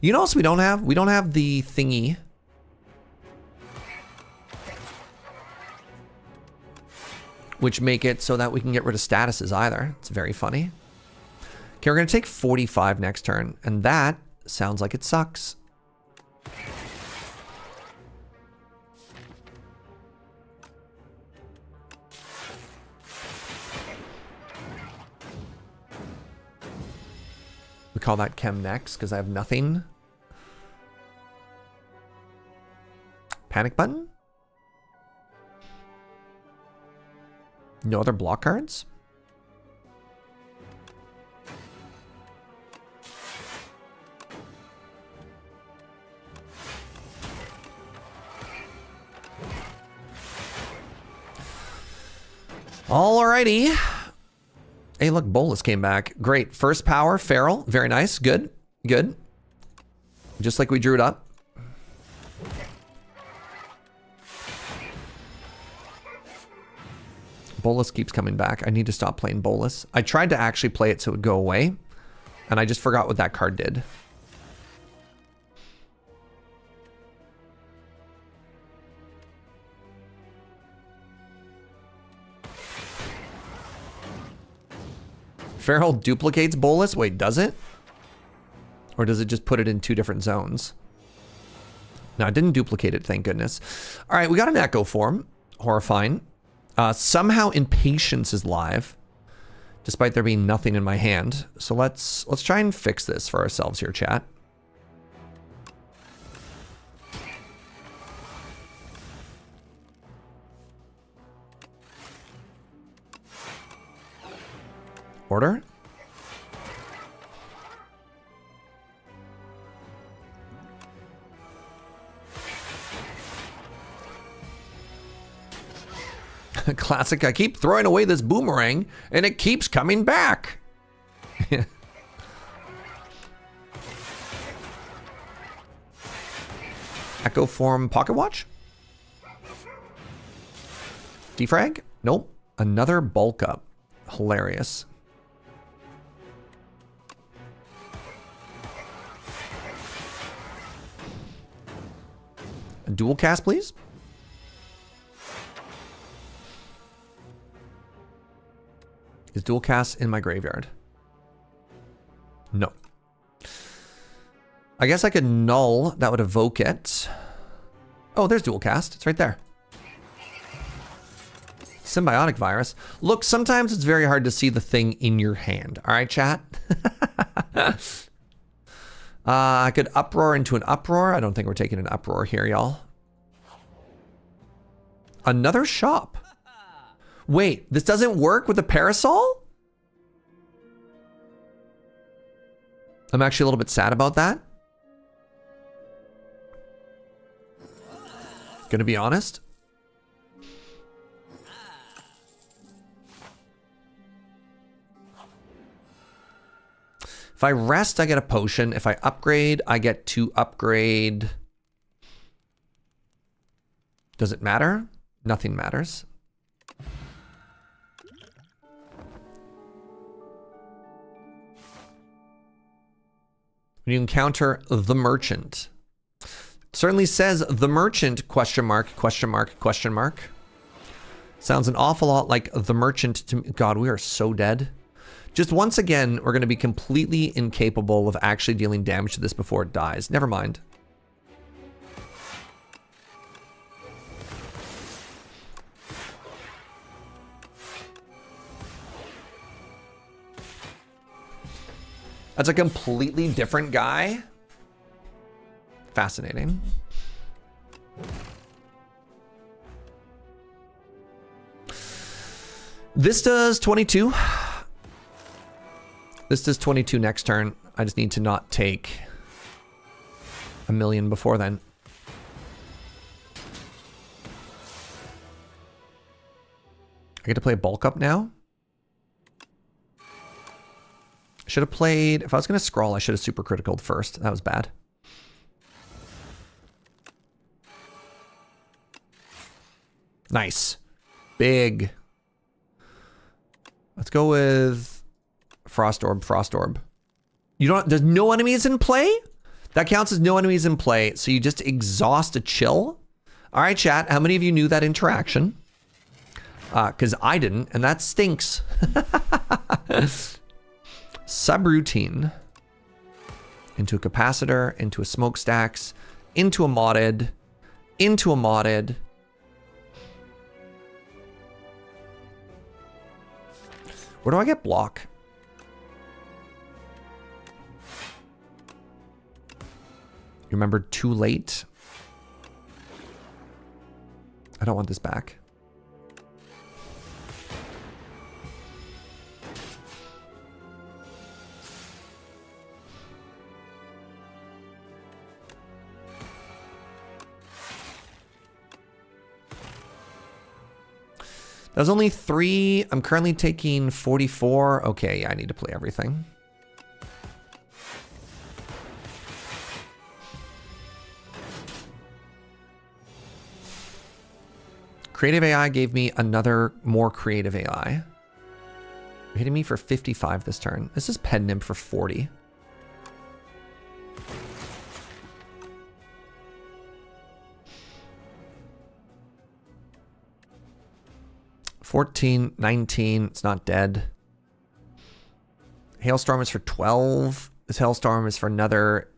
You know what else we don't have? We don't have the thingy. Which make it so that we can get rid of statuses either. It's very funny. Okay, we're gonna take 45 next turn, and that sounds like it sucks. We call that Chem next because I have nothing. Panic button? No other block cards? Alrighty. Hey, look, Bolus came back. Great. First power, Feral. Very nice. Good. Good. Just like we drew it up. Bolus keeps coming back. I need to stop playing Bolus. I tried to actually play it so it would go away, and I just forgot what that card did. Feral duplicates Bolus? Wait, does it? Or does it just put it in two different zones? No, it didn't duplicate it, thank goodness. All right, we got an Echo form. Horrifying. Somehow Impatience is live, despite there being nothing in my hand. So let's try and fix this for ourselves here, chat. Order. Classic. I keep throwing away this boomerang and it keeps coming back. Echo form pocket watch? Defrag? Nope. Another bulk up. Hilarious. A dual cast, please. Is dual cast in my graveyard? No. I guess I could null. That would evoke it. Oh, there's dual cast. It's right there. Symbiotic virus. Look, sometimes it's very hard to see the thing in your hand. All right, chat? I could uproar into an uproar. I don't think we're taking an uproar here, y'all. Another shop. Wait, this doesn't work with the parasol? I'm actually a little bit sad about that. Gonna be honest. If I rest, I get a potion. If I upgrade, I get to upgrade. Does it matter? Nothing matters. When you encounter the merchant. It certainly says the merchant, question mark, question mark, question mark. Sounds an awful lot like the merchant to me. God, we are so dead. Just once again, we're going to be completely incapable of actually dealing damage to this before it dies. Never mind. That's a completely different guy. Fascinating. This does 22. This does 22 next turn. I just need to not take a million before then. I get to play bulk up now. Should have played, if I was going to scroll, I should have super criticaled first. That was bad. Nice. Big. Let's go with Frost Orb, Frost Orb. You don't, there's no enemies in play? That counts as no enemies in play, so you just exhaust a chill. All right, chat, how many of you knew that interaction? Because I didn't, and that stinks. Subroutine. Into a capacitor, into a smokestacks, into a modded, into a modded. Where do I get block? You remember too late? I don't want this back. That was only 3. I'm currently taking 44. Okay, yeah, I need to play everything. Creative AI gave me another more creative AI. You're hitting me for 55 this turn. This is Pen Nymph for 40. $14, $19, it's not dead. Hailstorm is for 12. This Hailstorm is for another.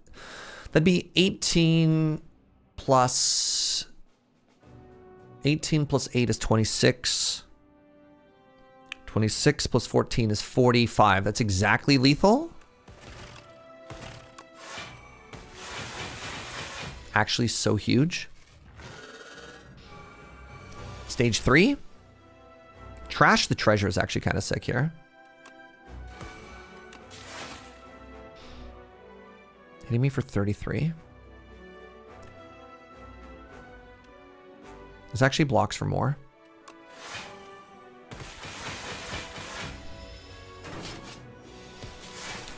That'd be 18 plus 18 plus 8 is 26. 26 plus 14 is 45. That's exactly lethal. Actually so huge. Stage 3. Trash the treasure is actually kind of sick here. Hitting me for 33. This actually blocks for more.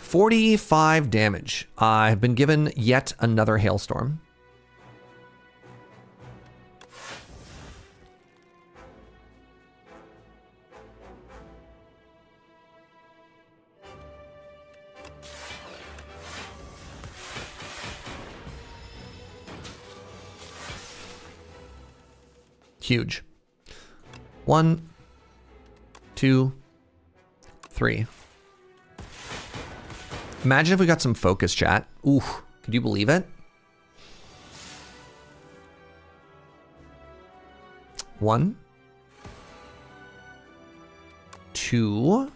$45 damage. I've been given yet another hailstorm. Huge. 1, 2, 3. Imagine if we got some focus, chat. Ooh, could you believe it? 1, 2.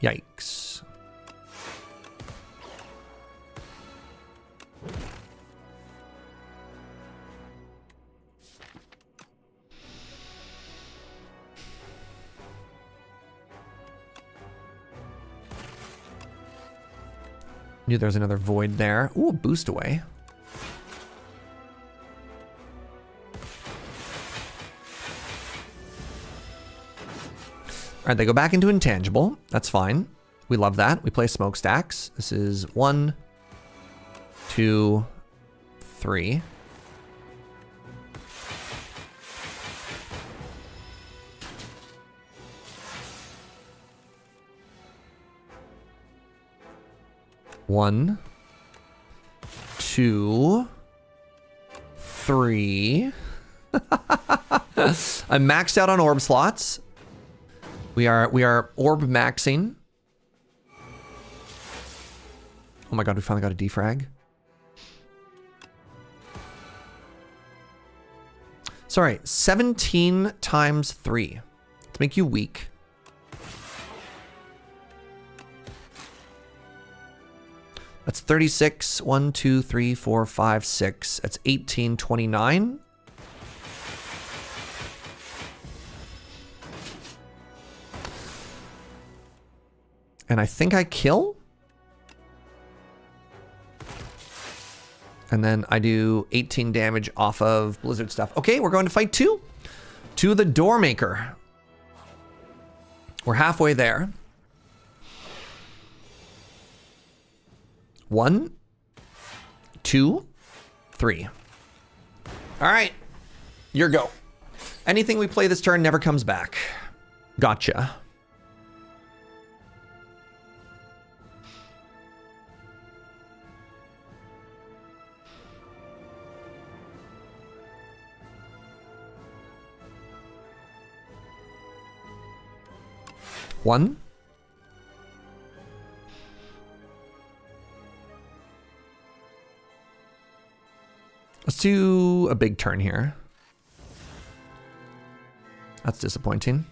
Yikes. Knew there was another void there. Ooh, a boost away. All right, they go back into intangible. That's fine. We love that. We play smokestacks. This is 1, 2, 3. One, 2, 3. I'm maxed out on orb slots. We are orb maxing. Oh my god, we finally got a defrag. Sorry, 17 times 3 to make you weak. That's 36. 1, 2, 3, 4, 5, 6. That's 18, 29. And I think I kill. And then I do 18 damage off of Blizzard stuff. Okay, we're going to fight 2. To the Doormaker. We're halfway there. 1, 2, 3. All right, your go. Anything we play this turn never comes back. Gotcha. One. Let's do a big turn here. That's disappointing.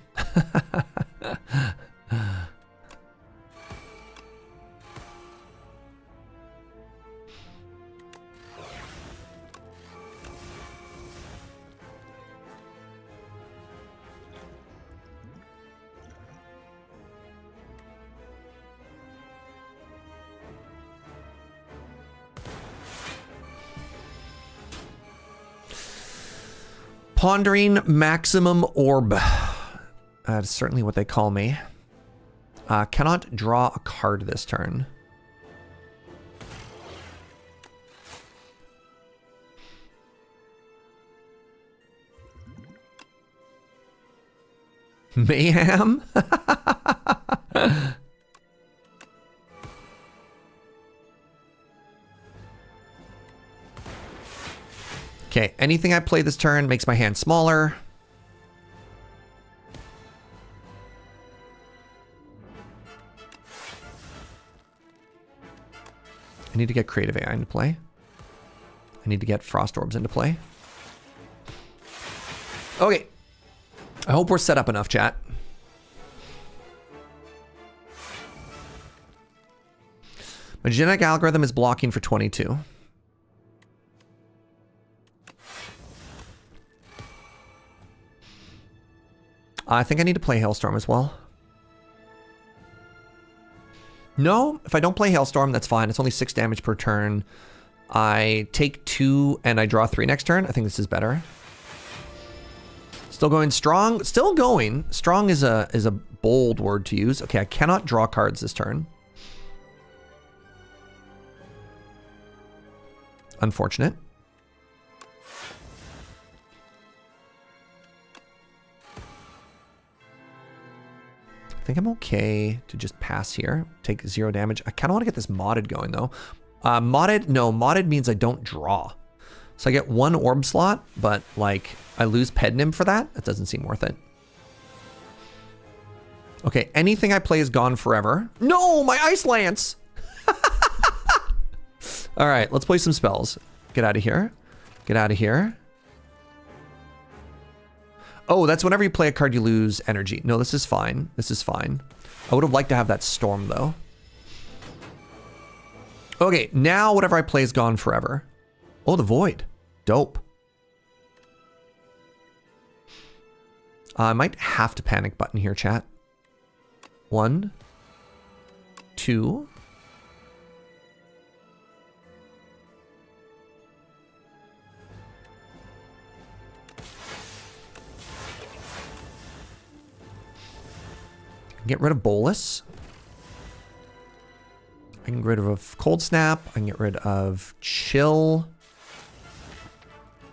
Pondering Maximum Orb. That is certainly what they call me. Cannot draw a card this turn. Mayhem? Okay, anything I play this turn makes my hand smaller. I need to get Creative AI into play. I need to get Frost Orbs into play. Okay. I hope we're set up enough, chat. My genetic algorithm is blocking for 22. I think I need to play Hailstorm as well. No, if I don't play Hailstorm, that's fine. It's only 6 damage per turn. I take 2 and I draw 3 next turn. I think this is better. Still going strong. Still going. Strong is a bold word to use. Okay, I cannot draw cards this turn. Unfortunate. I think I'm okay to just pass here. Take 0 damage. I kind of want to get this modded going though. Modded means I don't draw. So I get 1 orb slot, but like I lose Pednim for that. That doesn't seem worth it. Okay, anything I play is gone forever. No, my Ice Lance! All right, let's play some spells. Get out of here. Get out of here. Oh, that's whenever you play a card, you lose energy. No, this is fine. This is fine. I would have liked to have that Storm, though. Okay, now whatever I play is gone forever. Oh, the Void. Dope. I might have to panic button here, chat. 1, 2. Get rid of Bolus. I can get rid of Cold Snap. I can get rid of Chill.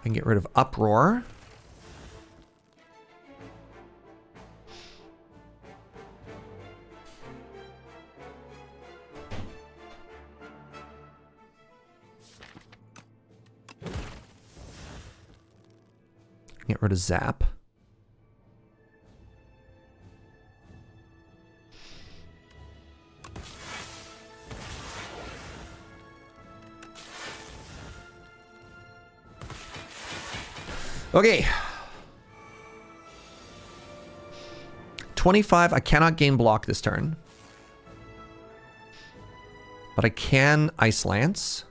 I can get rid of Uproar. Get rid of Zap. Okay. 25, I cannot gain block this turn. But I can Ice Lance.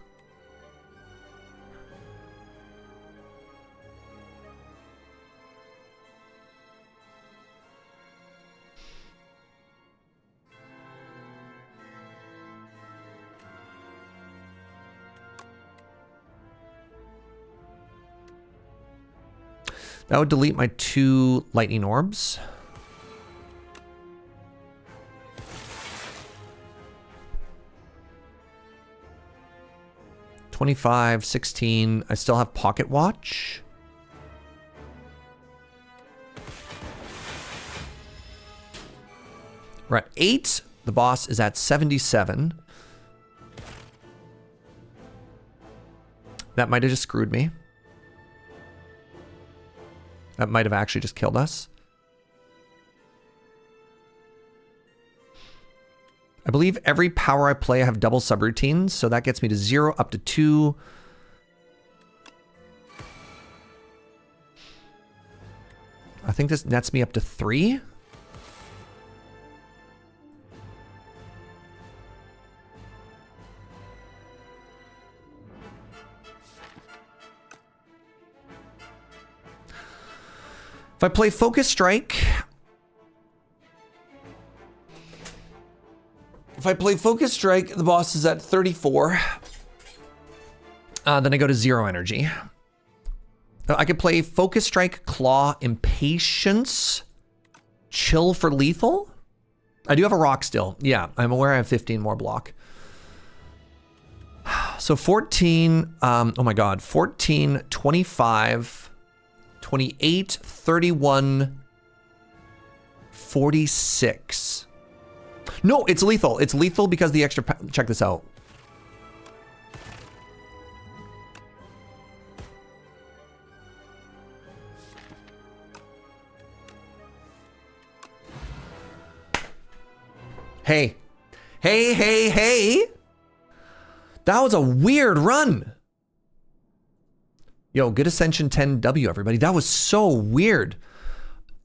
That would delete my 2 lightning orbs. $25, $16. I still have Pocket Watch. We're at 8. The boss is at 77. That might have just screwed me. That might have actually just killed us. I believe every power I play, I have double subroutines, so that gets me to 0 up to 2. I think this nets me up to 3. If I play Focus Strike, the boss is at 34. Then I go to 0 energy. I could play Focus Strike, Claw, Impatience, Chill for lethal. I do have a rock still. Yeah, I'm aware I have 15 more block. So 14, oh my God, 14, 25, 28, 31, 46. No, it's lethal. It's lethal because the extra, check this out. Hey, hey, hey, hey. That was a weird run. Yo, good Ascension 10W, everybody. That was so weird.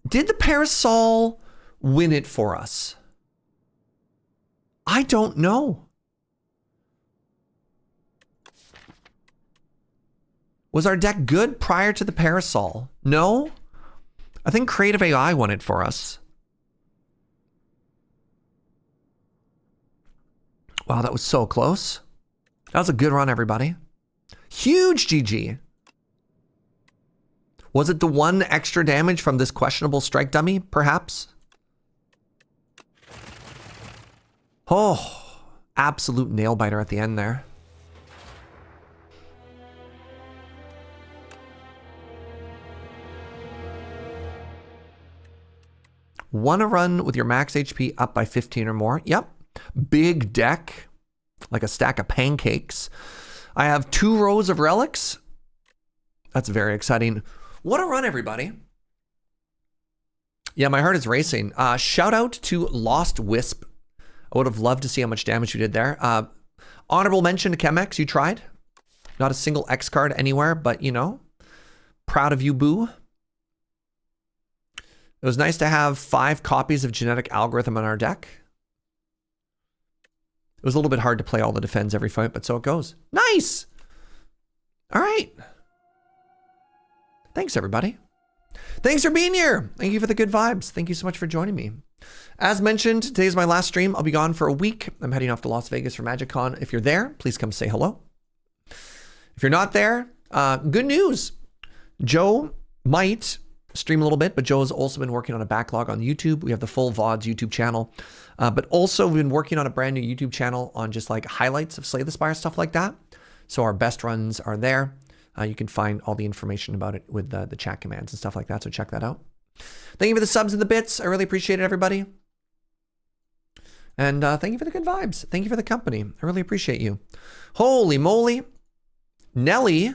Did the Parasol win it for us? I don't know. Was our deck good prior to the Parasol? No? I think Creative AI won it for us. Wow, that was so close. That was a good run, everybody. Huge GG. Was it the one extra damage from this questionable strike dummy, perhaps? Oh, absolute nail biter at the end there. Want to run with your max HP up by 15 or more? Yep. Big deck, like a stack of pancakes. I have 2 rows of relics. That's very exciting. What a run, everybody. Yeah, my heart is racing. Shout out to Lost Wisp. I would have loved to see how much damage you did there. Honorable mention to Chemex, you tried. Not a single X card anywhere, but you know, proud of you, boo. It was nice to have 5 copies of Genetic Algorithm on our deck. It was a little bit hard to play all the defends every fight, but so it goes. Nice! All right. Thanks, everybody. Thanks for being here. Thank you for the good vibes. Thank you so much for joining me. As mentioned, today is my last stream. I'll be gone for a week. I'm heading off to Las Vegas for MagicCon. If you're there, please come say hello. If you're not there, good news. Joe might stream a little bit, but Joe has also been working on a backlog on YouTube. We have the full VODs YouTube channel, but also we've been working on a brand new YouTube channel on just like highlights of Slay the Spire, stuff like that. So our best runs are there. You can find all the information about it with the chat commands and stuff like that. So check that out. Thank you for the subs and the bits. I really appreciate it, everybody. And thank you for the good vibes. Thank you for the company. I really appreciate you. Holy moly. Nelly,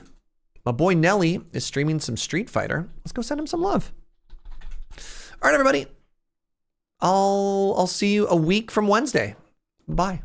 my boy Nelly, is streaming some Street Fighter. Let's go send him some love. All right, everybody. I'll see you a week from Wednesday. Bye.